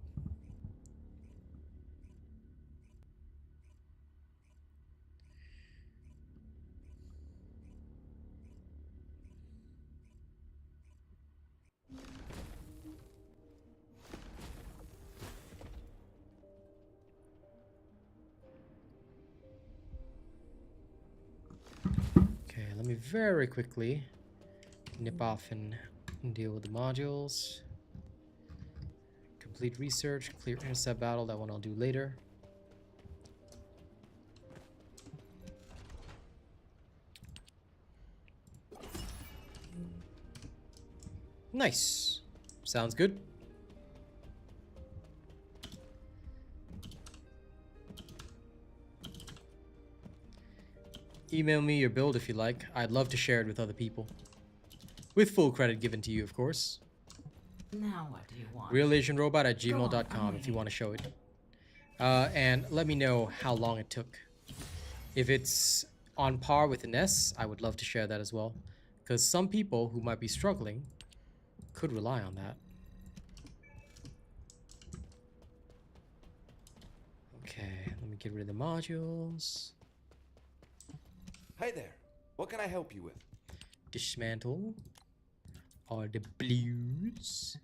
Speaker 1: Okay, let me very quickly nip off and deal with the modules. Complete research, clear intercept battle, that one I'll do later. Nice. Sounds good. Email me your build if you like. I'd love to share it with other people. With full credit given to you, of course.
Speaker 2: Now what do you want?
Speaker 1: RealAsianRobot@gmail.com if you want to show it. And let me know how long it took. If it's on par with an S, I would love to share that as well. Because some people who might be struggling could rely on that. Okay, let me get rid of the modules.
Speaker 3: Hey there. What can I help you with?
Speaker 1: Dismantle all the blues.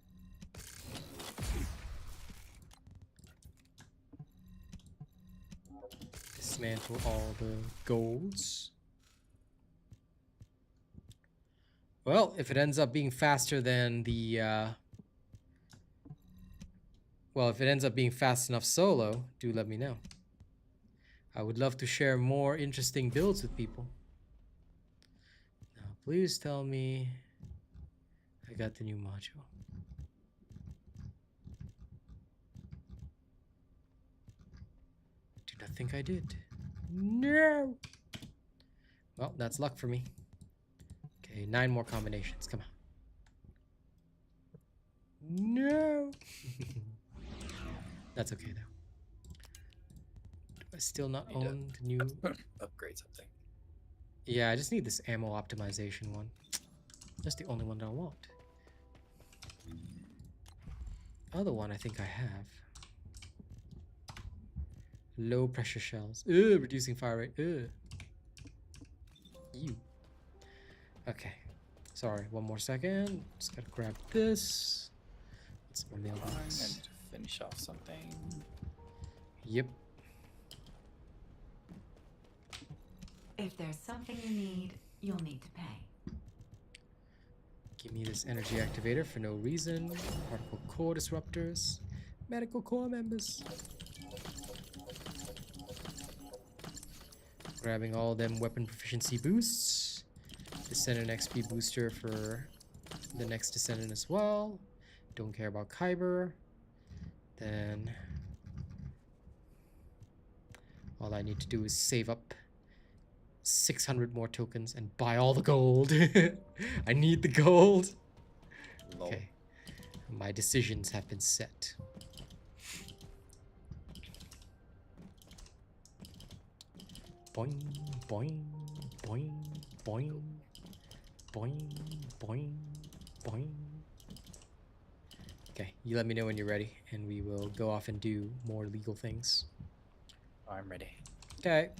Speaker 1: Dismantle all the golds. Well, if it ends up being faster than the if it ends up being fast enough solo, do let me know. I would love to share more interesting builds with people. Now, please tell me I got the new module. Do not think I did. No! Well, that's luck for me. Okay, 9 more combinations. Come on. No! That's okay, though. Do I still not
Speaker 4: Need to
Speaker 1: own the new...
Speaker 4: upgrade something.
Speaker 1: Yeah, I just need this ammo optimization one. That's the only one that I want. Other one I think I have. Low pressure shells. Ugh, reducing fire rate. Ugh. Ew. Okay. Sorry, one more second. Just gotta grab this. It's my
Speaker 4: I
Speaker 1: mailbox.
Speaker 4: need to finish off something.
Speaker 1: Yep.
Speaker 2: If there's something you need, you'll need to pay.
Speaker 1: Give me this energy activator for no reason. Particle core disruptors. Medical core members. Grabbing all them weapon proficiency boosts. Descendant XP booster for the next Descendant as well. Don't care about Kyber. Then all I need to do is save up 600 more tokens and buy all the gold. I need the gold.
Speaker 4: Lol.
Speaker 1: Okay. My decisions have been set. Boing, boing, boing, boing, boing, boing, boing. Okay, you let me know when you're ready, and we will go off and do more legal things.
Speaker 4: I'm ready.
Speaker 1: Okay.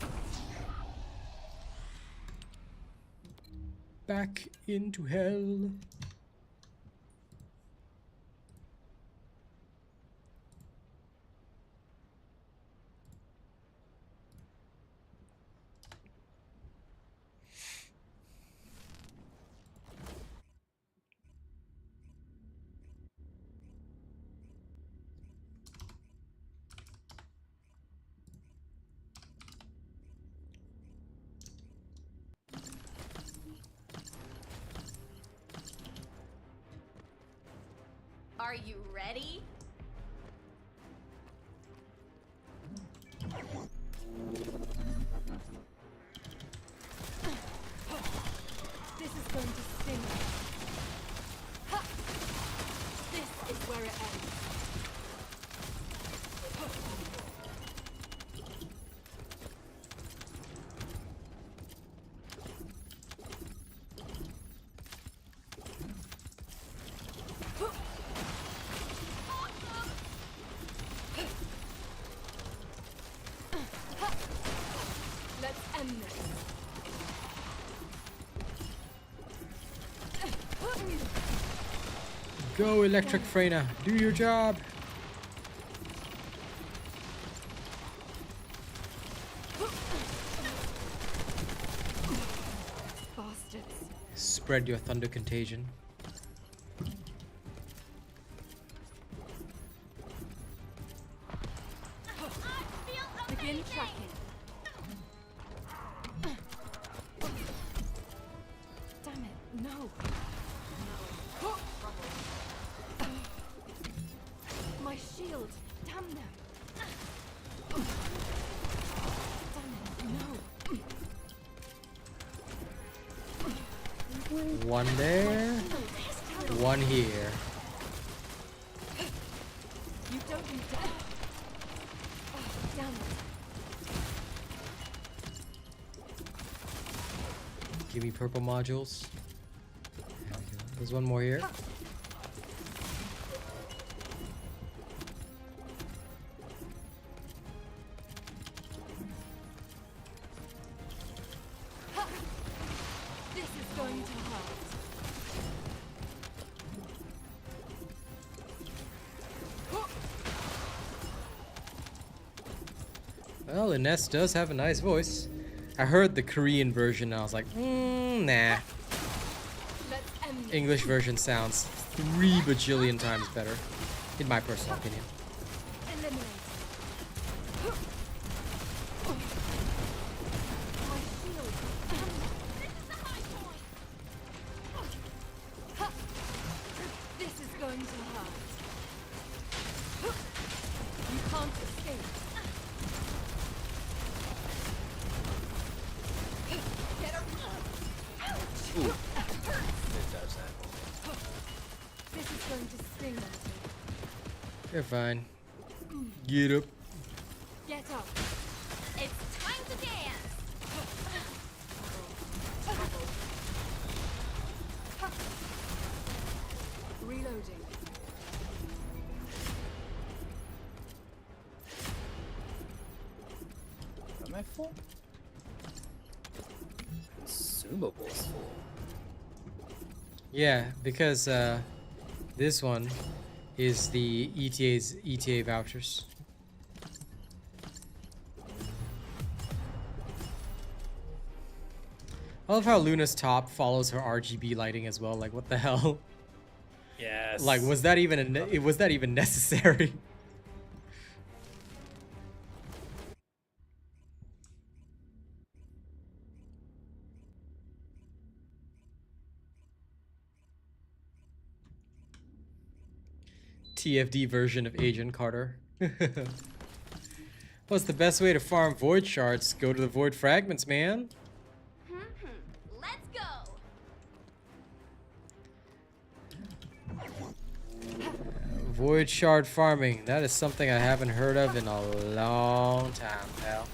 Speaker 1: Back into hell.
Speaker 5: Are you ready? This is going to sting. Ha! This is where it ends. Let's end this.
Speaker 1: Go, Electric Freyna. Do your job.
Speaker 5: Bastards.
Speaker 1: Spread your thunder contagion.
Speaker 5: Begin tracking. Damn it, no. My shield. Damn them. Damn it, no.
Speaker 1: One there, one here.
Speaker 5: You don't need to. Oh, damn it.
Speaker 1: Give me purple modules. There we go. There's one more here.
Speaker 5: This is going to hurt.
Speaker 1: Well, Ines does have a nice voice. I heard the Korean version and I was like, nah.
Speaker 5: Let's end this.
Speaker 1: English version sounds 3 bajillion times better, in my personal opinion.
Speaker 5: Eliminate. My shield. This is the high point. This is going to hurt. You can't escape. Get her. Ouch.
Speaker 4: Ooh. It does that.
Speaker 5: This is going to sting.
Speaker 1: You're fine. Get up.
Speaker 5: Get up. It's time to dance. Reloading.
Speaker 4: Am I full? Consumables full.
Speaker 1: Yeah, because this one is the ETA vouchers. I love how Luna's top follows her RGB lighting as well. Like, what the hell?
Speaker 4: Yes.
Speaker 1: Like, was that even necessary? TFD version of Agent Carter. What's the best way to farm void shards? Go to the void fragments, man.
Speaker 5: Let's go.
Speaker 1: Void shard farming. That is something I haven't heard of in a long time, pal.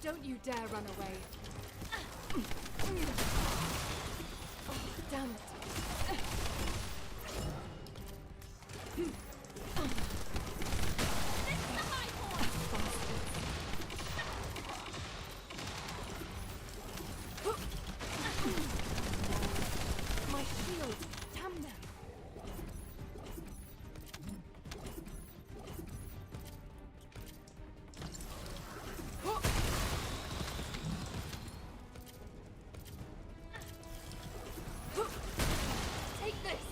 Speaker 5: Don't you dare run away. Oh, damn it. My shield. Damn them. Take this.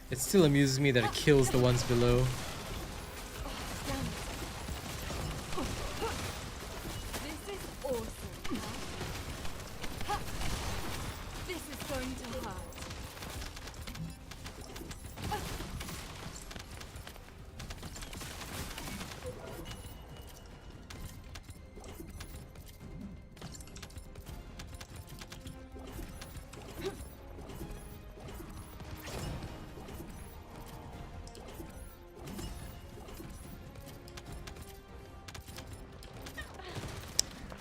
Speaker 1: It still amuses me that it kills the ones below.
Speaker 5: Damn it. This is awesome. Ha. This is going to hurt.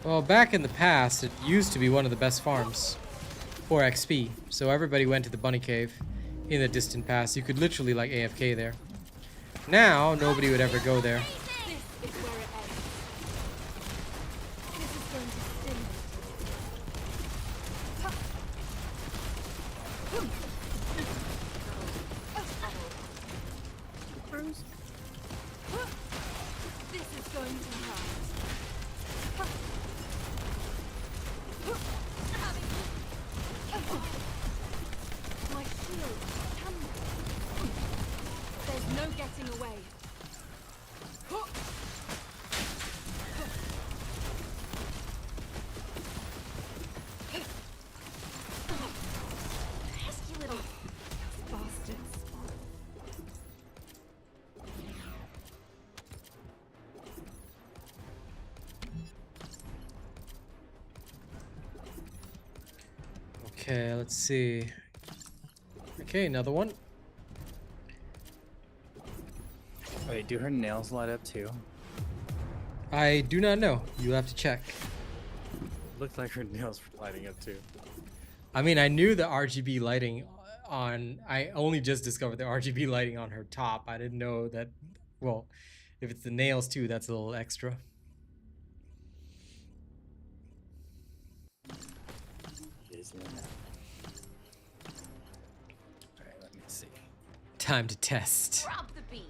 Speaker 1: Well, back in the past, it used to be one of the best farms for XP. So everybody went to the bunny cave in the distant past. You could literally like AFK there. Now, nobody would ever go there.
Speaker 5: This is where it ends. This is going to sting. Ha. This is going to hurt. Ha. My shield. Come. There's no getting away. Pesky little bastards.
Speaker 1: Okay, let's see. Okay, another one.
Speaker 4: Wait, do her nails light up too?
Speaker 1: I do not know. You have to check.
Speaker 4: Looked like her nails were lighting up too.
Speaker 1: I mean, I knew the RGB lighting on... I only just discovered the RGB lighting on her top. I didn't know that... Well, if it's the nails too, that's a little extra.
Speaker 4: Alright, let me see.
Speaker 1: Time to test.
Speaker 5: Drop the beat.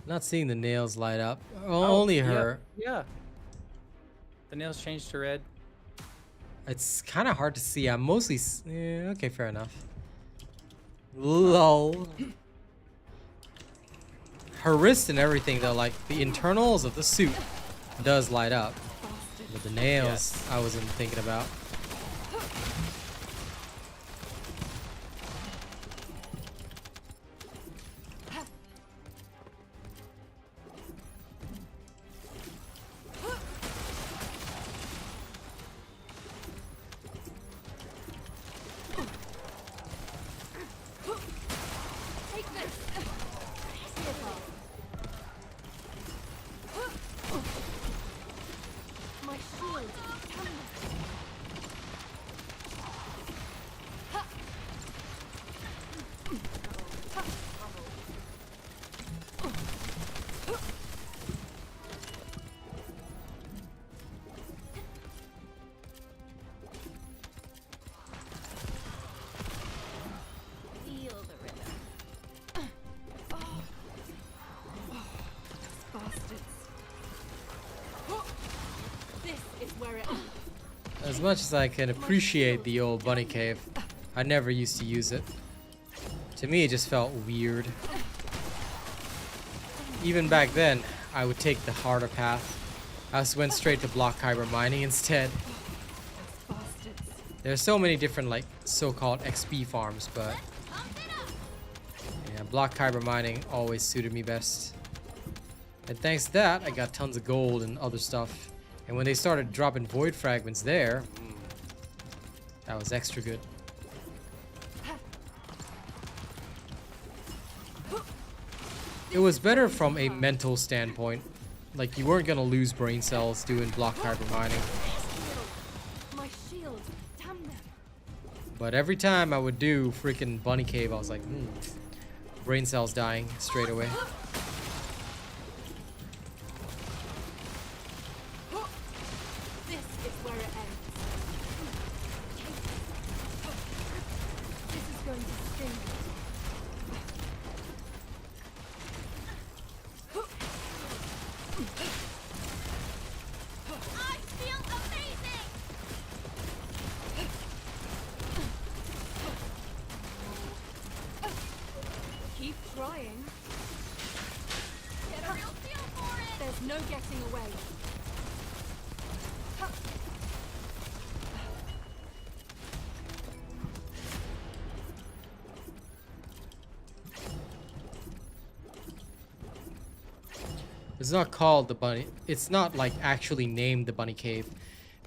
Speaker 1: Not seeing the nails light up. Only her.
Speaker 4: Yeah. The nails changed to red.
Speaker 1: It's kind of hard to see. I'm mostly... Yeah, okay, fair enough. Lol. Her wrist and everything, though, like the internals of the suit does light up. But the nails,
Speaker 4: Yes.
Speaker 1: I wasn't thinking about.
Speaker 5: Take this. My shield. Come. Ha.
Speaker 1: As much as I can appreciate the old bunny cave, I never used to use it. To me, it just felt weird. Even back then, I would take the harder path. I just went straight to block kyber mining instead. There's so many different like so-called XP farms, but yeah, block kyber mining always suited me best. And thanks to that, I got tons of gold and other stuff. And when they started dropping void fragments there, that was extra good. It was better from a mental standpoint. Like, you weren't gonna lose brain cells doing block kyber mining.
Speaker 5: My shield. Damn them.
Speaker 1: But every time I would do freaking bunny cave, I was like, brain cells dying straight away.
Speaker 5: This is where it ends. This is going to sting. I feel amazing. Keep trying. Get a real feel for it. There's no getting away.
Speaker 1: It's not called the bunny. It's not like actually named the bunny cave.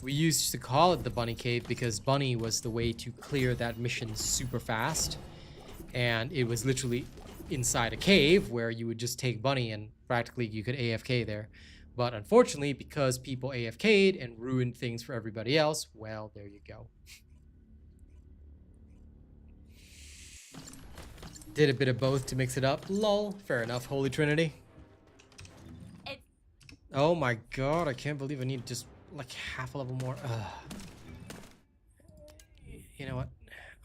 Speaker 1: We used to call it the bunny cave because bunny was the way to clear that mission super fast. And it was literally inside a cave where you would just take bunny and practically you could AFK there. But unfortunately, because people AFK'd and ruined things for everybody else, well, there you go. Did a bit of both to mix it up. Lol. Fair enough, Holy Trinity. Oh my god, I can't believe I need just like half a level more. You know what?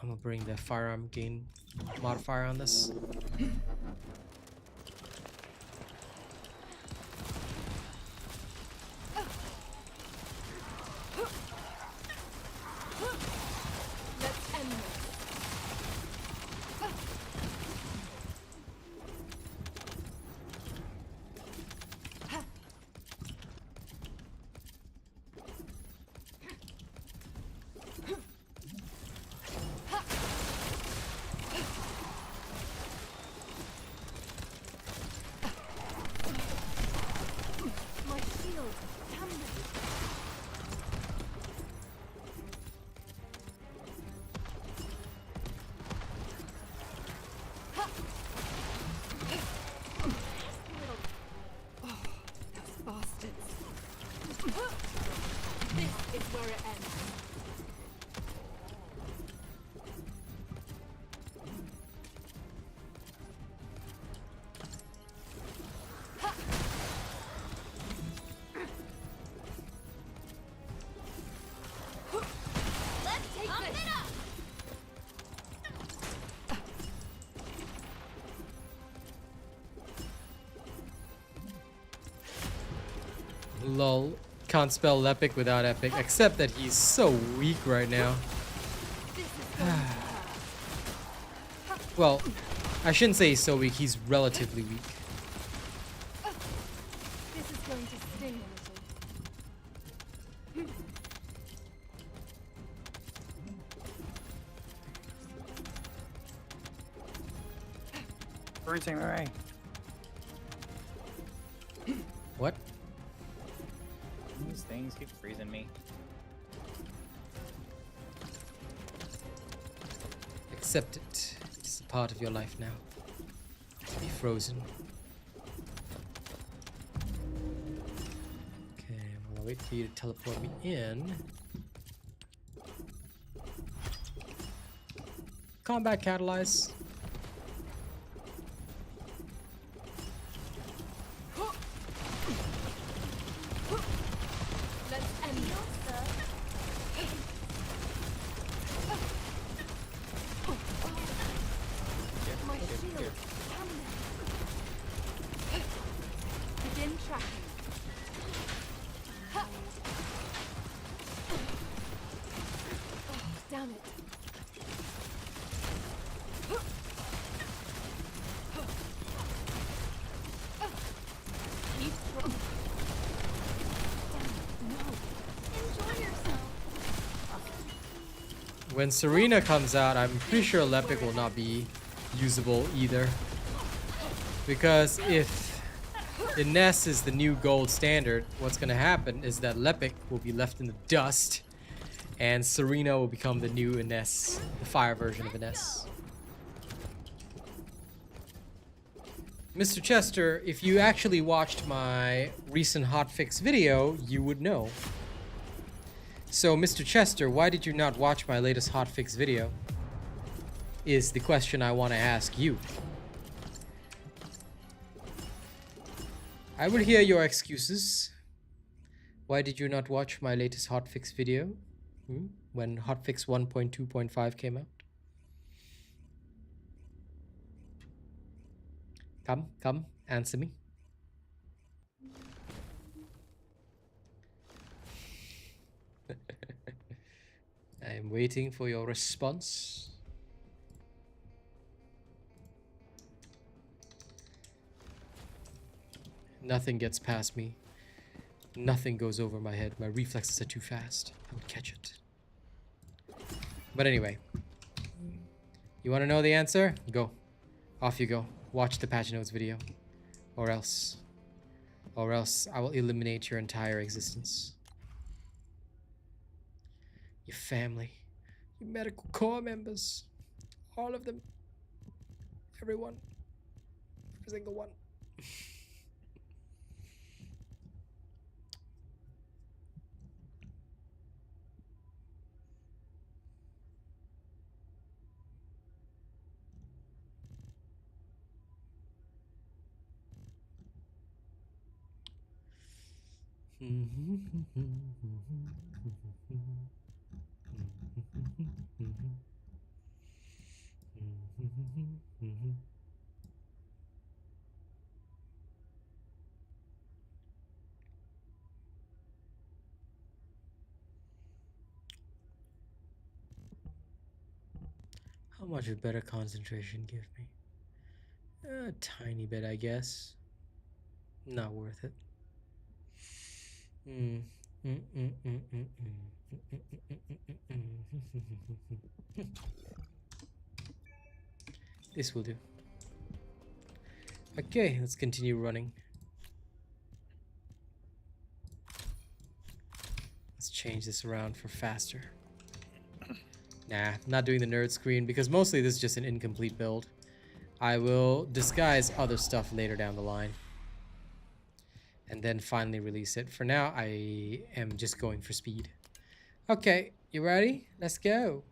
Speaker 1: I'm gonna bring the firearm gain modifier on this.
Speaker 5: Let's end this. My shield. Damn it. Oh, those bastards. This is where it ends. Let's take this.
Speaker 1: Lol. Can't spell epic without epic, except that he's so weak right now.
Speaker 5: This is going to hurt.
Speaker 1: Well, I shouldn't say he's so weak, he's relatively weak.
Speaker 5: This is going to sting a little.
Speaker 4: Freezing away.
Speaker 1: What?
Speaker 4: These things keep freezing me.
Speaker 1: Accept it. It's a part of your life now. To be frozen. Okay, well, I'll wait for you to teleport me in. Combat catalyze.
Speaker 5: Let's end this. My shield. Damn it. Begin tracking.
Speaker 1: When Serena comes out, I'm pretty sure Lepic will not be usable either. Because if Ines is the new gold standard, what's going to happen is that Lepic will be left in the dust, and Serena will become the new Ines, the fire version of Ines. Mr. Chester, if you actually watched my recent hotfix video, you would know. So, Mr. Chester, why did you not watch my latest hotfix video? Is the question I want to ask you. I will hear your excuses. Why did you not watch my latest hotfix video? When hotfix 1.2.5 came out? Come, answer me. I am waiting for your response. Nothing gets past me. Nothing goes over my head. My reflexes are too fast. I would catch it. But anyway. You want to know the answer? Go. Off you go. Watch the patch notes video. Or else I will eliminate your entire existence. Your family. Your medical corps members. All of them. Everyone. Every single one. How much would better concentration give me? A tiny bit, I guess. Not worth it. This will do. Okay, let's continue running. Let's change this around for faster. Nah, not doing the nerd screen because mostly this is just an incomplete build. I will disguise other stuff later down the line. And then finally release it. For now, I am just going for speed. Okay, you ready? Let's go.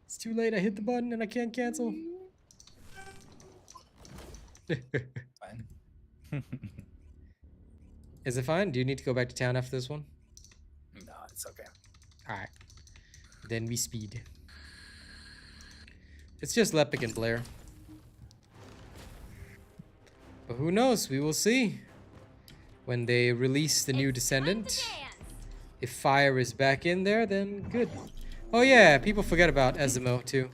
Speaker 1: It's too late. I hit the button and I can't cancel.
Speaker 4: Fine.
Speaker 1: Is it fine? Do you need to go back to town after this one?
Speaker 4: No, it's okay.
Speaker 1: Alright. Then we speed. It's just Lepic and Blair. But who knows? We will see. When they release the new Descendant. If fire is back in there, then good. Oh yeah, people forget about Ezimo too.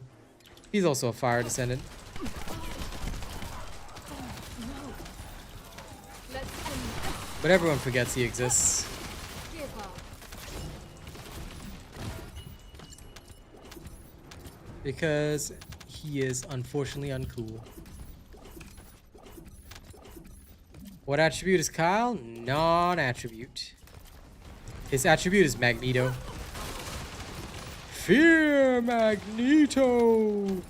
Speaker 1: He's also a fire Descendant. But everyone forgets he exists. Because he is unfortunately uncool. What attribute is Kyle? Non-attribute. His attribute is Magneto. Fear Magneto!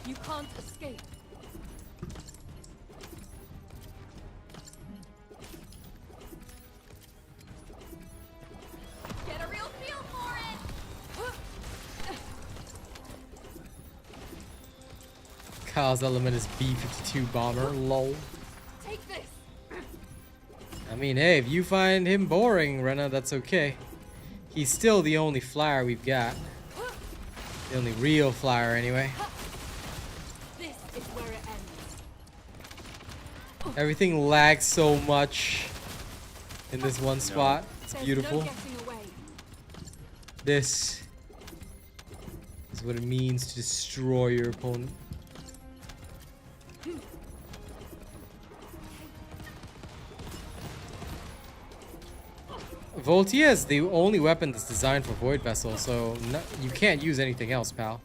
Speaker 5: You can't escape. Get a real feel for it.
Speaker 1: Kyle's element is B-52 bomber, lol.
Speaker 5: Take this.
Speaker 1: I mean, hey, if you find him boring, Rena, that's okay. He's still the only flyer we've got. The only real flyer, anyway.
Speaker 5: This is where it ends.
Speaker 1: Everything lags so much in this one spot. It's
Speaker 5: There's
Speaker 1: beautiful.
Speaker 5: no getting away.
Speaker 1: This is what it means to destroy your opponent. Voltia is the only weapon that's designed for Void Vessel, so you can't use anything else, pal.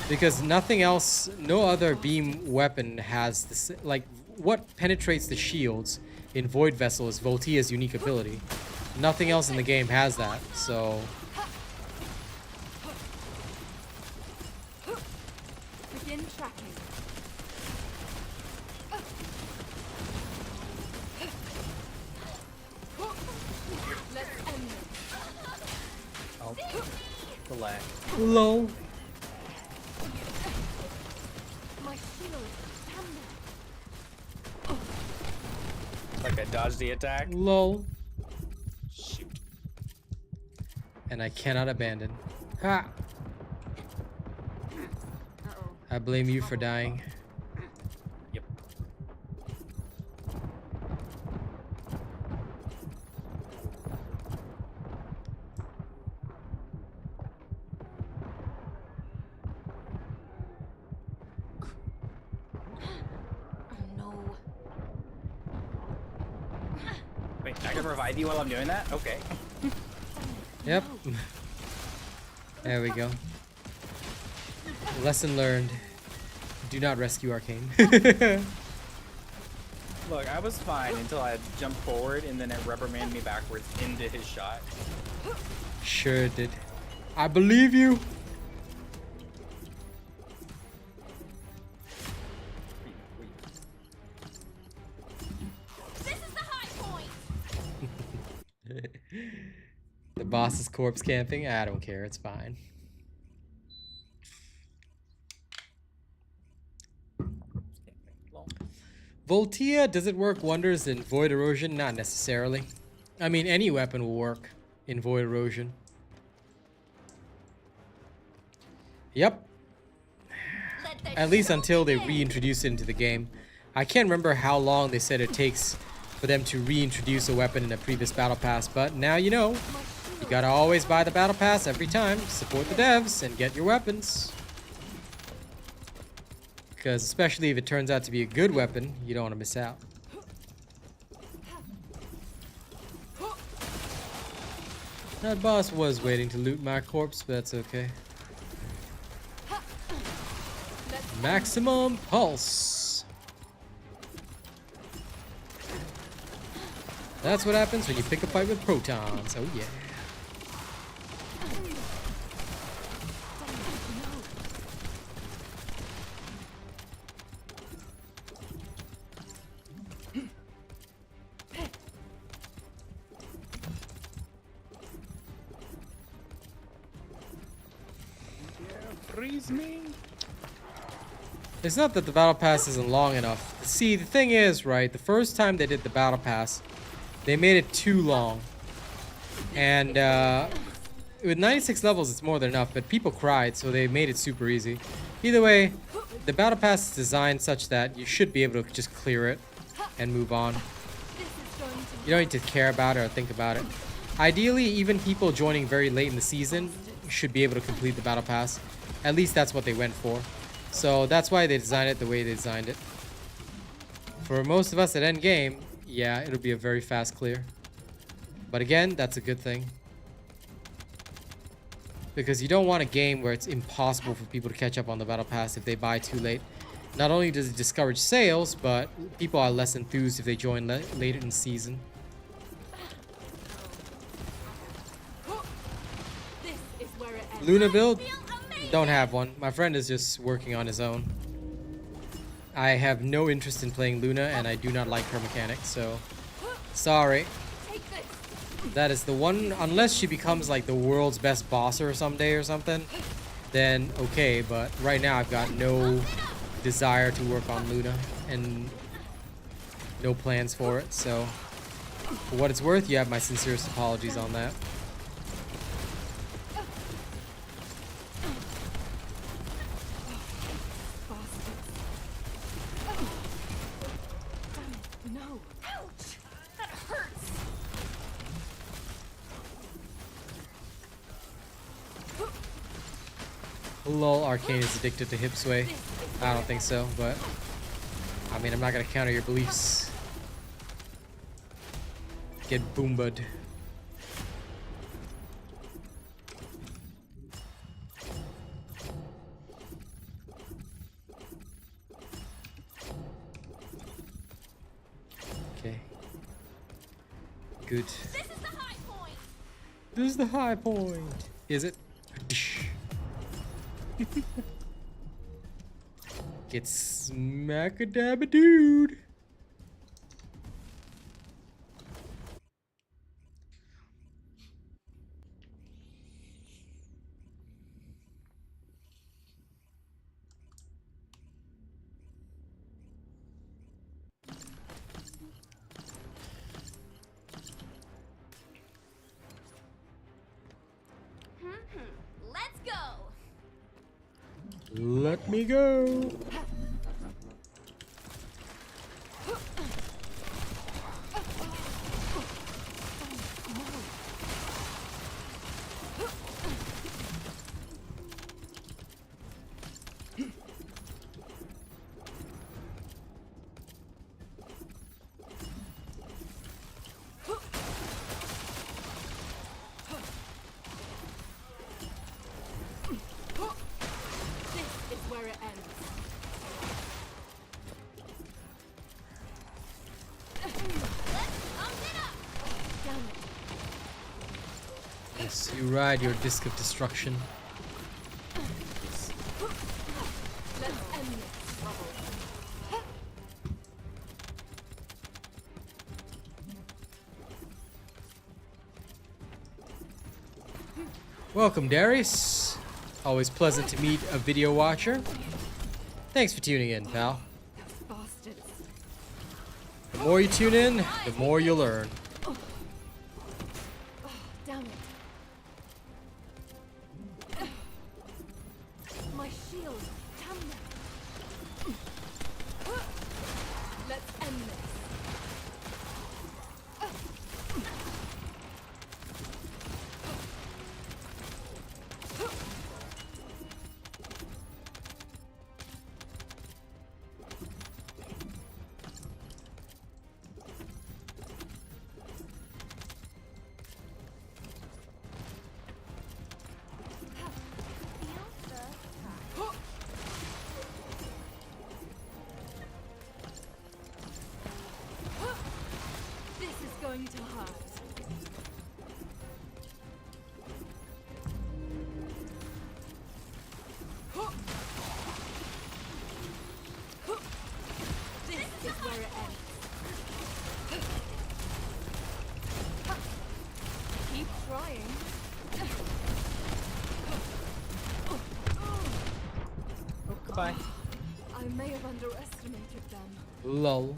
Speaker 1: Because nothing else, no other beam weapon has this, like, what penetrates the shields in Void Vessel is Voltia's unique ability. Nothing else in the game has that, so...
Speaker 5: Begin tracking. Let's end this.
Speaker 4: Oh, the lag.
Speaker 1: Lol.
Speaker 5: My shield. Stand there.
Speaker 4: Like I dodged the attack.
Speaker 1: Lol.
Speaker 4: Shoot.
Speaker 1: And I cannot abandon. Ha!
Speaker 5: Uh-oh.
Speaker 1: I blame you for dying.
Speaker 4: Yep.
Speaker 5: Oh no.
Speaker 4: Wait, I can revive you while I'm doing that? Okay.
Speaker 1: Yep. There we go. Lesson learned. Do not rescue Arcane.
Speaker 4: Look, I was fine until I jumped forward and then it reprimanded me backwards into his shot.
Speaker 1: Sure did. I believe you.
Speaker 5: This is the high point.
Speaker 1: The boss is corpse camping. I don't care. It's fine. Voltia, does it work wonders in Void Erosion? Not necessarily. I mean, any weapon will work in Void Erosion. Yep. At least until they reintroduce it into the game. I can't remember how long they said it takes for them to reintroduce a weapon in a previous battle pass, but now you know. You gotta always buy the battle pass every time. Support the devs and get your weapons. Because especially if it turns out to be a good weapon, you don't want to miss out. That boss was waiting to loot my corpse, but that's okay. Maximum pulse. That's what happens when you pick a fight with protons. Oh yeah.
Speaker 4: Freeze me.
Speaker 1: It's not that the battle pass isn't long enough. See, the thing is, right, the first time they did the battle pass, they made it too long. And with 96 levels, it's more than enough, but people cried, so they made it super easy. Either way, the battle pass is designed such that you should be able to just clear it and move on. You don't need to care about it or think about it. Ideally, even people joining very late in the season should be able to complete the battle pass. At least that's what they went for. So that's why they designed it the way they designed it. For most of us at endgame, yeah, it'll be a very fast clear. But again, that's a good thing. Because you don't want a game where it's impossible for people to catch up on the battle pass if they buy too late. Not only does it discourage sales, but people are less enthused if they join later in the season.
Speaker 5: This is where it ends.
Speaker 1: Luna build? Don't have one. My friend is just working on his own. I have no interest in playing Luna, and I do not like her mechanics, so... Sorry.
Speaker 5: Take this.
Speaker 1: That is the one... Unless she becomes, like, the world's best bosser someday or something, then okay, but right now I've got no desire to work on Luna, and no plans for it, so... For what it's worth, you have my sincerest apologies on that.
Speaker 5: No. Ouch! That hurts!
Speaker 1: Lol, Arcane is addicted to hip sway. I don't think so, but I mean, I'm not gonna counter your beliefs. Get boombud. Okay. Good.
Speaker 5: This is the high point!
Speaker 1: This is the high point. Is it? Get smack-a-dab-a dude.
Speaker 5: Let's go!
Speaker 1: Let me go.
Speaker 5: This is where it ends. Let's pump it up! Damn it.
Speaker 1: Yes, you ride your disc of destruction.
Speaker 5: Let's end this trouble.
Speaker 1: Welcome, Darius. Always pleasant to meet a video watcher. Thanks for tuning in, pal.
Speaker 5: Those bastards.
Speaker 1: The more you tune in, the more you'll learn.
Speaker 5: Oh, damn it. My shield. Damn it. Let's end this. This is going to hurt. This is where it ends. Keep trying.
Speaker 4: Oh, goodbye.
Speaker 5: I may have underestimated them.
Speaker 1: Lol.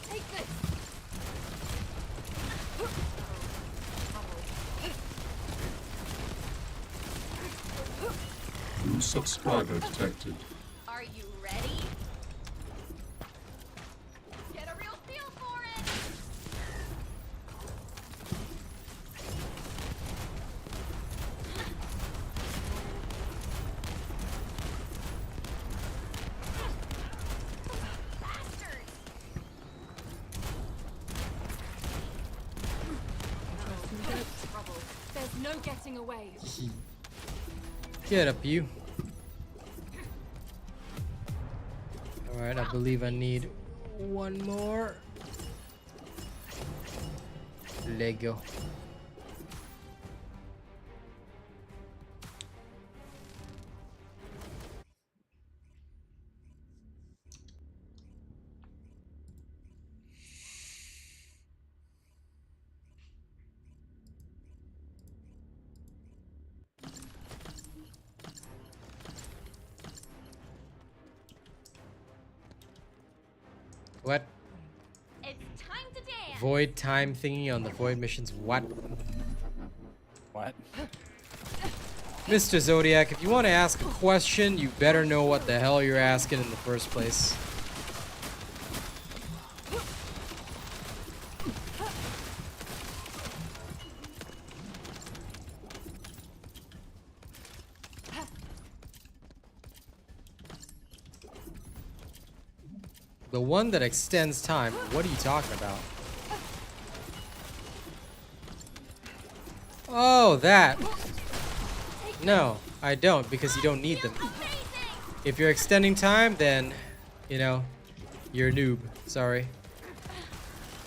Speaker 5: Take this.
Speaker 6: New subscriber detected.
Speaker 5: Are you ready? Get a real feel for it. Bastard! Trouble. There's no getting away.
Speaker 1: Get up, you. Alright, I believe I need one more. Lego. What? Void time thingy on the void missions. What?
Speaker 4: What?
Speaker 1: Mr. Zodiac, if you want to ask a question, you better know what the hell you're asking in the first place. The one that extends time, what are you talking about? Oh, that. No, I don't, because you don't need them. If you're extending time, then, you know, you're a noob. Sorry.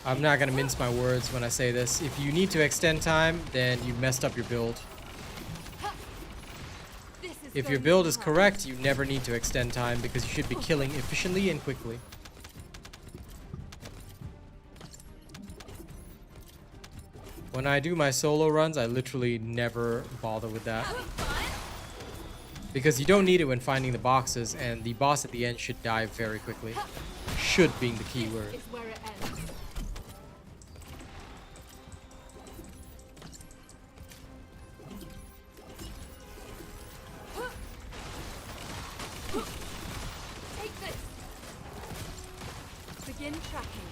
Speaker 1: I'm not gonna mince my words when I say this. If you need to extend time, then you messed up your build. If your build is correct, you never need to extend time because you should be killing efficiently and quickly. When I do my solo runs, I literally never bother with that. Because you don't need it when finding the boxes, and the boss at the end should die very quickly. Should being the key word.
Speaker 5: Is where it ends. Take this. Begin tracking.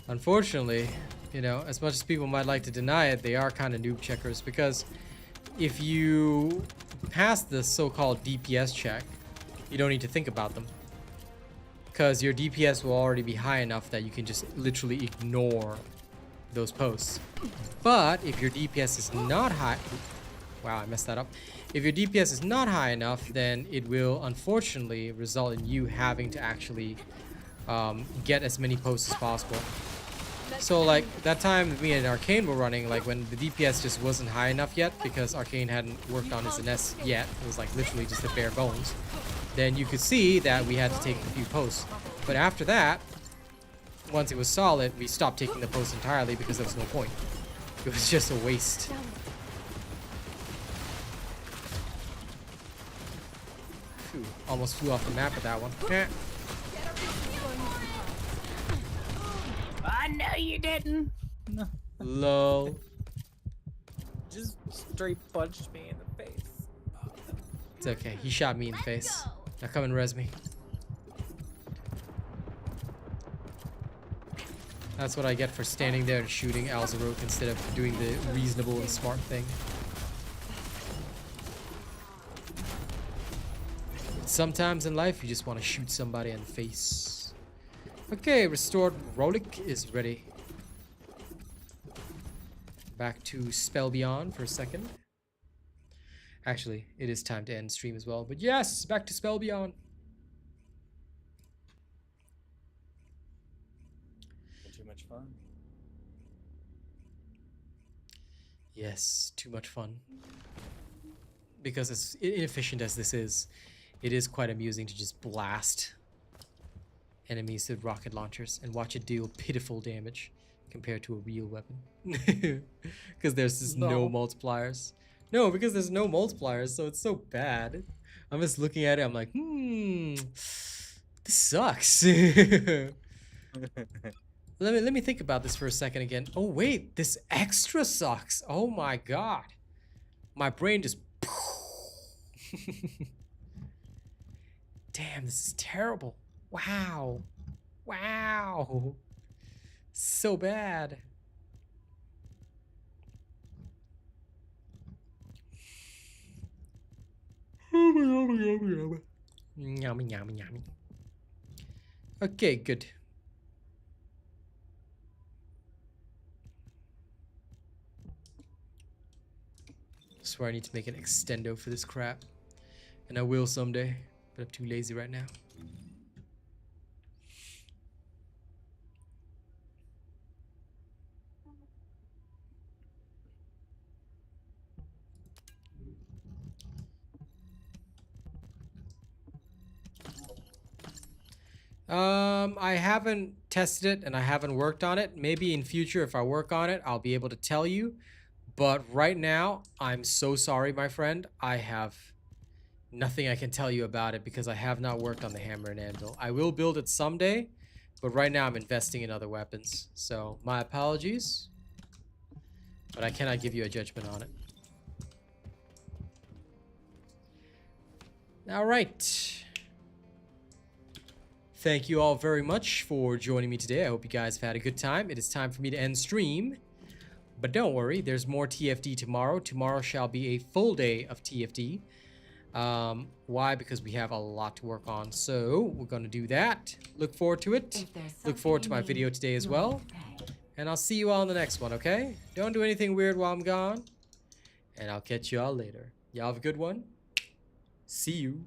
Speaker 1: Unfortunately, you know, as much as people might like to deny it, they are kind of noob checkers, because if you pass the so-called DPS check, you don't need to think about them. Because your DPS will already be high enough that you can just literally ignore those posts. But if your DPS is not high... Wow, I messed that up. If your DPS is not high enough, then it will unfortunately result in you having to actually get as many posts as possible. So like that time me and Arcane were running, like when the DPS just wasn't high enough yet because Arcane hadn't worked on his NS yet, it was like literally just the bare bones, then you could see that we had to take a few posts. But after that, once it was solid, we stopped taking the posts entirely because there was no point. It was just a waste. Phew, almost flew off the map with that one.
Speaker 4: I know you didn't. No.
Speaker 1: Lol.
Speaker 4: Just straight punched me in the face.
Speaker 1: It's okay. He shot me in the face. Now come and res me. That's what I get for standing there and shooting Alzaroth instead of doing the reasonable and smart thing. Sometimes in life, you just want to shoot somebody in the face. Okay, restored Rolik is ready. Back to Spell Beyond for a second. Actually, it is time to end stream as well. But yes, back to Spell Beyond.
Speaker 4: Too much fun.
Speaker 1: Yes, too much fun. Because as inefficient as this is, it is quite amusing to just blast enemies with rocket launchers and watch it deal pitiful damage compared to a real weapon. Because there's just no multipliers. No, because there's no multipliers, so it's so bad. I'm just looking at it, I'm like, this sucks. Let me think about this for a second again. Oh wait, this extra sucks. Oh my god. My brain just damn, this is terrible. Wow. Wow. So bad. Yummy, yummy, yummy. Okay, good. I swear I need to make an extendo for this crap. And I will someday, but I'm too lazy right now. I haven't tested it and I haven't worked on it. Maybe in future, if I work on it, I'll be able to tell you. But right now, I'm so sorry, my friend. I have nothing I can tell you about it because I have not worked on the hammer and anvil. I will build it someday, but right now I'm investing in other weapons. So my apologies, but I cannot give you a judgment on it. All right. Thank you all very much for joining me today. I hope you guys have had a good time. It is time for me to end stream. But don't worry, there's more TFD tomorrow. Tomorrow shall be a full day of TFD. Why? Because we have a lot to work on. So we're going to do that. Look forward to it.
Speaker 2: If there's
Speaker 1: Look forward to
Speaker 2: something
Speaker 1: my
Speaker 2: you
Speaker 1: video
Speaker 2: need,
Speaker 1: today as
Speaker 2: you'll
Speaker 1: well.
Speaker 2: need to pay.
Speaker 1: And I'll see you all in the next one, okay? Don't do anything weird while I'm gone. And I'll catch you all later. Y'all have a good one. See you.